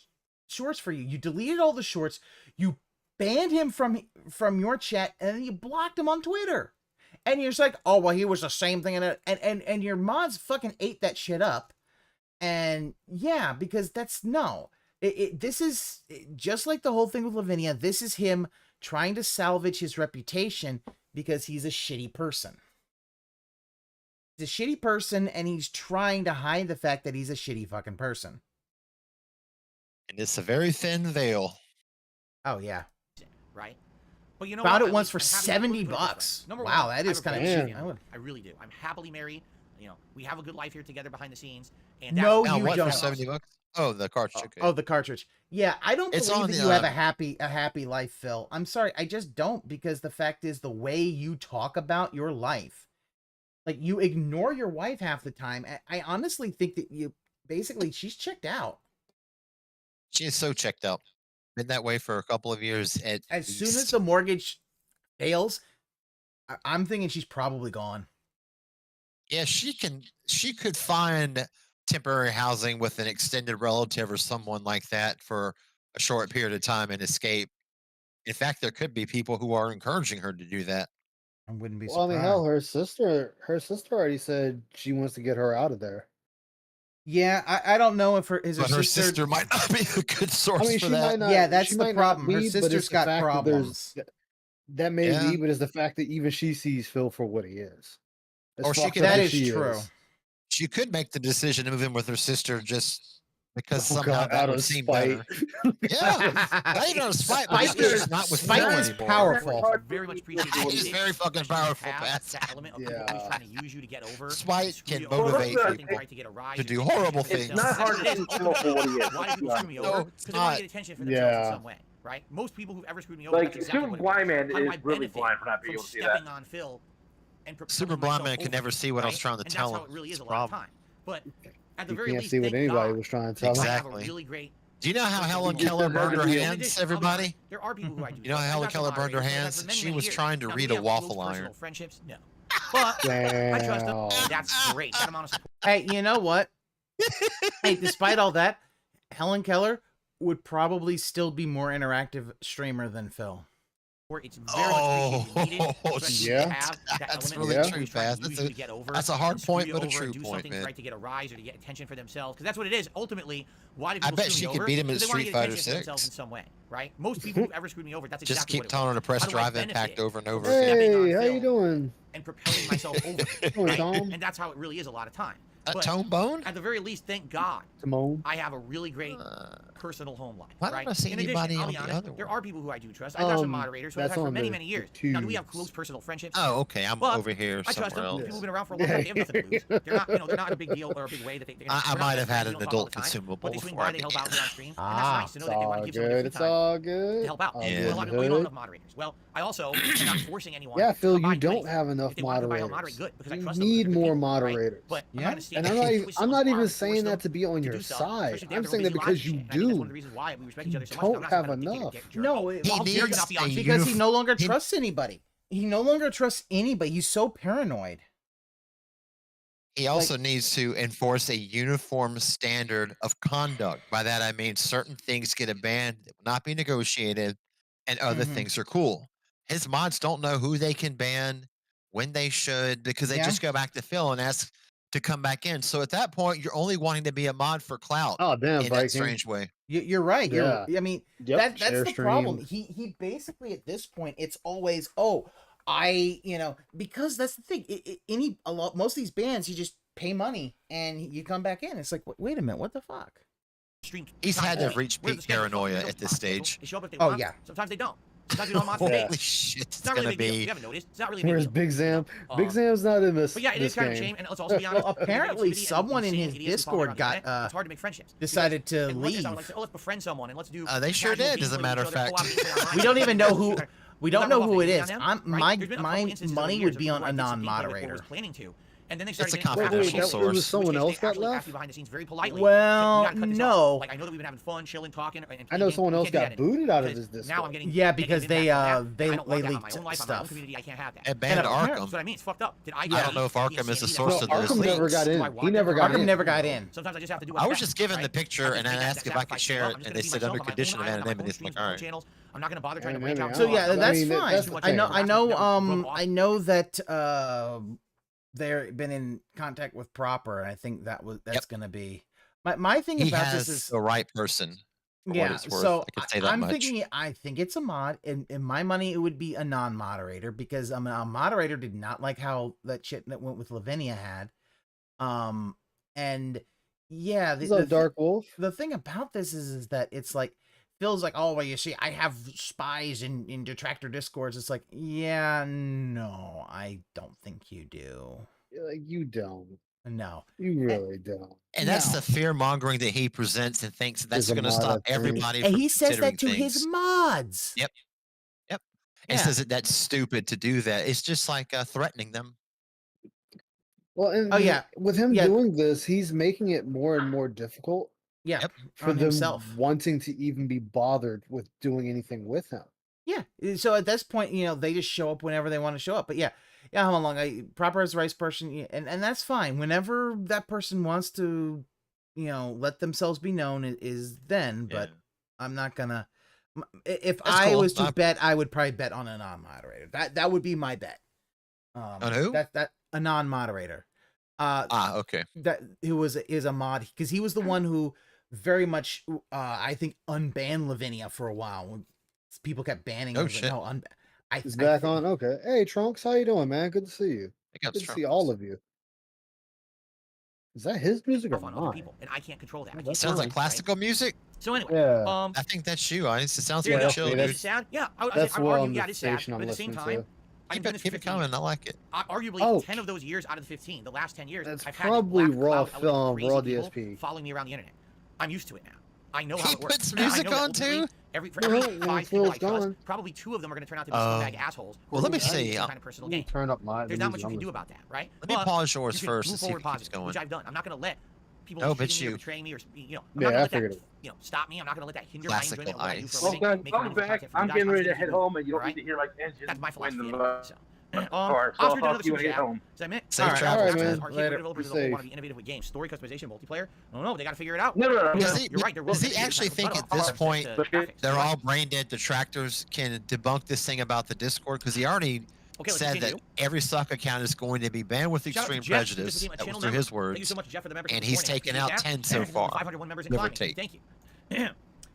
shorts for you. You deleted all the shorts. You banned him from your chat, and then you blocked him on Twitter. And you're just like, oh well, he was the same thing, and your mods fucking ate that shit up. And yeah, because this is just like the whole thing with Lavinia. This is him trying to salvage his reputation because he's a shitty person. He's a shitty person, and he's trying to hide the fact that he's a shitty fucking person. And it's a very thin veil. Oh yeah. Right. But you know Found what? it once for $70. Wow, that is kind of cheap. I really do. I'm happily married. We have a good life here together behind the scenes. And no, now, you what, don't. For $70? Oh, the cartridge. Okay. Oh, the cartridge. Yeah, I don't It's believe on that the, you have a happy life, Phil. I'm sorry, I just don't, because the fact is the way you talk about your life, like you ignore your wife half the time. I honestly think that she's checked out. She is so checked out. Been that way for a couple of years. As soon as the mortgage fails, I'm thinking she's probably gone. Yeah, she could find temporary housing with an extended relative or someone like that for a short period of time and escape. In fact, there could be people who are encouraging her to do that. I wouldn't be Well, I surprised. mean, hell, her sister already said she wants to get her out of there. Yeah, I don't know if her sister might not be a good source for she that. might not, Yeah, that's she the might not problem. Her be, but sister's it's the got fact problems. That may Yeah. be, but it's the fact that even she sees Phil for what he is. As Or she fucked could- up That as is she true. She could make the decision to move in with her sister just because Oh, somehow God, that out would of seem spite. better. Yeah, not even out of spite, but Spite it's is- just not with spite Phil is anymore. powerful. I very much appreciate Spite you. is very fucking powerful, Have Pat. that element of people Yeah. always trying to use you to get over. Spite screw can you over, motivate something people right to get a rise to or do get attention horrible for things. It's not hard to themselves. see Phil for what he is. Why do people screw me No, over? it's Because they want not. to get attention for themselves in Yeah. some way, right? Most people who've ever screwed me over, Like, that's exactly Super what it Blind is. Man How do is I really benefit blind for not being from able to see stepping that. on Phil and Super propelling Blind Man myself could never over, see what I was right? trying to And tell that's how him. it really It's is a a lot of problem. time. But at the You very can't least, see what thank anybody God, was trying to tell him. I have Exactly. a really great. Do you know how Helen He Keller just burned her deserves to be- hands, everybody? There are people who I do. You know how trust. Helen I've got some Keller burned her moderators who I've had hands? for many, She many was years. trying to Now, do read we a have waffle close iron. personal friendships? No. But I trust them. Damn. That's great. That amount of support. Hey, you know what? Hey, despite all that, Helen Keller would probably still be more interactive streamer than Phil. It's very much appreciated. Oh, especially yeah. to have that That's element really of true, always trying to Faz. use you to get over That's a hard and screw point, you but a over true and do point, something man. right to get a rise or to get attention for themselves, because that's what it is. Ultimately, why do I people bet screw she me could over? beat him in Because they wanna Street get Fighter attention for themselves 6. in some way, right? Most people who've ever screwed me over, that's Just exactly keep what it telling her was. to press How do I drive impact benefit over and over from again. stepping on Hey, how you Phil doing? and propelling myself over, Doing, right? Tom? And that's how it really is a lot of time. That But tone bone? at the very least, thank God, Simone. I have a really great personal home life. Why don't right? I see In addition, anybody I'll on be the honest, other there one? are people who I do trust. I've got some moderators who I've that's had for on many, the- many years. the Now, do we have tubes. close personal friendships? Oh, okay. I'm But over here I trust somewhere them. else. People who've been around for a long time, they have nothing to lose. They're not, they're not a big deal or a big way that they're I they're not might have friends, had we an don't talk all adult the time, consumable but they swing before by, I they help began. out me on stream, and Ah, that's nice to know It's that they all want to give someone good. free It's time all good. to help out. All Yeah. Well, good. a lot of, oh, you don't have enough moderators. Well, I also am not forcing anyone. Yeah, Phil, to buy you don't plays. have enough If they want to buy a moderators. moderate, good, because I You trust them. need They're good more people, right? moderators. But I'm Yeah. not going to stand And I'm not even saying that to be on your side. I'm saying that because you do. You don't have enough. No, because he no longer trusts anybody. He no longer trusts anybody. He's so paranoid. He also needs to enforce a uniform standard of conduct. By that I mean certain things get banned that will not be negotiated, and other things are cool. His mods don't know who they can ban, when they should, because they just go back to Phil and ask to come back in. So at that point, you're only wanting to be a mod for clout. Oh damn, in that strange way. You're right. Yeah. I mean, that's the problem. He basically at this point, it's always because that's the thing. Most of these bands, you just pay money and you come back in. It's like, wait a minute, what the fuck? He's had to reach peak paranoia at this stage. They show up if they Oh, want. yeah. Sometimes they don't. Sometimes we don't mod for Holy days. shit, It's not really a big deal. You haven't noticed. It's not really a big Where's deal. Big Zam? Big Zam's not in this. But yeah, it is kind of a shame. And let's also be honest. Well, apparently someone in his Discord got it's hard to make friendships. decided to leave. Let's befriend someone and let's do. They sure did, as a matter of fact. We don't even know who. We don't know who it is. My instances money where would be on a non-moderator. Planning to. And then they started It's a confidential source. Was someone else that left? Behind the scenes very politely. Well, no. Like I know that we've been having fun, chilling, talking. I know someone else got booted out of his Discord. Now I'm getting because they leaked stuff. I can't have that. It banned Arkham. That's what I mean. It's fucked up. I don't know if Arkham is the source of those Arkham never leaks. got in. He never got in. Arkham never got in. Sometimes I just have to do. I was just given the picture and I asked if I could share it, and they said under condition of anonymity. It's like, all right. I'm not gonna bother trying to reach out. So yeah, that's mean, fine. that's the I know. thing. I know that they've been in contact with Proper, and I think that's gonna be my thing He about has this is the right person. For yeah. what it's worth. So I can say that I'm much. thinking, I think it's a mod, and in my money, it would be a non-moderator because a moderator did not like how that shit that went with Lavinia had, and yeah, the Dark Wolf. The thing about this is that it's like. Phil's like, oh, well, you see, I have spies in Detractor Discords. It's like, yeah, no, I don't think you do. You don't. No. You really don't. And that's the fear mongering that he presents and thinks that's going to stop everybody. And from he says that to considering his things. mods. Yep. And says that that's stupid to do that. It's just like threatening them. Well, and with him doing this, he's making it more and more difficult. Yeah, for them wanting to even be bothered with doing anything with him. Yeah, so at this point, they just show up whenever they want to show up. But how long? Proper as the right person, and that's fine. Whenever that person wants to, let themselves be known, is then. But I'm not gonna. If I was to bet, I would probably bet on a non-moderator. That would be my bet. On who? That a non-moderator. Okay. That who is a mod because he was the one who very much I think unbanned Lavinia for a while when people kept banning him. Shit. He's back on. Okay. Hey Trunks, how you doing, man? Good to see you. Good to see all of you. Is that his music or mine? People, and I can't control that. Sounds like classical music. So anyway, I think that's you. It sounds yeah, like chill, dude. Sad? Yeah, that's I well argue, on the it's sad, station but I'm at the same listening time, to. Keep it coming. I like it. Arguably, 10 of those years out of the 15, the last 10 years, That's I've probably had raw crazy film, raw people DSP. following me around the internet. I'm used to it now. I know how He it works. puts music on too. For every 5 people I trust, gone. probably 2 of them are going to turn out to be scumbag assholes. Well, let me see. Kind of personal gain. Turn up my. There's not much you can do about that, right? Let me pause yours you first move and see if forward it keeps positive, going. which I've done. I'm not going to let people Oh, cheating bitch, me or you. betraying me or I'm Yeah, not going I to figured let that stop me. I'm not going to let that hinder Classical my enjoyment of what I do ice. for a living. Okay, I'm back. I'm getting ready to head home, and you don't need to hear like engines. That's my when philosophy. the So. car. So I'll talk to you when I get home. Does that mean? Safe travels, man. Arcade Later. developers Be as a whole safe. want to be innovative with games, story customization, multiplayer. No, they got to figure it out. No. You're right. Does he actually think at this point they're all brain dead detractors can debunk this thing about the Discord? Because he already said that every suck account is going to be banned with extreme prejudice. That was through his words. Thank you so much, Jeff, for the membership. And he's taken out 10 so far. 501 members in Give or climbing. take. Thank you.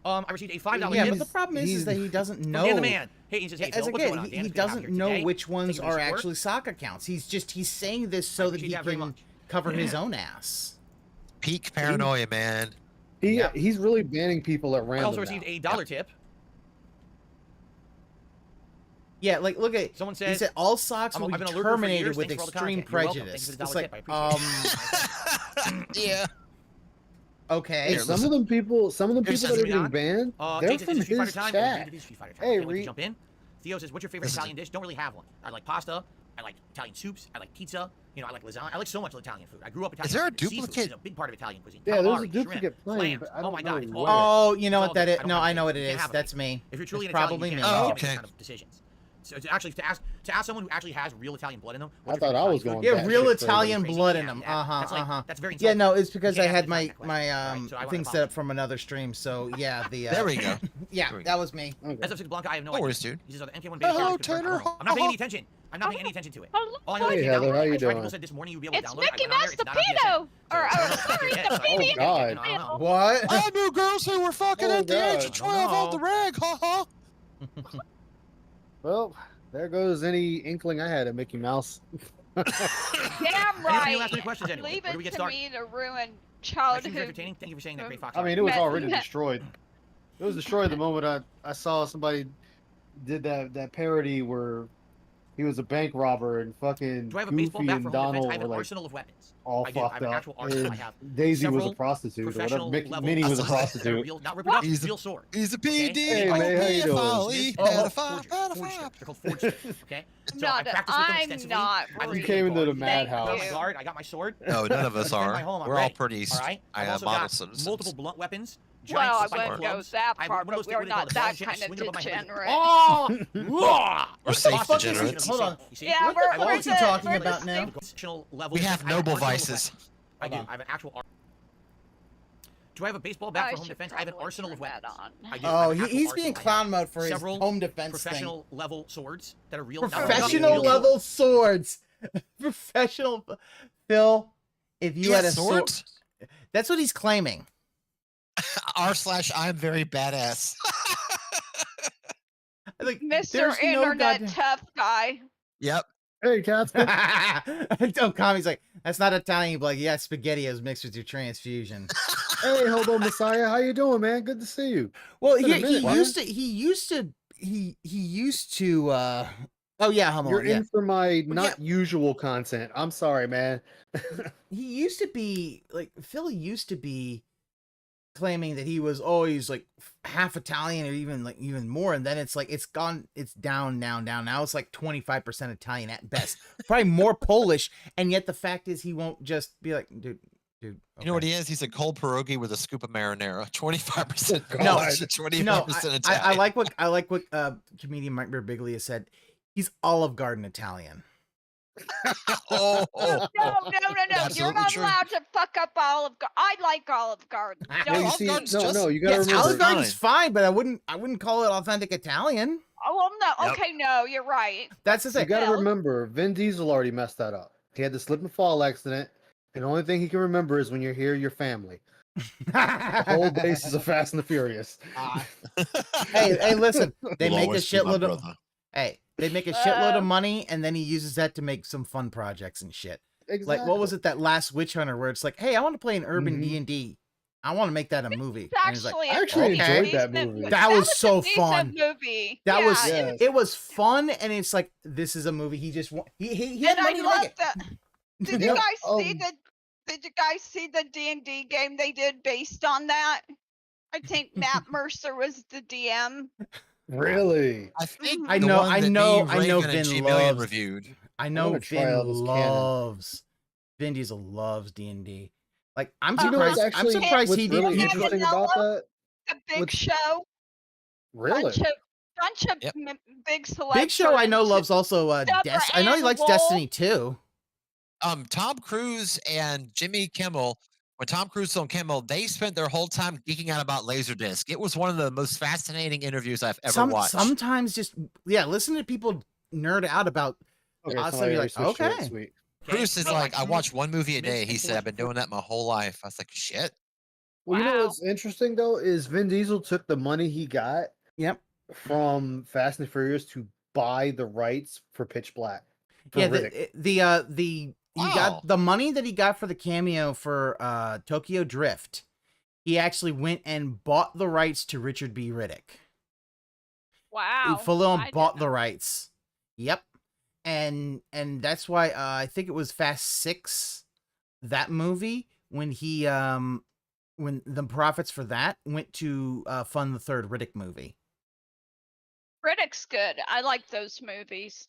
I received a $5 Yeah, gift. but the problem is that he doesn't know. Dan the man. Hey, he says, hey, As Phil, a what's going kid, on? he Dan's doesn't know today. which ones Thank you for are the support. actually sock accounts. He's saying this so that he can cover his own ass. Peak paranoia, man. He's really banning people at I random. also received a $1 tip. Yeah, like look at someone he says said all socks will I've be been a lurker for terminated years. with Thanks for all the extreme content. You're welcome. Thanks prejudice. for the It's $1 like tip. I appreciate it. Yeah. Okay. Hey, some of them people that are getting banned, they're Jason, from is it his Street Fighter time? chat. Street Fighter time. Hey, Can't wait to jump in. Theo says, what's your favorite Italian dish? Don't really have one. I like pasta, I like Italian soups. I like pizza. You know, I like lasagna. I like so much Italian food. I grew up Italian. Is there a food. Seafood duplicate? is a big part of Italian cuisine. Yeah, there's a Calamari, duplicate shrimp, playing, clams. but I Oh don't my know God, it's all where. Oh, you know it's what all that good. is? I don't No, have I a know what favorite. it You can't is. have a That's favorite. me. If you're truly It's an Italian, probably you me. can't Oh, make these okay. kind of decisions. So to actually to ask someone who actually has real Italian blood in them. I what's your thought favorite I was Italian going food? Yeah, batshit real crazy. Italian Crazy. blood in Yeah, them. yeah. That's like that's very Yeah, insulting. no, it's because You I can't had ask my me that question. Alright, so I want thing to set up from another stream. So yeah, the There we go. yeah, There we that was me. Okay. SF6 Blanca, I have no No idea. worries, dude. He says, MK1 Hello, beta Taylor. I'm not paying any attention. I'm not paying any attention to it. All I know is Hey, you Heather, download how it. you I tried. doing? People said this morning you'd be able to It's download it. Mickey I went on there. Mouse It's the not on pedo. PSN. Or So, sorry, yeah, the so I don't pedo. get it. God. I don't know. What? I knew girls who were fucking Oh, at the age of God. 12 on the rag. Ha ha. Well, there goes any inkling I had of Mickey Mouse. Damn Any right. last minute questions anyway? Leave Where do it we get to started? me to ruin My stream's childhood. entertaining. Thank you for saying that, Great Fox. I mean, it was Met- already met- destroyed. It was destroyed the moment I saw somebody did that parody where he was a bank robber and fucking Do I have a baseball Goofy bat and for home defense? Donald I have were an like arsenal of weapons. all I do. I have fucked an up. actual arsenal. I And have Daisy was a several prostitute, or whatever. professional level Minnie was a that are prostitute. real, not reproductive, He's a- real sword. He's a Okay? PD. Hey, man, how you doing? Folly. They're called Pedophile. forgers. Pedophile. They're called forgers. Okay. So I Not, practice with them I'm extensively. not. I was You a came into the guard. madhouse. I got my guard. I got my sword. No, none of us Defend are. my home, I'm We're all ready. pretty All right. I I've have also model got citizens. multiple blunt weapons. Well, I giant wouldn't go clubs. that I have far, one of those but we're things where not they that call kind swing of it above my head. degenerate. Oh! We're safe degenerates. Hold on. You see? Yeah, What the we're, fuck we're is he the, talking we're the about now? Professional level We have defense. I noble arsenal of vices. weapons. I do. Hold on. I have an actual. Do I have a baseball bat I for home should defense? I have an probably arsenal of turn that weapons. on. I do. I Oh, have an actual he's being arsenal. I clown have mode for his several home defense thing. professional level swords that are real. Professional real level swords. Professional. Phil, if you You had got a sword, swords? that's what he's claiming. R/I'm very badass. Like, Mr. there's no Internet goddamn- Tough Guy. Yep. Hey, Cats. Don't Kami's like, that's not Italian. You'd be like, yeah, spaghettios mixed with your transfusion. Hey, Hobo Messiah, how you doing, man? Good to see you. Well, Been a he minute, man. used to oh yeah, Hummel, You're yeah. in for my Well, not usual content. I'm sorry, man. He used to be like Phil used to be claiming that he was always like half Italian or even more, and then it's like it's down. Now it's like 25% Italian at best, probably more Polish, and yet the fact is he won't just be like, dude. Okay. You know what he is? He's a cold pierogi with a scoop of marinara. 25% No, Polish, 25% No, Italian. I like what comedian Mike Birbiglia said. He's Olive Garden Italian. Oh, No. You're Absolutely not true. allowed to fuck up Olive Garden. I like Olive Garden. Yeah, Yeah, you Olive see, Garden's no, just- you gotta Yes, remember. Olive Garden's fine, but I wouldn't call it authentic Italian. Oh, well, no. Yep. Okay, no, you're right. That's the You thing. gotta Well- remember, Vin Diesel already messed that up. He had the slip and fall accident, and the only thing he can remember is when you're here, your family. The whole basis of Fast and the Furious. hey, listen. They Will make a always be my shitload of brother. they make a shitload of money, and then he uses that to make some fun projects and shit. Exactly. Like what was it, that last Witch Hunter where it's like, hey, I want to play an urban Mhm. D&D. I want to make that a movie. It's And he's like, actually, I actually enjoyed that movie. That was a so decent fun. Movie. That Yeah, was Yes. it was fun, and it's like this is a movie. He just he had And I money to make love it. that. Did you Yep, guys see the? Did you guys see the D&D game they did based on that? I think Matt Mercer was the DM. Really? I think I the know- one I that know- me, I know Raven, and Vin G-Million loves- reviewed. I know wanna try out this Vin Diesel loves D&D. Like I'm You know what's surprised. I'm actually surprised what's he really didn't. interesting about that? The Big What's- Show. Really? Bunch of Yep. big celebs. Big Show, I know, are into- loves also Deborah I know he Ann likes Wool. Destiny too. Tom Cruise and Jimmy Kimmel, when Tom Cruise was on Kimmel, they spent their whole time geeking out about Laserdisc. It was one of the most fascinating interviews I've ever watched. Sometimes just listen to people nerd out about. Okay, I'll so say I like, switched to it, okay. sweet. Bruce is like, I watch one movie a Miss day. He said, I've been doing that my whole life. I was like, shit. Well, you know Wow. what's interesting though is Vin Diesel took the money he got Yep. from Fast and Furious to buy the rights for Pitch Black. For Yeah. Riddick. He Wow. got the money that he got for the cameo for Tokyo Drift. He actually went and bought the rights to Richard B. Riddick. Wow. He full on I bought didn't the know. rights. Yep. And that's why I think it was Fast 6, that movie, when he when the profits for that went to fund the third Riddick movie. Riddick's good. I like those movies.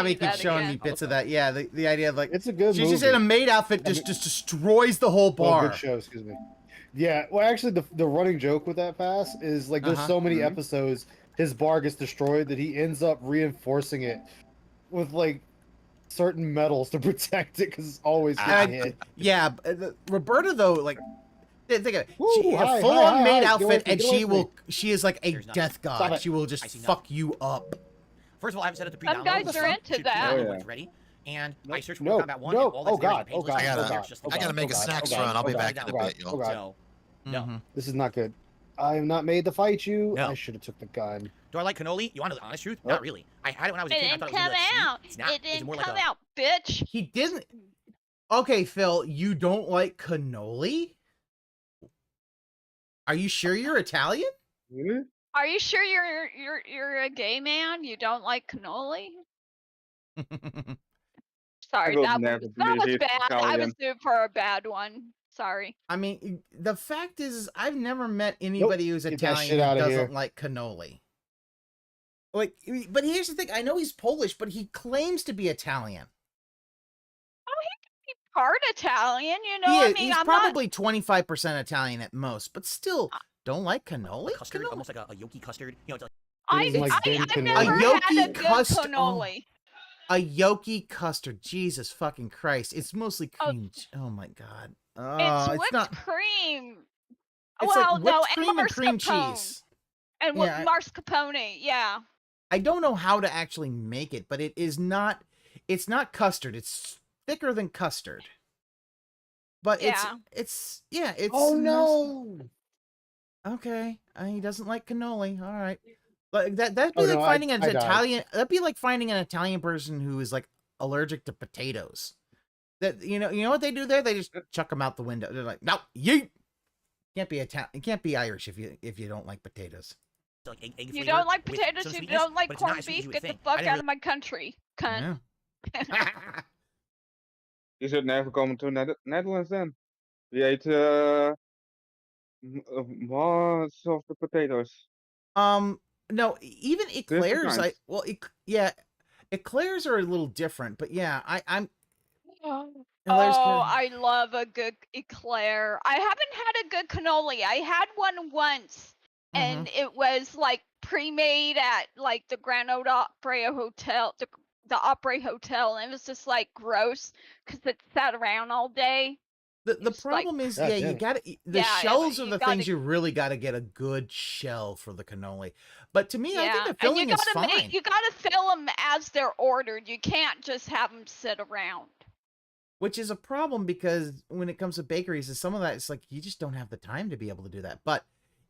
Nami see that keeps showing again. me bits of that. Yeah, the idea of like It's a good she's movie. just in a maid outfit, just destroys the whole Oh, bar. good show, excuse me. Yeah, well, actually, the running joke with that pass is like there's so many episodes his bar gets destroyed that he ends up reinforcing it with like certain metals to protect it because it's always getting hit. Yeah, Roberta though, like think of it. Woo, She hi, a full-on hi, maid hi, get away outfit, from me, and get away she from me. will. She is like a There's nothing. death Stop god. it. She will I just see fuck you up. First of all, I haven't set it to Some pre-download. guys are into Shoot that. pre-download Oh, when yeah. it's ready. And I searched for No, Combat 1 no, and all that's oh there is God, a oh pageless God, I gotta- search God, just oh to I gotta God, make a oh God, snacks oh God, run. I'll be oh back God, in a oh bit, God, y'all. oh God. So, no. This is not good. I am not made to fight you. No. I should have took the gun. Do I like cannoli? You want to know the honest truth? Oh. Not really. I had it when I was a It kid. I didn't thought it was come really like sweet. out. It's not. It It's didn't more come like a, out, bitch. He didn't. Okay, Phil, you don't like cannoli? Are you sure you're Italian? Really? Are you sure you're a gay man? You don't like cannoli? Sorry, will that never was believe he's bad. I was Italian. due for a bad one. Sorry. I mean, the fact is, I've never met anybody who's Get that Italian shit who outta doesn't here. like cannoli. Like, but here's the thing: I know he's Polish, but he claims to be Italian. Oh, he could be part Italian, you know. He I is, mean, he's I'm probably 25% Italian at most, but still, don't like cannoli. Custard, Cannoli? almost like a Yoki custard. You know, it's like I've A never had Yoki a good custard. cannoli. A Yoki custard. Jesus fucking Christ! It's mostly cream. Oh my god. It's whipped not. cream. It's well, like no, whipped cream and cream mascarpone. cheese. And Yeah, mascarpone, yeah. I don't know how to actually make it, but it is not. It's not custard. It's thicker than custard. But Yeah. it's yeah. It's Oh no! Okay, he doesn't like cannoli. All right, like that'd be Oh, like no, finding an I died. Italian. That'd be like finding an Italian person who is like allergic to potatoes. That you know what they do there? They just chuck them out the window. They're like, no, you can't be Italian. You can't be Irish if you don't like potatoes. like egg You flavor don't like with potatoes, some you sweetness, don't like but it's not corned as sweet as beef, you would get the think. fuck I didn't out of my country, cunt. You should never come to Netherlands then. We ate most of the potatoes. No, even eclairs. kinds. Yeah, eclairs are a little different, but yeah, I'm. Oh, Eclairs can- I love a good eclair. I haven't had a good cannoli. I had one once, and it was like pre-made at like the Grand Ole Opry Hotel, the Opry Hotel, and it was just like gross because it sat around all day. The It's like- problem is, God yeah, damn you it. gotta the Yeah, shells are you the gotta- things you really gotta get a good shell for the cannoli. But to me, I Yeah, think the and you filling is gotta fine. you gotta fill them as they're ordered. You can't just have them sit around. Which is a problem because when it comes to bakeries, is some of that it's like you just don't have the time to be able to do that. But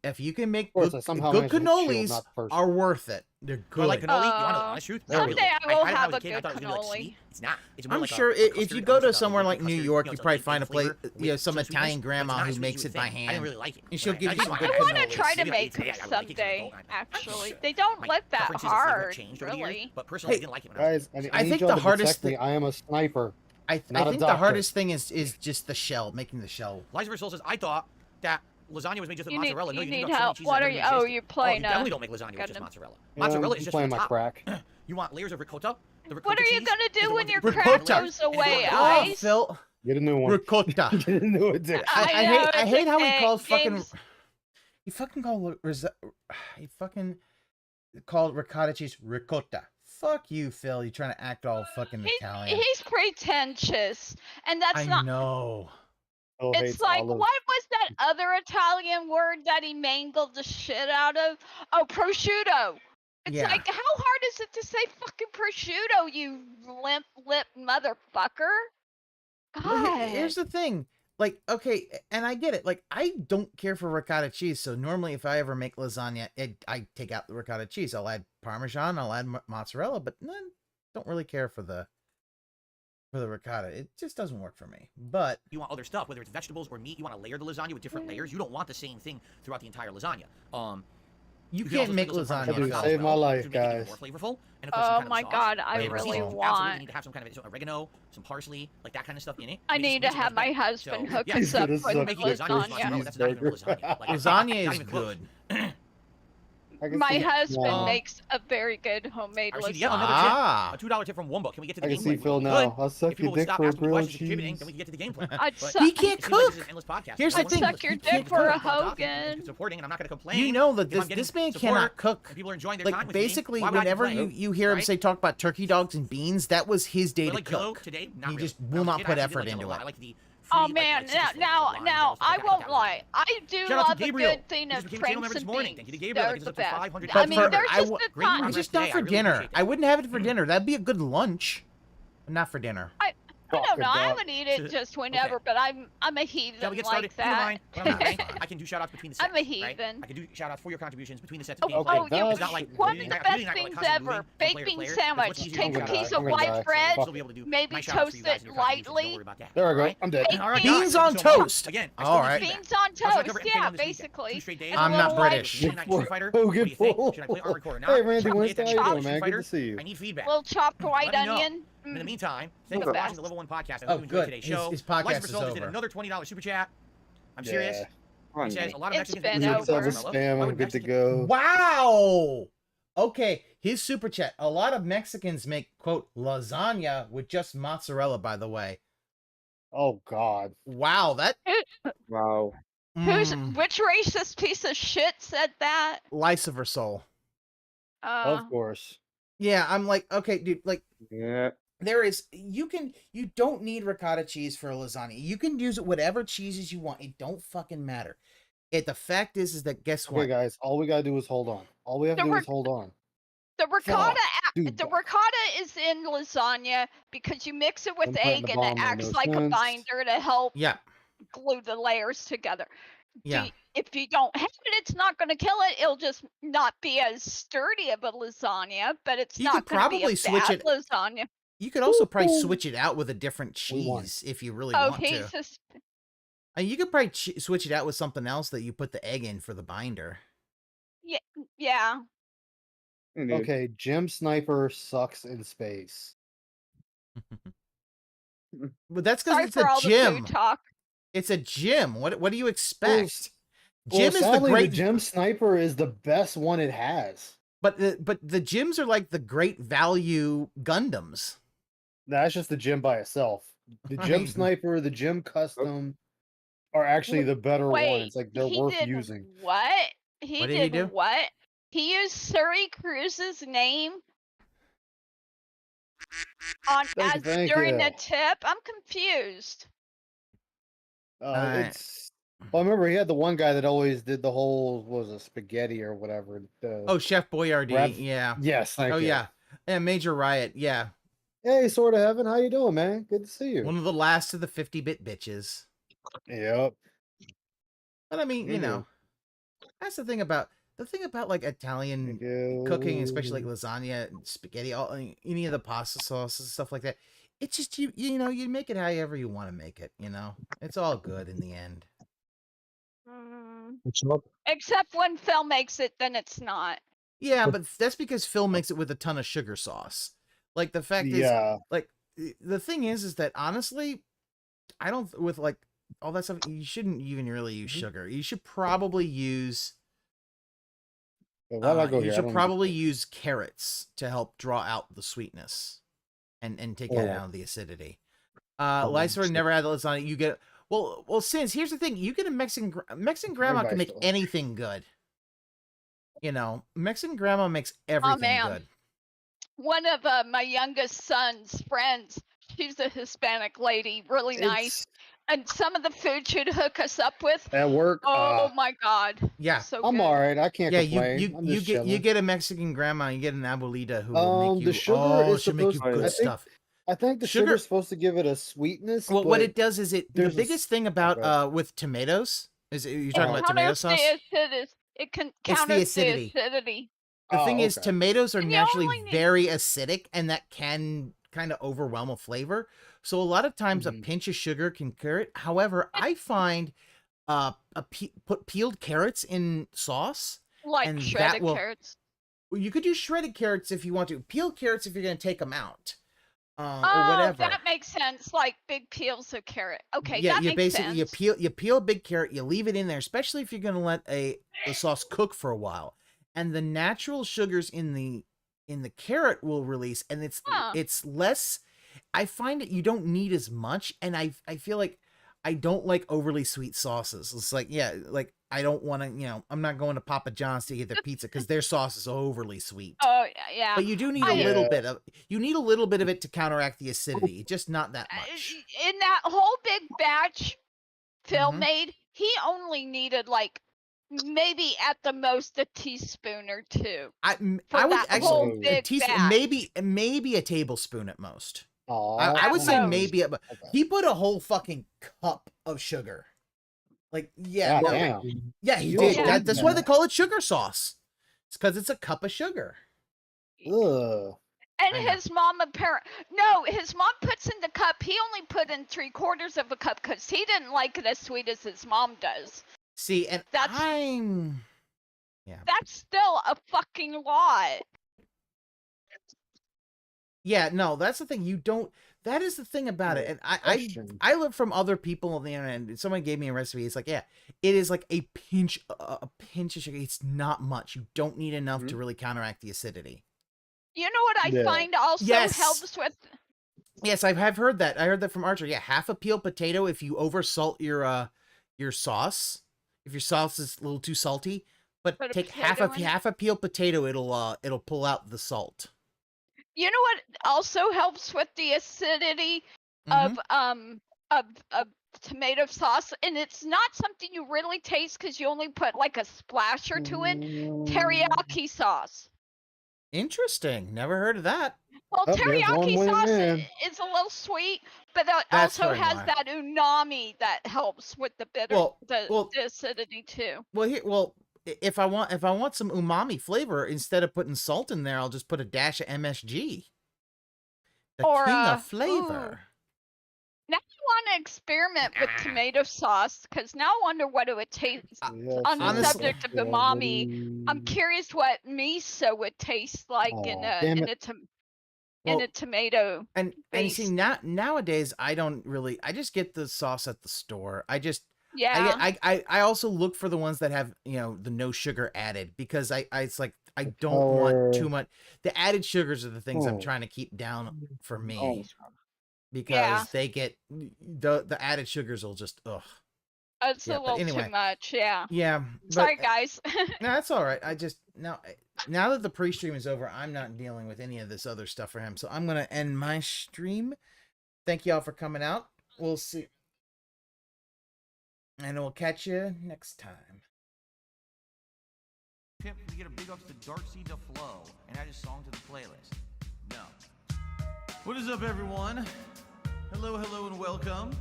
if you can make course, good, I somehow good managed to shield cannolis not first. are worth it. They're Do I good. like cannoli? You want to know the honest truth? There we Someday go. I will had it when I have was a kid, I good thought it was gonna be like cannoli. sweet. It's not. It's more I'm like sure a if custard, you go almost to like a somewhere Yoki like New custard, York, you know, you it's probably like find a egg flavor place, with some some Italian sweetness, but grandma it's not who as sweet makes as you it would by think. I hand, didn't really like it. and she'll Right? give I you just some want- good I want to cannolis. try to Maybe make today them I like it, so I someday. go, Actually, they don't My look that preferences and flavor have hard, changed over the years, really. but personally, I didn't like it when I was Guys, a kid. I need think y'all the to hardest protect me. I am a sniper. I Not a think the doctor. hardest thing is just the shell, making the shell. Liza Soul says, I thought that lasagna was made just with You need- mozzarella. No, you you need got so many help. cheeses What that are never you- even oh, existed. you're Oh, playing, you definitely uh, don't make lasagna with got just him. mozzarella. Yeah, Mozzarella I'm is just playing for the my top. crack. You want layers of ricotta? The What ricotta are you cheese gonna is the do one when that your you crack put in goes the away, oven. Oh, Ice? Phil, Get a new one. ricotta. Get a new addiction. I know, hate it's hate how he okay. called fucking. Games- He fucking called he fucking called ricotta cheese ricotta. Fuck you, Phil. You're trying to act all fucking Italian. He's pretentious, and that's I not. know. Phil It's hates like, olive. what was that other Italian word that he mangled the shit out of? Oh, prosciutto. It's Yeah. like, how hard is it to say fucking prosciutto, you limp lip motherfucker? Well, God. here's the thing. Like, okay, and I get it. Like, I don't care for ricotta cheese, so normally if I ever make lasagna, I take out the ricotta cheese. I'll add Parmesan, I'll add mozzarella, but don't really care for the ricotta. It just doesn't work for me. But You want other stuff, whether it's vegetables or meat. You want to layer the lasagna with different layers. You don't want the same thing throughout the entire lasagna. you can can't also make sprinkle some lasagna. Parmesan Dude, on top save as my well, life, which would make it even guys. more flavorful. And of course, some Oh kind my of sauce. God, I Flavor really seasonings. want. Absolutely need to have some kind of some oregano, some parsley, like that kind of stuff in it. I Makes- need to makes it have much my better. husband So, hook yeah, us He's up gonna with suck making your lasagna with first mozzarella, that's not even a cheeseburger. lasagna. Like, Lasagna not is even close. good. I can My see- husband now. makes a very good homemade I received yet lasagna. another Ah. tip, a $2 tip from Wumbo. Can we get to the I can gameplay? see Phil We now. could. I'll suck If people your would dick stop for a asking grilled questions and contributing, cheese. then we can get to the gameplay. I'd But suck- He it can't seems like this is cook. an endless podcast. Here's the I want thing. to Suck your keep dick it for going. a I'm talking, Hogan. it's supporting, and I'm not going to complain. You know that if I'm this getting man support cannot cook. and people are enjoying their Like time with basically, me. Why would I whenever complain? you hear him Right? say talk about turkey dogs and beans, that was his day But to like Yellow cook. today, not He really. just When I will was a not kid, put I actually did effort like into Yellow a lot. it. I like the Oh fruity, man, like citrus flavor, now lime, I that won't was lie. I do Shout out to love a Gabriel. good thing He of just became a channel Franks member this and morning. beans. Thank you to Gabriel. They're That gives the us up to best. 500 I mean, But they're I just w- the Great kind. progress Just today. not I for really dinner. appreciate that. I wouldn't have it for dinner. That'd be a good lunch, but not for dinner. I don't know. I duck. would eat it just whenever, but I'm a heathen Shall we get started? like If you don't that. mind, when I'm ranked, I can do shout-outs between the sets. I'm a heathen. Right? I can do shout-outs for your contributions between the sets of Oh, gameplay. oh yeah, It's not like one of really the not- best really not like things constantly ever, moving from baked player to bean player. sandwich. It's much easier Take to a do piece that. of white bread, I'll still be able to do maybe my shout-outs for toast you guys it and your contributions. Don't lightly. worry about that. There I go. Alright? I'm dead. All right, Beans guys, on so much. toast. Again, I All still right. need feedback. Beans on How's my toast, cover- yeah, take on this feedback? basically. 2 straight days. And a I'm little not light. British. Should I not Street Fighter? Oh, What do good you think? pull. Should I play Armored Core or not? Hey, Randy, Should I play what's Attention how you Challenge doing, Street man? Good Fighter? to see you. I need feedback. Little chopped white Let me know. onion. In the meantime, The thank you for watching best. the Level 1 podcast. I Oh, hope you enjoyed good. today's show. His podcast License is Results did over. another $20 super chat. I'm serious. Yeah. He says a lot of It's Mexicans been eat over. salsa Let's marshmallow. spam. Why I'm would good to Mexicans- go. Wow. Okay, his super chat. A lot of Mexicans make, quote, lasagna with just mozzarella, by the way. Oh God. Wow, that... Wow. Which racist piece of shit said that? Lycifer soul. Of course. Yeah, I'm like, okay, dude, like, Yeah. there is, you don't need ricotta cheese for a lasagna. You can use whatever cheeses you want. It don't fucking matter. The fact is that guess Okay, what? guys. All we gotta do is hold on. All we have to do is hold on. The ricotta, dude, the ricotta is in lasagna because you mix it with I'm putting egg the and it bomb, acts no like a sense. binder to help Yeah, glue the layers together. yeah. If you don't have it, it's not going to kill it. It'll just not be as sturdy of a lasagna, but it's You not could going to be probably a switch bad it- lasagna. You could also probably switch it out with a different We won. cheese if you really Oh, want to. he's just And you could probably switch it out with something else that you put the egg in for the binder. yeah. Indeed. Okay, Gem Sniper sucks in space. But that's Sorry because it's for a all the gym. food talk. It's a gym. What do you expect? Well, Gym is the sadly, great, the Gem Sniper is the best one it has. but the gyms are like the great value Gundams. That's just the gym by itself. The Gem Right. Sniper, the Gem Custom are actually the better Wait, ones. Like they're he worth did using. what? He What did he did do? what? He used Surrey Cruz's name on Thank you, as thank during you. the tip. I'm confused. Alright. It's. Well, I remember he had the one guy that always did the whole what was it, spaghetti or whatever. Oh, Chef Boyardee. Rev- Yeah. Yes, thank Oh you. yeah. Yeah. Major Riot. Yeah. Hey, Sword of Heaven, how you doing, man? Good to see you. One of the last of the 50-bit bitches. Yep. But I mean, you Mhm. know, that's the thing about like Italian cooking, especially like lasagna, and spaghetti, all any of the pasta sauces, stuff like that. It's just you know, you make it however you want to make it. You know, it's all good in the end. Except when Phil makes it, then it's not. Yeah, but that's because Phil makes it with a ton of sugar sauce. Like the fact is, Yeah. like the thing is that honestly, I don't with like all that stuff. You shouldn't even really use sugar. You should probably use. Why did I go You here? I should don't- probably use carrots to help draw out the sweetness, and take it Oh. out of the acidity. Oh, Lycer shit. never had the lasagna. You get since here's the thing, you get a Mexican grandma can make Everybody's anything good. You know, Mexican grandma makes everything man. good. One of my youngest son's friends, she's a Hispanic lady, really nice. And some of the food she'd hook us up with. At work. Oh my God. Yeah, So I'm good. all right. I can't yeah. complain. I'm You just get chilling. a Mexican grandma, you get an abuelita who will make you. The sugar is she'll make you supposed- good I think- stuff. I think the Sugar- sugar's supposed to give it a sweetness. Well, what but it does is the there's a biggest thing about okay. With tomatoes is you're It talking about tomato counters sauce. it can It's the counters acidity. the acidity. The thing is, okay. tomatoes are And you naturally only need- very acidic, and that can kind of overwhelm a flavor. So a lot of times, a pinch of sugar can cure it. However, I find put peeled carrots in sauce, Like and that shredded will. carrots. Well, you could use shredded carrots if you want to. Peeled carrots if you're going to take them out, or Oh, whatever. that makes sense. Like big peels of carrot. Okay, Yeah, that you makes basically sense. you peel a big carrot, you leave it in there, especially if you're going to let the sauce cook for a while, and the natural sugars in the carrot will release, and it's less. I find that you don't need as much, and I feel like I don't like overly sweet sauces. It's like I don't want to, I'm not going to Papa John's to get their pizza because their sauce is overly sweet. Oh yeah. But you do need a little bit of it to counteract the acidity, just not that much. In that whole big batch Phil Mhm. made, he only needed like maybe at the most a teaspoon or two. I for would that whole actually big batch. maybe a tablespoon at most. I would say Oh. maybe, but he put a whole fucking cup of sugar. Like, yeah, God no. damn. Yeah, he You did. also That's eat why that. they call it sugar sauce. It's because it's a cup of sugar. Ugh. And I know. his mom his mom puts in the cup. He only put in 3/4 of a cup because he didn't like it as sweet as his mom does. See, and That's still a fucking lot. Yeah, no, that's the thing. You don't. That is the thing about it. And Question. I learned from other people on the internet. And someone gave me a recipe. It's like, yeah, it is like a pinch of sugar. It's not much. You don't need enough to really counteract the acidity. You know what I Yeah. find also Yes. helps with Yes, I've heard that. I heard that from Archer. Yeah, half a peeled potato. If you oversalt your sauce, if your sauce is a little too salty, but Put a take potato in it? half a peeled potato, it'll pull out the salt. You know what also helps with the acidity Mhm. of tomato sauce, and it's not something you really taste because you only put like a splash or two in. Teriyaki sauce. Interesting. Never heard of that. Well, Oh, there's one teriyaki winning sauce man. is a little sweet, but that That's also very has why. that umami that helps with the bitter, Well, the acidity too. Well, if I want some umami flavor, instead of putting salt in there, I'll just put a dash of MSG. The Or, king of ooh. flavor. Now I want to experiment with tomato sauce because now I wonder what it would taste. On the honestly- subject of umami, I'm curious what miso would taste like in Aw, damn a it. Well, tomato. And see, nowadays I just get the sauce at the store. Yeah. I also look for the ones that have, the no sugar added, because it's like I don't want too much. The added sugars are the things I'm Oh. trying to keep down for me, Oh. because Yeah. they get the added sugars will just It's Yeah, a but little anyway. too much. Yeah. yeah. Sorry, But guys. no, that's all right. I just now that the pre-stream is over, I'm not dealing with any of this other stuff for him, so I'm gonna end my stream. Thank y'all for coming out. We'll see. And we'll catch you next time. Pimp, we get a big ups to Darcy DeFlo and add his song to the playlist. No. What is up, everyone? Hello, and welcome.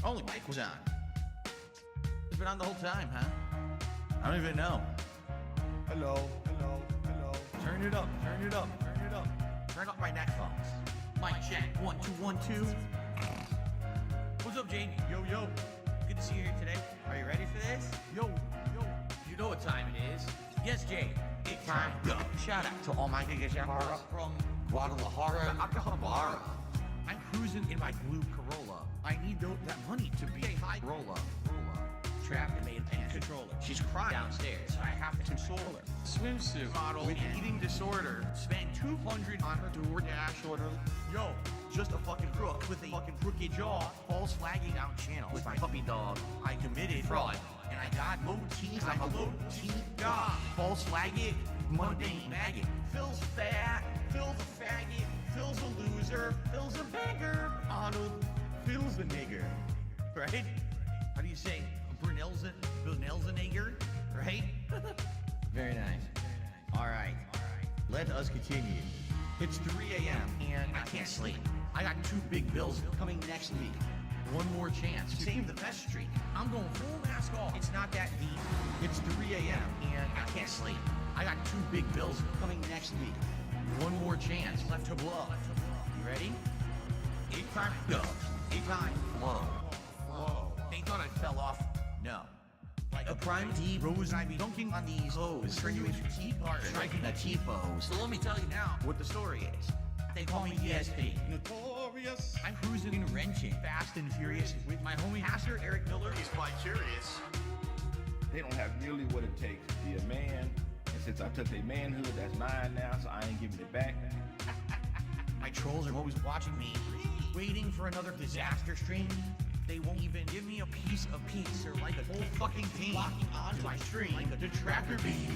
Only mic was on. It's been on the whole time, huh? I don't even know. Hello. Turn it up. Turn up my neck phones. Mic check. 1 2 1 2. What's up, Jane? Yo. Good to see you here today. Are you ready for this? Yo. You know what time it is. Yes, Jay. It's time. Go. Shout out to all my niggas from Guadalajara, Acapulco. I'm cruising in my blue Corolla. I need that money to be a high roller. Trapped and made and controller. She's crying downstairs. I have to console her. Swimsuit model with eating disorder. Spent $200 on her DoorDash order. Yo, just a fucking crook with a fucking crooked jaw. False flagging down channels with my puppy dog. I committed fraud. And I got low teeth. I'm a low teeth god. False flagging, mundane maggot. Phil's fat. Phil's a faggot. Phil's a loser. Phil's a beggar. Arnold. Phil's a nigger. Right? How do you say? Brunel's a nigger, right? Very nice. All right. Let us continue. It's 3 a.m. and I can't sleep. I got 2 big bills coming next week. One more chance to save the best streak. I'm going full mask off. It's not that deep. It's 3 a.m. and I can't sleep. I got 2 big bills coming next week. One more chance left to blow. You ready? 8 time go. 8 time flow. They thought I fell off. No. Like a prime D rose, I be dunking on these hoes. Turn you into T-Parter, striking a T-pose. So let me tell you now what the story is. They call me ESP. Notorious. I'm cruising and wrenching, fast and furious, with my homie Pastor Eric Miller. He's quite curious. They don't have nearly what it takes to be a man. And since I took their manhood, that's mine now, so I ain't giving it back. My trolls are always watching me, waiting for another disaster stream. They won't even give me a piece of peace or like a whole fucking team locking onto my stream like a detractor beam.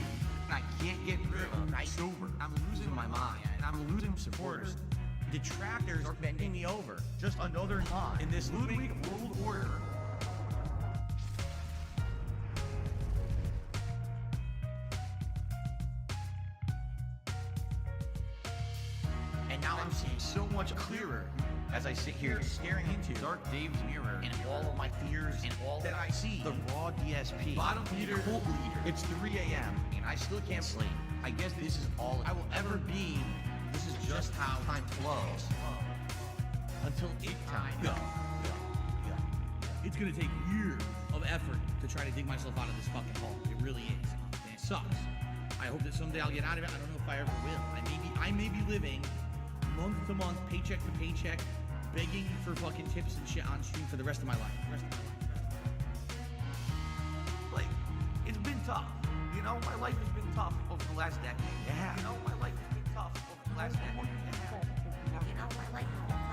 I can't get rid of night sober. I'm losing my mind and I'm losing supporters. Detractors are bending me over. Just another knot in this Ludwig world order. And now I'm seeing so much clearer as I sit here staring into Dark Dave's mirror and all of my fears and all that I see. The raw DSP, bottom leader, cult leader. It's 3 a.m. and I still can't sleep. I guess this is all I will ever be. This is just how time flows. Until it time. It's gonna take years of effort to try to dig myself out of this fucking hole. It really is. And it sucks. I hope that someday I'll get out of it. I don't know if I ever will. I may be living month to month, paycheck to paycheck, begging for fucking tips and shit on stream for the rest of my life. Like, it's been tough. You know, my life has been tough over the last decade. Yeah. You know, my life has been tough over the last decade. Yeah. You know, my life has been